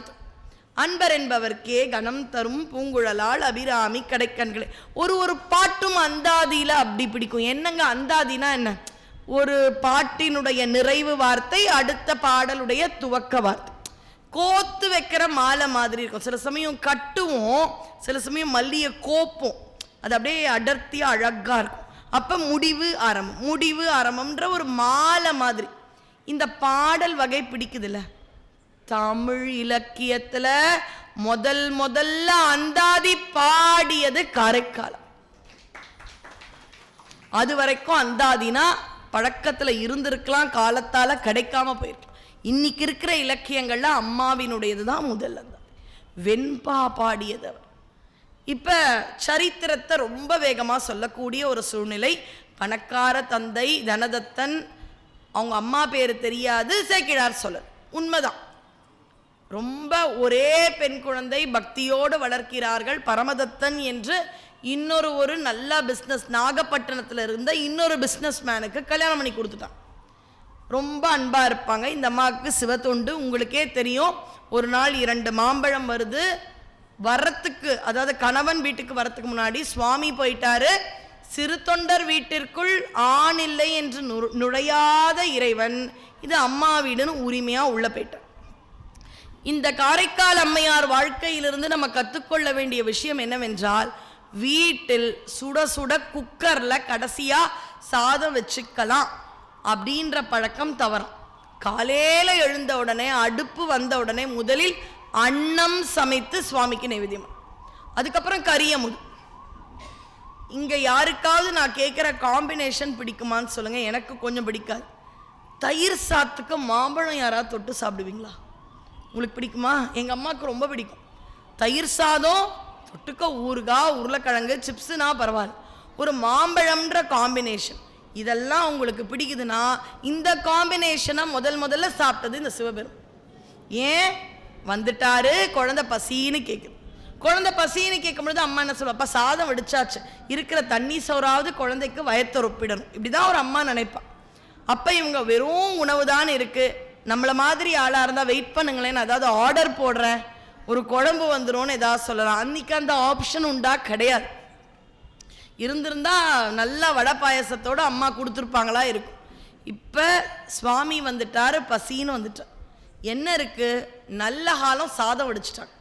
அன்பர் என்பவர்க்கே கணம் தரும் பூங்குழலால் அபிராமி கடைக்கண்களே. ஒரு பாட்டும் அந்தாதியில் அப்படி பிடிக்கும். என்னங்க அந்தாதினா என்ன? ஒரு பாட்டினுடைய நிறைவு வார்த்தை அடுத்த பாடலுடைய துவக்க வார்த்தை. கோத்து வைக்கிற மாலை மாதிரி இருக்கும். சில சமயம் கட்டுவோம், சில சமயம் மல்லியை கோப்போம். அது அப்படியே அடர்த்தியாக அழகாக இருக்கும். அப்போ முடிவு ஆரம்பம், முடிவு ஆரம்பம்ன்ற ஒரு மாலை மாதிரி. இந்த பாடல் வகை பிடிக்குதுல்ல? தமிழ் இலக்கியத்தில் முதல்ல அந்தாதி பாடியது காரைக்காலம். அது வரைக்கும் அந்தாதினா பழக்கத்தில் இருந்திருக்கலாம், காலத்தால் கிடைக்காம போயிருக்கலாம். இன்னைக்கு இருக்கிற இலக்கியங்கள்ல அம்மாவினுடையது தான் முதல் அந்தாதி. வெண்பா பாடியது அவர். இப்போ சரித்திரத்தை ரொம்ப வேகமாக சொல்லக்கூடிய ஒரு சூழ்நிலை. பணக்கார தந்தை தனதத்தன், அவங்க அம்மா பேர் தெரியாது, சேக்கிழார் சொல்லல் உண்மைதான். ரொம்ப ஒரே பெண் குழந்தை பக்தியோடு வளர்க்கிறார்கள். பரமதத்தன் என்று ஒரு நல்ல பிஸ்னஸ் நாகப்பட்டினத்தில் இருந்த இன்னொரு பிஸ்னஸ் மேனுக்கு கல்யாணம் பண்ணி கொடுத்துட்டான். ரொம்ப அன்பாக இருப்பாங்க. இந்த அம்மாவுக்கு சிவத்தொண்டு உங்களுக்கே தெரியும். ஒரு நாள் 2 மாம்பழம் வருது. வரத்துக்கு, அதாவது கணவன் வீட்டுக்கு வரத்துக்கு முன்னாடி சுவாமி போயிட்டாரு. சிறு தொண்டர் வீட்டிற்குள் ஆண் இல்லை என்று நுழையாத இறைவன் இது அம்மா வீடுன்னு உரிமையாக உள்ள போயிட்டார். இந்த காரைக்கால் அம்மையார் வாழ்க்கையிலிருந்து நம்ம கற்றுக்கொள்ள வேண்டிய விஷயம் என்னவென்றால், வீட்டில் சுட சுட குக்கரில் கடைசியாக சாதம் வச்சுக்கலாம் அப்படின்ற பழக்கம் தவறும். காலையில் எழுந்த உடனே, அடுப்பு வந்த உடனே முதலில் அன்னம் சமைத்து சுவாமிக்கு நைவேத்தியம், அதுக்கப்புறம் கரியமுது. இங்கே யாருக்காவது நான் கேட்குற காம்பினேஷன் பிடிக்குமான்னு சொல்லுங்கள். எனக்கு கொஞ்சம் பிடிக்காது. தயிர் சாத்துக்கு மாம்பழம் யாராவது தொட்டு சாப்பிடுவீங்களா? உங்களுக்கு பிடிக்குமா? எங்கள் அம்மாவுக்கு ரொம்ப பிடிக்கும். தயிர் சாதம் தொட்டுக்க ஊறுகாய், உருளைக்கிழங்கு, சிப்ஸுனா பரவாயில்ல. ஒரு மாம்பழம்ன்ற காம்பினேஷன் இதெல்லாம் உங்களுக்கு பிடிக்குதுன்னா இந்த காம்பினேஷனை முதல்ல சாப்பிட்டது இந்த சிவபெரும். ஏன் வந்துட்டாரு? குழந்தை பசின்னு கேட்குது. குழந்தை பசின்னு கேட்கும் பொழுது அம்மா என்ன சொல்லுவாப்பா, சாதம் வடிச்சாச்சு, இருக்கிற தண்ணி சோறாவது குழந்தைக்கு வயத்தை ஒப்பிடணும். இப்படிதான் ஒரு அம்மா நினைப்பா. அப்போ இவங்க வெறும் உணவு தான் இருக்குது, நம்மளை மாதிரி ஆளாக இருந்தால் வெயிட் பண்ணுங்களேன்னு, அதாவது ஆர்டர் போடுறேன், ஒரு குழம்பு வந்துடும்னு ஏதாவது சொல்லலாம். அன்றைக்கி அந்த ஆப்ஷன் உண்டா? கிடையாது. இருந்திருந்தா நல்லா வடை பாயசத்தோடு அம்மா கொடுத்துருப்பாங்களா இருக்கும். இப்போ சுவாமி வந்துட்டார், பசின்னு வந்துட்டார். என்ன இருக்குது? நல்ல காலம் சாதம் வடிச்சிட்டாங்க.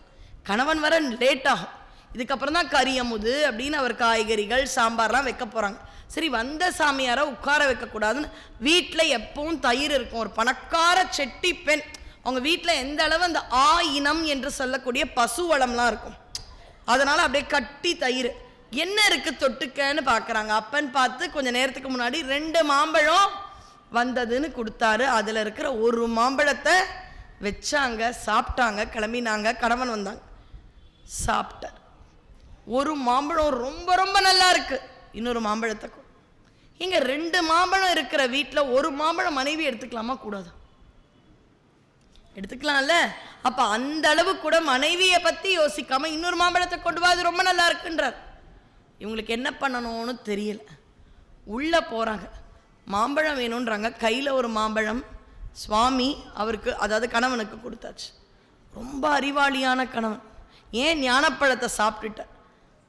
கணவன் வர லேட் ஆகும். இதுக்கப்புறம் தான் கரியமுது அப்படின்னு அவர் காய்கறிகள் சாம்பார்லாம் வைக்க போகிறாங்க. சரி, வந்த சாமியாரை உட்கார வைக்கக்கூடாதுன்னு வீட்டில் எப்பவும் தயிர் இருக்கும். ஒரு பணக்கார செட்டி பெண், அவங்க வீட்டில் எந்த அளவு அந்த இனம் என்று சொல்லக்கூடிய பசு வளம்லாம் இருக்கும். அதனால் அப்படியே கட்டி தயிர் என்ன இருக்குது தொட்டுக்கன்னு பார்க்குறாங்க. அப்பன்னு பார்த்து கொஞ்சம் நேரத்துக்கு முன்னாடி 2 மாம்பழம் வந்ததுன்னு கொடுத்தாரு. அதில் இருக்கிற ஒரு மாம்பழத்தை வச்சாங்க, சாப்பிட்டாங்க, கிளம்பினாங்க. கணவன் வந்தாங்க, சாப்பிட்டார். ஒரு மாம்பழம் ரொம்ப ரொம்ப நல்லா இருக்கு, இன்னொரு மாம்பழத்தை இங்கே 2 மாம்பழம் இருக்கிற வீட்டில் ஒரு மாம்பழம் மனைவி எடுத்துக்கலாமா கூடாது? எடுத்துக்கலாம்ல. அப்போ அந்த அளவு கூட மனைவியை பற்றி யோசிக்காம இன்னொரு மாம்பழத்தை கொண்டு வா, அது ரொம்ப நல்லா இருக்குன்றார். இவங்களுக்கு என்ன பண்ணணும்னு தெரியல. உள்ளே போகிறாங்க, மாம்பழம் வேணுன்றாங்க. கையில் ஒரு மாம்பழம் சுவாமி அவருக்கு, அதாவது கணவனுக்கு கொடுத்தாச்சு. ரொம்ப அறிவாளியான கணவன். ஏன் ஞானப்பழத்தை சாப்பிட்டுட்டார்.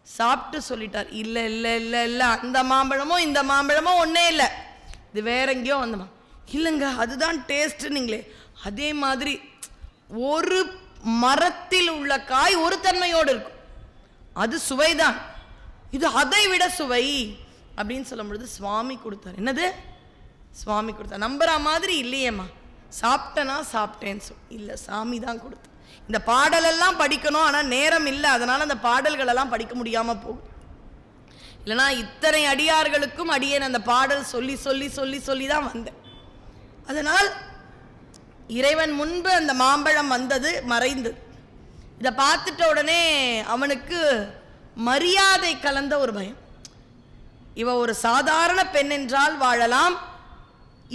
சாப்பிட்டு சொல்லிட்டார், இல்லை இல்லை இல்லை இல்லை, அந்த மாம்பழமும் இந்த மாம்பழமும் ஒன்றே இல்லை, இது வேற எங்கேயோ வந்தமா. இல்லைங்க, அதுதான் டேஸ்ட்டுன்னீங்களே. அதே மாதிரி ஒரு மரத்தில் உள்ள காய் ஒரு தன்மையோடு இருக்கும், அது சுவைதான், இது அதை விட சுவை அப்படின்னு சொல்லும் பொழுது சுவாமி கொடுத்தார். என்னது? சுவாமி கொடுத்தார். நம்புற மாதிரி இல்லையேம்மா. சாப்பிட்டேன்னா சாப்பிட்டேன்னு இல்லை, சாமி தான் கொடுத்தார். இந்த பாடலெல்லாம் படிக்கணும், ஆனால் நேரம் இல்லை, அதனால் அந்த பாடல்களெல்லாம் படிக்க முடியாமல் போகும். இல்லைனா இத்தனை அடியார்களுக்கும் அடியேன் அந்த பாடல் சொல்லி சொல்லி சொல்லி சொல்லி தான் வந்தேன். அதனால் இறைவன் முன்பு அந்த மாம்பழம் வந்தது, மறைந்தது. இதை பார்த்துட்ட உடனே அவனுக்கு மரியாதை கலந்த ஒரு பயம். இவ ஒரு சாதாரண பெண் என்றால் வாழலாம்,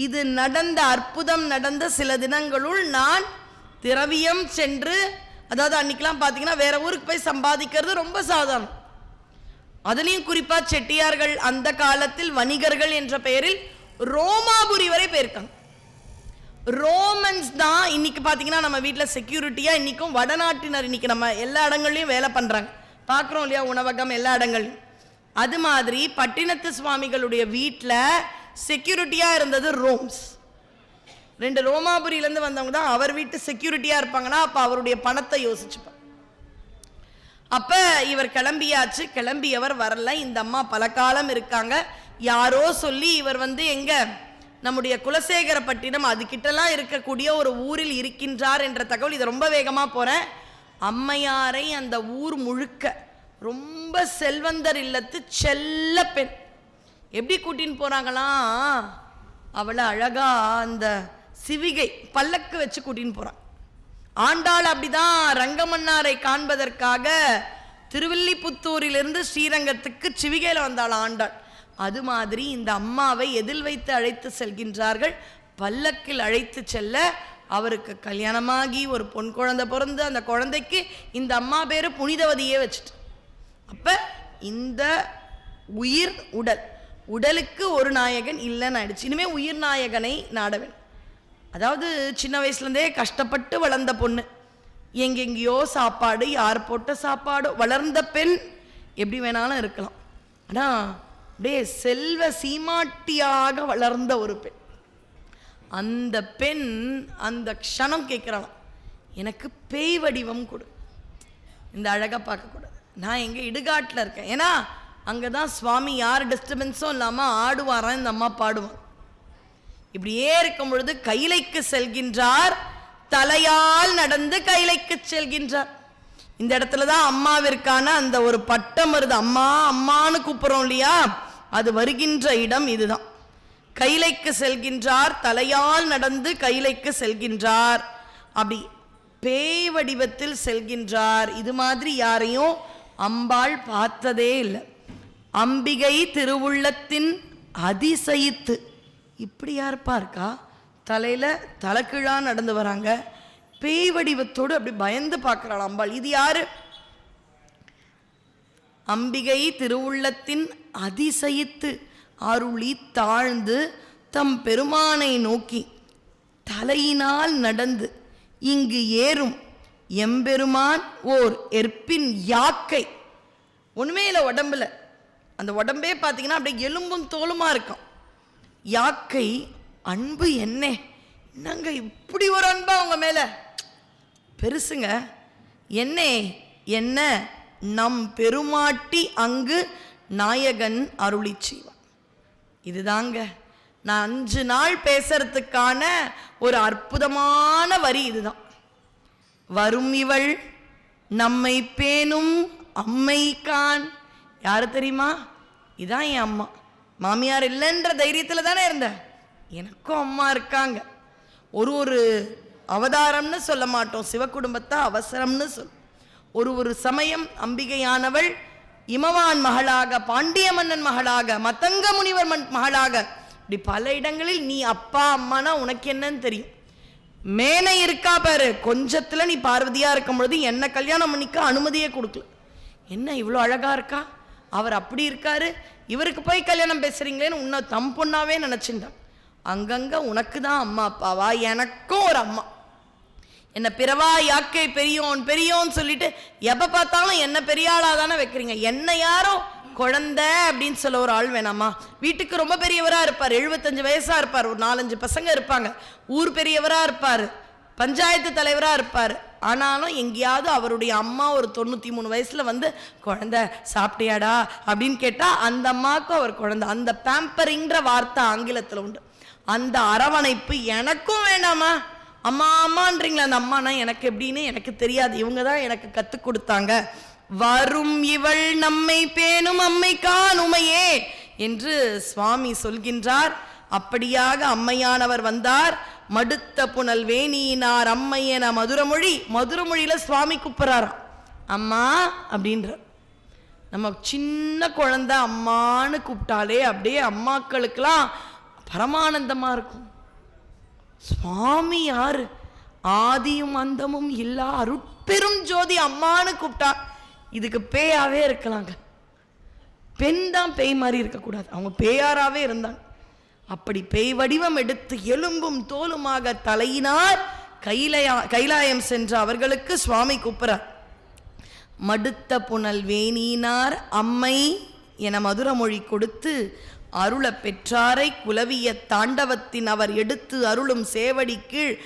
இது நடந்த அற்புதம் நடந்த சில தினங்களுள் நான் திரவியம் சென்று, அதாவது அன்னைக்கெல்லாம் பார்த்தீங்கன்னா வேற ஊருக்கு போய் சம்பாதிக்கிறது ரொம்ப சாதாரணம். அதுலேயும் குறிப்பாக செட்டியார்கள் அந்த காலத்தில் வணிகர்கள் என்ற பெயரில் ரோமாபுரி வரை போயிருக்காங்க. ரோமன்ஸ் தான் இன்னைக்கு பார்த்தீங்கன்னா நம்ம வீட்டில் செக்யூரிட்டியாக இன்றைக்கும் வடநாட்டினர் இன்னைக்கு நம்ம எல்லா இடங்கள்லையும் வேலை பண்ணுறாங்க, பார்க்குறோம் இல்லையா, உணவகம் எல்லா இடங்கள்லையும். அது மாதிரி பட்டினத்து சுவாமிகளுடைய வீட்டில் செக்யூரிட்டியாக இருந்தது ரோம்ஸ். 2 ரோமாபுரியிலேருந்து வந்தவங்க தான் அவர் வீட்டு செக்யூரிட்டியாக இருப்பாங்கன்னா அப்போ அவருடைய பணத்தை யோசிச்சுப்பார். அப்போ இவர் கிளம்பியாச்சு, கிளம்பியவர் வரல. இந்த அம்மா பல காலம் இருக்காங்க. யாரோ சொல்லி இவர் எங்கே நம்முடைய குலசேகரப்பட்டினம் அதுக்கிட்டலாம் இருக்கக்கூடிய ஒரு ஊரில் இருக்கின்றார் என்ற தகவல். இதை ரொம்ப வேகமாக போகிறேன். அம்மையாரை அந்த ஊர் முழுக்க ரொம்ப செல்வந்தர் இல்லத்து செல்ல பெண் எப்படி கூட்டின்னு போகிறாங்களாம், அவளை அழகா அந்த சிவிகை பல்லக்கு வச்சு கூட்டின்னு போகிறான். ஆண்டாள் அப்படிதான் ரங்கமன்னாரை காண்பதற்காக திருவில்லிபுத்தூரிலிருந்து ஸ்ரீரங்கத்துக்கு சிவிகையில் வந்தாள் ஆண்டாள். அது மாதிரி இந்த அம்மாவை எதில் வைத்து அழைத்து செல்கின்றார்கள், பல்லக்கில் அழைத்து செல்ல. அவருக்கு கல்யாணமாகி ஒரு பொன் குழந்தை பிறந்து அந்த குழந்தைக்கு இந்த அம்மா பேர் புனிதவதியே வச்சுட்டு. அப்போ இந்த உயிர் உடலுக்கு ஒரு நாயகன் இல்லைன்னு ஆயிடுச்சு. இனிமேல் உயிர் நாயகனை நாடவேன். அதாவது சின்ன வயசுலேருந்தே கஷ்டப்பட்டு வளர்ந்த பொண்ணு, எங்கெங்கேயோ சாப்பாடு, யார் போட்ட சாப்பாடு, வளர்ந்த பெண் எப்படி வேணாலும் இருக்கலாம். ஆனால் அப்படியே செல்வ சீமாட்டியாக வளர்ந்த ஒரு பெண். அந்த பெண் அந்த க்ஷணம் கேட்குறாளாம், எனக்கு பேய் வடிவம் கொடு, இந்த அழகாக பார்க்கக்கூடாது, நான் எங்கே இடுகாட்டில் இருக்கேன். ஏன்னா அங்கே தான் சுவாமி யார் டிஸ்டர்பன்ஸும் இல்லாமல் ஆடுவாரான், இந்த அம்மா பாடுவான். இப்படியே இருக்கும் பொழுது கைலைக்கு செல்கின்றார், தலையால் நடந்து கைலைக்கு செல்கின்றார். இந்த இடத்துல தான் அம்மாவிற்கான அந்த ஒரு பட்டம் வருது. அம்மா அம்மான்னு கூப்பிட்றோம் இல்லையா, அது வருகின்ற இடம் இதுதான். கைலைக்கு செல்கின்றார், தலையால் நடந்து கைலைக்கு செல்கின்றார். அப்படி பேய் வடிவத்தில் செல்கின்றார். இது மாதிரி யாரையும் அம்பாள் பார்த்ததே இல்லை. அம்பிகை திருவுள்ளத்தின் அதிசயித்து, இப்படி யாருப்பா இருக்கா, தலையில் தலைக்கீழா நடந்து வராங்க, பேய் வடிவத்தோடு அப்படி பயந்து பார்க்குறாள் அம்பாள். இது யாரு? அம்பிகை திருவுள்ளத்தின் அதிசயித்து அருளி தாழ்ந்து தம் பெருமானை நோக்கி தலையினால் நடந்து இங்கு ஏறும் எம்பெருமான் ஓர் எற்பின் யாக்கை. ஒன்றுமே இல்லை உடம்புல, அந்த உடம்பே பார்த்தீங்கன்னா அப்படியே எலும்பும் தோலுமா இருக்கும். யாக்கை அன்பு என்னங்க இப்படி ஒரு அன்பா அவங்க மேலே பெருசுங்க. என்ன நம் பெருமாட்டி அங்கு நாயகன் அருளி செய்வான். இதுதாங்க நான் 5 நாள் பேசுறதுக்கான ஒரு அற்புதமான வரி இதுதான். வரும் இவள் நம்மை பேணும் அம்மைக்கான். யாரு தெரியுமா? இதான் என் அம்மா. மாமியார் இல்லைன்ற தைரியத்தில் தானே இருந்தேன். எனக்கும் அம்மா இருக்காங்க. ஒரு அவதாரம்னு சொல்ல மாட்டோம், சிவகுடும்பத்தை அவசரம்னு சொல். ஒரு சமயம் அம்பிகையானவள் இமவான் மகளாக, பாண்டிய மன்னன் மகளாக, மத்தங்க முனிவர் மகளாக, இப்படி பல இடங்களில் நீ அப்பா அம்மானா உனக்கு என்னன்னு தெரியும். மேனை இருக்கா பாரு, கொஞ்சத்துல நீ பார்வதியா இருக்கும் பொழுது என்ன கல்யாணம் பண்ணிக்க அனுமதியே கொடுக்கல. என்ன இவ்வளோ அழகா இருக்கா, அவர் அப்படி இருக்காரு, இவருக்கு போய் கல்யாணம் பேசுறீங்களேன்னு உன்னை தம் பொண்ணாவே நினைச்சுட்டான். அங்கங்க உனக்கு தான் அம்மா அப்பாவா? எனக்கும் ஒரு அம்மா. என்ன பிறவா யாக்கை பெரியோன் பெரியோன்னு சொல்லிட்டு எப்ப பார்த்தாலும் என்ன பெரிய ஆளா தானே வைக்கிறீங்க. என்ன யாரோ குழந்தை அப்படின்னு சொல்ல ஒரு ஆள் வேணாமா? வீட்டுக்கு ரொம்ப பெரியவரா இருப்பார், 75 வயசா இருப்பார், ஒரு 4-5 பசங்க இருப்பாங்க, ஊர் பெரியவரா இருப்பார், பஞ்சாயத்து தலைவரா இருப்பார். ஆனாலும் எங்கேயாவது அவருடைய அம்மா ஒரு 93 வயசுல வந்து குழந்தை சாப்பிட்டியாடா அப்படின்னு கேட்டா அந்த அம்மாவுக்கு அவர் குழந்தை. அந்த பேம்பரிங்கிற வார்த்தை ஆங்கிலத்தில் உண்டு. அந்த அரவணைப்பு எனக்கும் வேண்டாமா? அம்மா அம்மான்றீங்களா? அந்த அம்மானா எனக்கு எப்படின்னு எனக்கு தெரியாது, இவங்க தான் எனக்கு கற்றுக் கொடுத்தாங்க. வரும் இவள் நம்மை பேணும் அம்மைக்கான் உமையே என்று சுவாமி சொல்கின்றார். அப்படியாக அம்மையானவர் வந்தார். மடுத்த புனல் வேணியினார் அம்மையென மதுரமொழியில சுவாமி கூப்பிடுறாராம் அம்மா அப்படின்ற. நம்ம சின்ன குழந்தை அம்மான்னு கூப்பிட்டாலே அப்படியே அம்மாக்களுக்கெல்லாம் பரமானந்தமா இருக்கும். சுவாமி யாரு? ஆதியும் அந்தமும் இல்லா அருட்பெரும் ஜோதி. அம்மானு கூப்பிட்டா இதுக்கு பேயாவே இருக்கலாங்க. பெண் தான் பேய் மாதிரி இருக்கக்கூடாது, அவங்க பேயாராவே இருந்தாங்க. அப்படி பேய் வடிவம் எடுத்து எலும்பும் தோலுமாக தலையினார் கைலாயம் சென்ற அவர்களுக்கு சுவாமி கூப்பிறார். மடுத்த புனல் வேணினார் அம்மை என மதுரமொழி கொடுத்து அருள பெற்றாரை குலவிய தாண்டவத்தின் அவர் எடுத்து அருளும் சேவடி கீழ்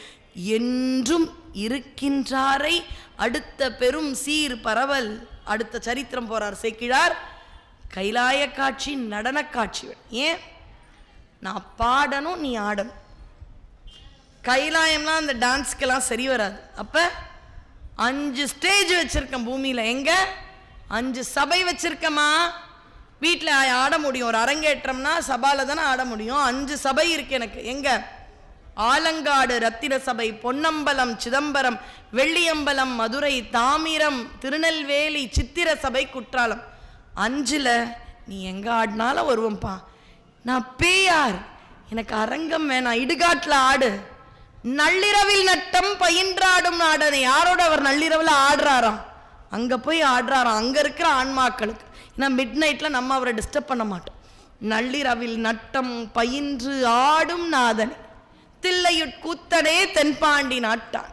என்றும் இருக்கின்றாரை அடுத்த பெரும் சீர் பரவல். அடுத்த சரித்திரம் போறார் சேக்கிழார். கைலாய காட்சி நடன காட்சி. ஏன்? நான் பாடணும், நீ ஆடணும். கைலாயம்லாம் அந்த டான்ஸ்க்கெல்லாம் சரி வராது. அப்ப 5 ஸ்டேஜ் வச்சிருக்கேன் பூமியில. எங்க 5 சபை வச்சிருக்கமா? வீட்டில் ஆட முடியும். ஒரு அரங்கேற்றம்னா சபால தானே ஆட முடியும். 5 சபை இருக்கு எனக்கு. எங்க? ஆலங்காடு ரத்தின சபை, பொன்னம்பலம் சிதம்பரம், வெள்ளியம்பலம் மதுரை, தாமிரம் திருநெல்வேலி, சித்திர சபை குற்றாலம். 5ல் நீ எங்க ஆடினாலும் வருவோம்ப்பா. நான் பேயார், எனக்கு அரங்கம் வேணாம், இடுகாட்டில் ஆடு. நள்ளிரவில் நட்டம் பயின்றாடும் நாடனை. யாரோட அவர் நள்ளிரவில் ஆடுறாராம்? அங்க போய் ஆடுறாராம், அங்க இருக்கிற ஆன்மாக்களுக்கு. ஏன்னா மிட் நைட்டில் நம்ம அவரை டிஸ்டர்ப் பண்ண மாட்டோம். நள்ளிரவில் நட்டம் பயின்று ஆடும் நாதனை தில்லையுட்கூத்தனே தென்பாண்டி நாட்டான்.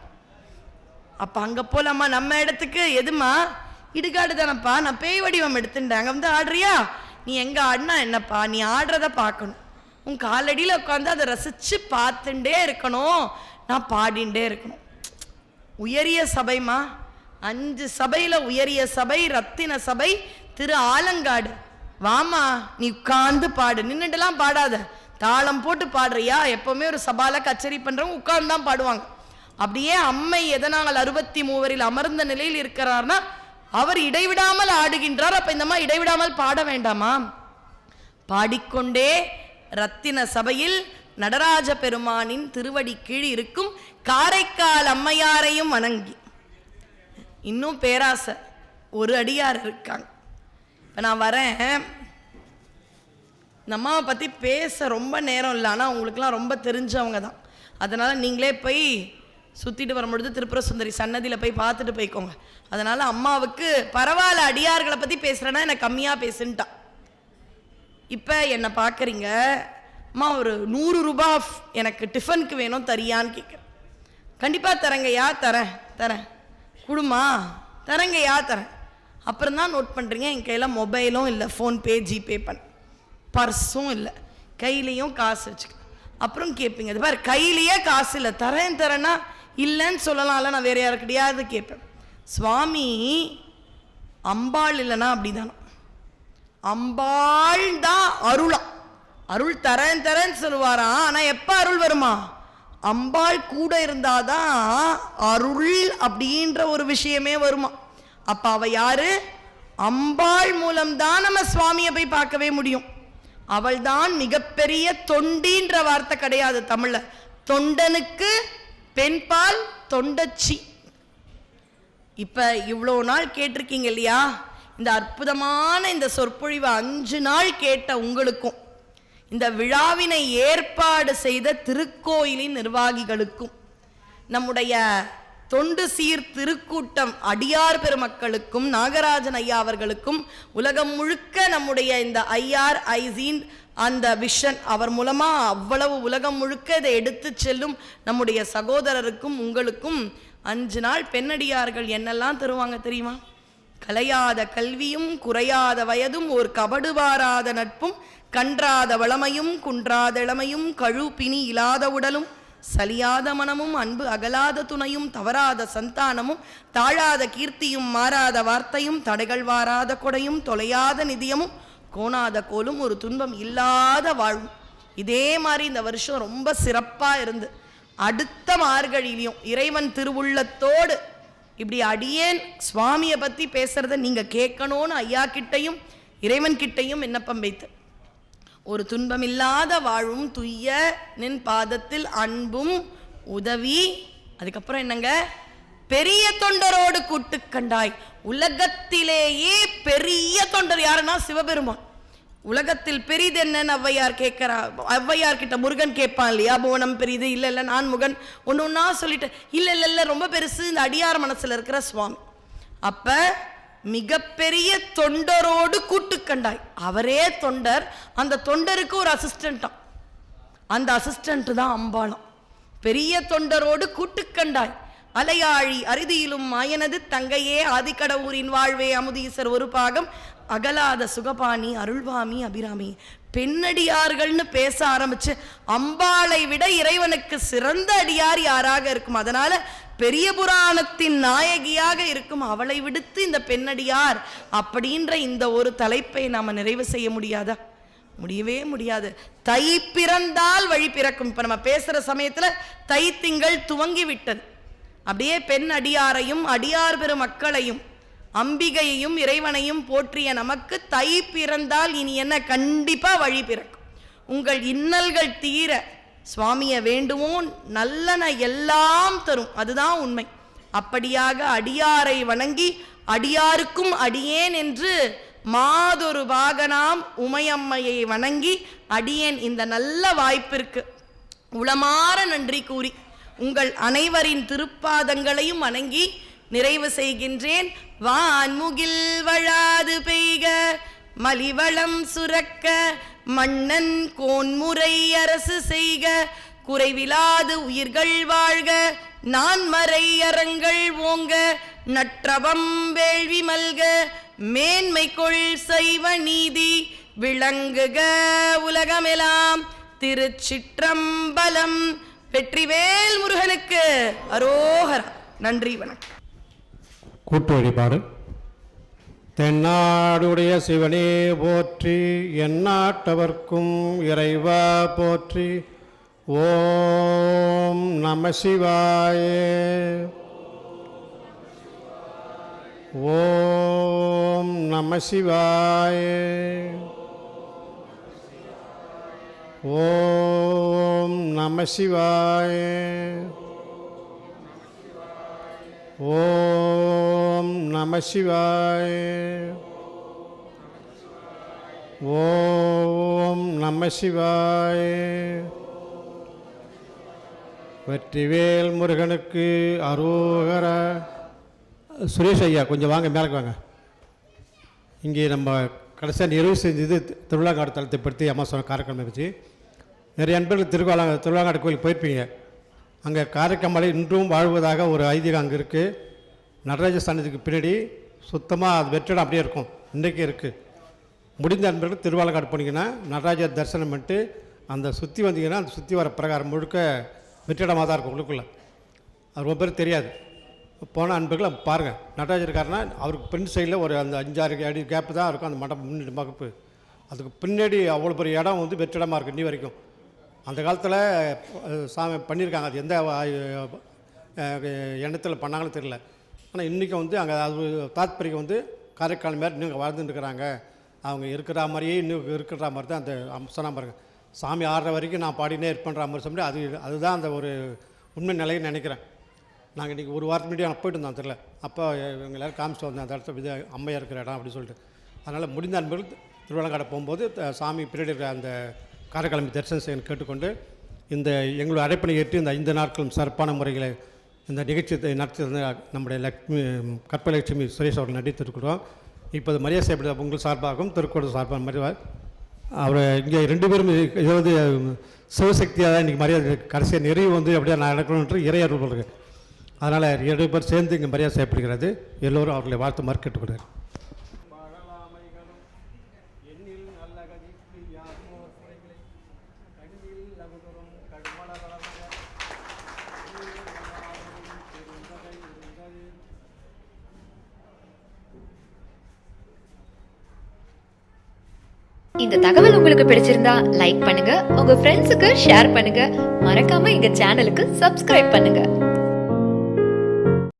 அப்போ அங்கே போலாமா? நம்ம இடத்துக்கு எதுமா? இடுகாடு தானப்பா. நான் பேய் வடிவம் எடுத்துட்டேன், அங்கே வந்து ஆடுறியா? நீ எங்கே ஆடினா என்னப்பா? நீ ஆடுறத பார்க்கணும். உன் காலடியில் உட்காந்து அதை ரசித்து பார்த்துட்டே இருக்கணும், நான் பாடிண்டே இருக்கணும். உயரிய சபைமா, 5 சபையில் உயரிய சபை ரத்தின சபை திரு ஆலங்காடு. வாமா, நீ உட்கார்ந்து பாடு, நின்றுட்டுலாம் பாடாத. தாளம் போட்டு பாடுறியா? எப்பவுமே ஒரு சபால கச்சேரி பண்றவங்க உட்கார்ந்து தான் பாடுவாங்க. அப்படியே அம்மை எதனால் 63 அமர்ந்த நிலையில் இருக்கிறார்னா அவர் இடைவிடாமல் ஆடுகின்றார். அப்ப இந்த மாதிரி இடைவிடாமல் பாட வேண்டாமா? பாடிக்கொண்டே ரத்தின சபையில் நடராஜ பெருமானின் திருவடி கீழ் இருக்கும் காரைக்கால் அம்மையாரையும் வணங்கி, இன்னும் பேராசை ஒரு அடியார் இருக்காங்க. இப்போ நான் வரேன், இந்த அம்மாவை பற்றி பேச ரொம்ப நேரம் இல்லை, ஆனால் உங்களுக்குலாம் ரொம்ப தெரிஞ்சவங்க தான். அதனால் நீங்களே போய் சுற்றிட்டு வரும்பொழுது திருப்புர சுந்தரி சன்னதியில் போய் பார்த்துட்டு போய்க்கோங்க. அதனால் அம்மாவுக்கு பரவாயில்ல, அடியார்களை பற்றி பேசுகிறேன்னா எனக்கு கம்மியாக பேசுன்ட்டா. இப்போ என்னை பார்க்குறீங்க, அம்மா ஒரு 100 ரூபாய் எனக்கு டிஃபனுக்கு வேணும், தரியான்னு கேட்குறேன். கண்டிப்பாக தரேங்கய்யா, தரேன் கொடுமா, தரேங்கய்யா தரேன். அப்புறம் தான் நோட் பண்ணுறீங்க, என் கையில் மொபைலும் இல்லை, ஃபோன்பே ஜிபே பண்ண பர்ஸும் இல்லை, கையிலையும் காசு வச்சுக்க. அப்புறம் கேட்பீங்க, இது பாரு கையிலேயே காசு இல்லை, தரேன்னா இல்லைன்னு சொல்லலாம்ல, நான் வேறு யாருக்கிட்டையாவது கேட்பேன். சுவாமி அம்பாள் இல்லைன்னா அப்படிதானே. அம்பாள் தான் அருளா. அருள் தரேன் தரேன்னு சொல்லுவாராம். ஆனால் எப்போ அருள் வருமா? அம்பாள் கூட இருந்தாதான் அருள் அப்படின்ற ஒரு விஷயமே வருமா. அப்போ அவ யாரு? அம்பாள் மூலம்தான் நம்ம சுவாமியை போய் பார்க்கவே முடியும். அவள் தான் மிகப்பெரிய தொண்டின்ற வார்த்தை கிடையாது தமிழ்ல. தொண்டனுக்கு பெண்பால் தொண்டச்சி. இப்ப இவ்வளோ நாள் கேட்டிருக்கீங்க இல்லையா? இந்த அற்புதமான இந்த சொற்பொழிவை 5 நாள் கேட்ட உங்களுக்கும், இந்த விழாவினை ஏற்பாடு செய்த திருக்கோயிலின் நிர்வாகிகளுக்கும், நம்முடைய தொண்டு சீர் திருக்கூட்டம் அடியார் பெருமக்களுக்கும், நாகராஜன் ஐயா அவர்களுக்கும், உலகம் முழுக்க நம்முடைய இந்த IRISயின் அந்த விஷன் அவர் மூலமா அவ்வளவு உலகம் முழுக்க இதை எடுத்து செல்லும் நம்முடைய சகோதரருக்கும் உங்களுக்கும் 5 நாள் பெண்ணடியார்கள் என்னெல்லாம் தருவாங்க தெரியுமா? கலையாத கல்வியும் குறையாத வயதும் ஓர் கபடு வாராத நட்பும் கன்றாத வளமையும் குன்றாத இளமையும் கழுப்பினி இல்லாத உடலும் சலியாத மனமும் அன்பு அகலாத துணையும் தவறாத சந்தானமும் தாழாத கீர்த்தியும் மாறாத வார்த்தையும் தடைகள் வாராத கொடையும் தொலையாத நிதியமும் கோணாத கோலும் ஒரு துன்பம் இல்லாத வாழ்வும். இதே மாதிரி இந்த வருஷம் ரொம்ப சிறப்பாக இருந்து அடுத்த மார்கழியிலையும் இறைவன் திருவுள்ளத்தோடு இப்படி அடியேன் சுவாமியை பற்றி பேசுறத நீங்கள் கேட்கணும்னு ஐயா கிட்டையும் இறைவன் கிட்டையும் விண்ணப்பம் வைத்து, ஒரு துன்பமில்லாத வாழும் துய்ய நின் பாதத்தில் அன்பும் உதவி, அதுக்கப்புறம் என்னங்க, பெரிய தொண்டரோடு கூட்டு கண்டாய். உலகத்திலேயே பெரிய தொண்டர் யாருன்னா சிவபெருமான். உலகத்தில் பெரிது என்னன்னு ஔவையார் கேட்கிறா. ஔவையார் கிட்ட முருகன் கேட்பான் இல்லையா, புவனம் பெரிது, இல்லை இல்லை நான் முகன் ஒன்று ஒன்றா சொல்லிட்டேன், இல்லை இல்லை இல்லை ரொம்ப பெருசு இந்த அடியார் மனசில் இருக்கிற சுவாமி. அப்போ மிகப்பெரிய தொண்டரோடு கூட்டு கண்டாய். அவரே தொண்டர், அந்த தொண்டருக்கு ஒரு அசிஸ்டண்டாம், அந்த அசிஸ்டண்ட் தான் அம்பாளாம். பெரிய தொண்டரோடு கூட்டு கண்டாய். அலையாழி அரிதியிலும் மாயனது தங்கையே ஆதிக்கடவுரின் வாழ்வே அமுதீசர் ஒரு பாகம் அகலாத சுகபாணி அருள்வாமி அபிராமி. பெண்ணடியார்கள்னு பேச ஆரம்பிச்சு அம்பாளை விட இறைவனுக்கு சிறந்த அடியார் யாராக இருக்கும்? அதனால பெரிய புராணத்தின் நாயகியாக இருக்கும் அவளை விடுத்து இந்த பெண்ணடியார் அப்படின்ற இந்த ஒரு தலைப்பை நாம நிறைவு செய்ய முடியாதா? முடியவே முடியாது. தை பிறந்தால் வழி பிறக்கும். இப்ப நம்ம பேசுற சமயத்துல தை திங்கள் துவங்கி விட்டது. அப்படியே பெண் அடியாரையும் அடியார் பெரும் மக்களையும் அம்பிகையையும் இறைவனையும் போற்றிய நமக்கு தை பிறந்தால் இனி என்ன, கண்டிப்பா வழி பிறக்கும். உங்கள் இன்னல்கள் தீர சுவாமியை வேண்டுவோம், நல்லன எல்லாம் தரும், அதுதான் உண்மை. அப்படியாக அடியாரை வணங்கி அடியாருக்கும் அடியேன் என்று மாதொரு பாகனாம் உமையம்மையை வணங்கி அடியேன் இந்த நல்ல வாய்ப்பிற்கு உளமாற நன்றி கூறி உங்கள் அனைவரின் திருப்பாதங்களையும் வணங்கி நிறைவு செய்கின்றேன். வான்முகில் வழாது பெய்க மலிவளம் சுரக்க மன்னன் கோன்முறை அரசு செய்க குறைவிலாது உயிர்கள் வாழ்க நான்மறை அறங்கள் ஓங்க நற்றவம் வேள்வி மல்க மேன்மை கொள் சைவ நீதி விளங்குக உலகமெல்லாம். திருச்சிற்றம்பலம். வெற்றிவேல் முருகனுக்கு அரோகரா. நன்றி, வணக்கம். கூட்டு வழிபாடு. தென்னாடுடைய சிவனே போற்றி, எந்நாட்டவர்க்கும் இறைவா போற்றி. ஓம் நம சிவாய. ஓம் நம சிவாய. ஓம் நம சிவாய. ஓம் நம சிவாய. ஓம் நம சிவாய. வெற்றிவேல் முருகனுக்கு அரோகரா. சுரேஷ் ஐயா கொஞ்சம் வாங்க, மேலே வாங்க. இங்கே நம்ம கடைசியாக நிறைவு செஞ்சது திருவிழாங்காடு தளத்தை பற்றி அம்மா சொன்ன காரைக்கால் இருந்துச்சு. நிறைய அன்பர்கள் திருவிழாங்காடு கோயிலுக்கு போயிருப்பீங்க. அங்கே காரைக்காமலை இன்றும் வாழ்வதாக ஒரு ஐதீகம் அங்கே இருக்குது. நடராஜ ஸ்தானத்துக்கு பின்னாடி சுத்தமாக அது வெற்றிடம் அப்படியே இருக்கும், இன்றைக்கே இருக்குது. முடிந்த அன்பர்கள் திருவாலங்காடு போனீங்கன்னா நடராஜர் தரிசனம் பண்ணிட்டு அந்த சுற்றி வந்தீங்கன்னா அந்த சுற்றி வர பிரகாரம் முழுக்க வெற்றிடமாக தான் இருக்கும் உள்ளுக்குள்ளே. அது ரொம்ப பேர் தெரியாது. போன அன்பர்கள் பாருங்கள், நடராஜர் இருக்காருன்னா அவருக்கு பின் சைடில் ஒரு அந்த 5-6 அடி கேப்பு தான் இருக்கும் அந்த மண்டபம் முன்னாடி வகுப்பு. அதுக்கு பின்னாடி அவ்வளோ பெரிய இடம் வந்து வெற்றிடமாக இருக்குது இன்னி வரைக்கும். அந்த காலத்தில் சாமி பண்ணியிருக்காங்க, அது எந்த எண்ணத்தில் பண்ணாங்களும் தெரியல. ஆனால் இன்றைக்கும் வந்து அங்கே அது தாத்பரியம் வந்து காரைக்கால் மாதிரி இன்னும் இங்கே வாழ்ந்துட்டு இருக்கிறாங்க. அவங்க இருக்கிற மாதிரியே இன்னும் இருக்கிற மாதிரி தான் அந்த சொன்ன பாருங்க, சாமி ஆடுற வரைக்கும் நான் பாடினே இருப்பேன்ற மாதிரி சொல்லி அதுதான் அந்த ஒரு உண்மை நிலையை நினைக்கிறேன். நாங்கள் இன்றைக்கி ஒரு வாரத்துக்கு முன்னாடி நான் போயிட்டு இருந்தோம் தெரியல, அப்போ எங்கள் எல்லோரும் காமிச்சிட்டு வந்தேன் அந்த இடத்துல இது அம்மையாக இருக்கிற இடம் அப்படின்னு சொல்லிட்டு. அதனால் முடிந்த அன்பர்கள் திருவள்ளங்காடை போகும்போது சாமி பின்னாடி இருக்கிற அந்த காரைக்கிழமை தரிசனம் செய்ய கேட்டுக்கொண்டு இந்த எங்களுடைய அழைப்பினை ஏற்று இந்த 5 நாட்களும் சிறப்பான முறைகளை இந்த நிகழ்ச்சியை நடத்தி நம்முடைய கற்பலட்சுமி சுரேஷ் அவர்கள் நடித்திருக்கிறோம். இப்போது மரியாதை செய்யப்பட்ட உங்கள் சார்பாகவும் திருக்கோடு சார்பாக மரியாதை அவர் இங்கே 2 பேரும் இதை வந்து சிவசக்தியாக தான் இன்றைக்கி மரியாதை கடைசியாக நிறைவு வந்து அப்படியே நடக்கணுன்ற இறையர்கள் சொல்லுங்க. அதனால் 2 பேர் சேர்ந்து இங்கே மரியாதை செய்யப்படுகிறது. எல்லோரும் அவர்களை வாழ்த்து மாறு கேட்டுக்கொள்கிறார். இந்த தகவல் உங்களுக்கு பிடிச்சிருந்தா லைக் பண்ணுங்க, உங்க ஃப்ரெண்ட்ஸுக்கு ஷேர் பண்ணுங்க, மறக்காம எங்க சேனலுக்கு சப்ஸ்கிரைப் பண்ணுங்க.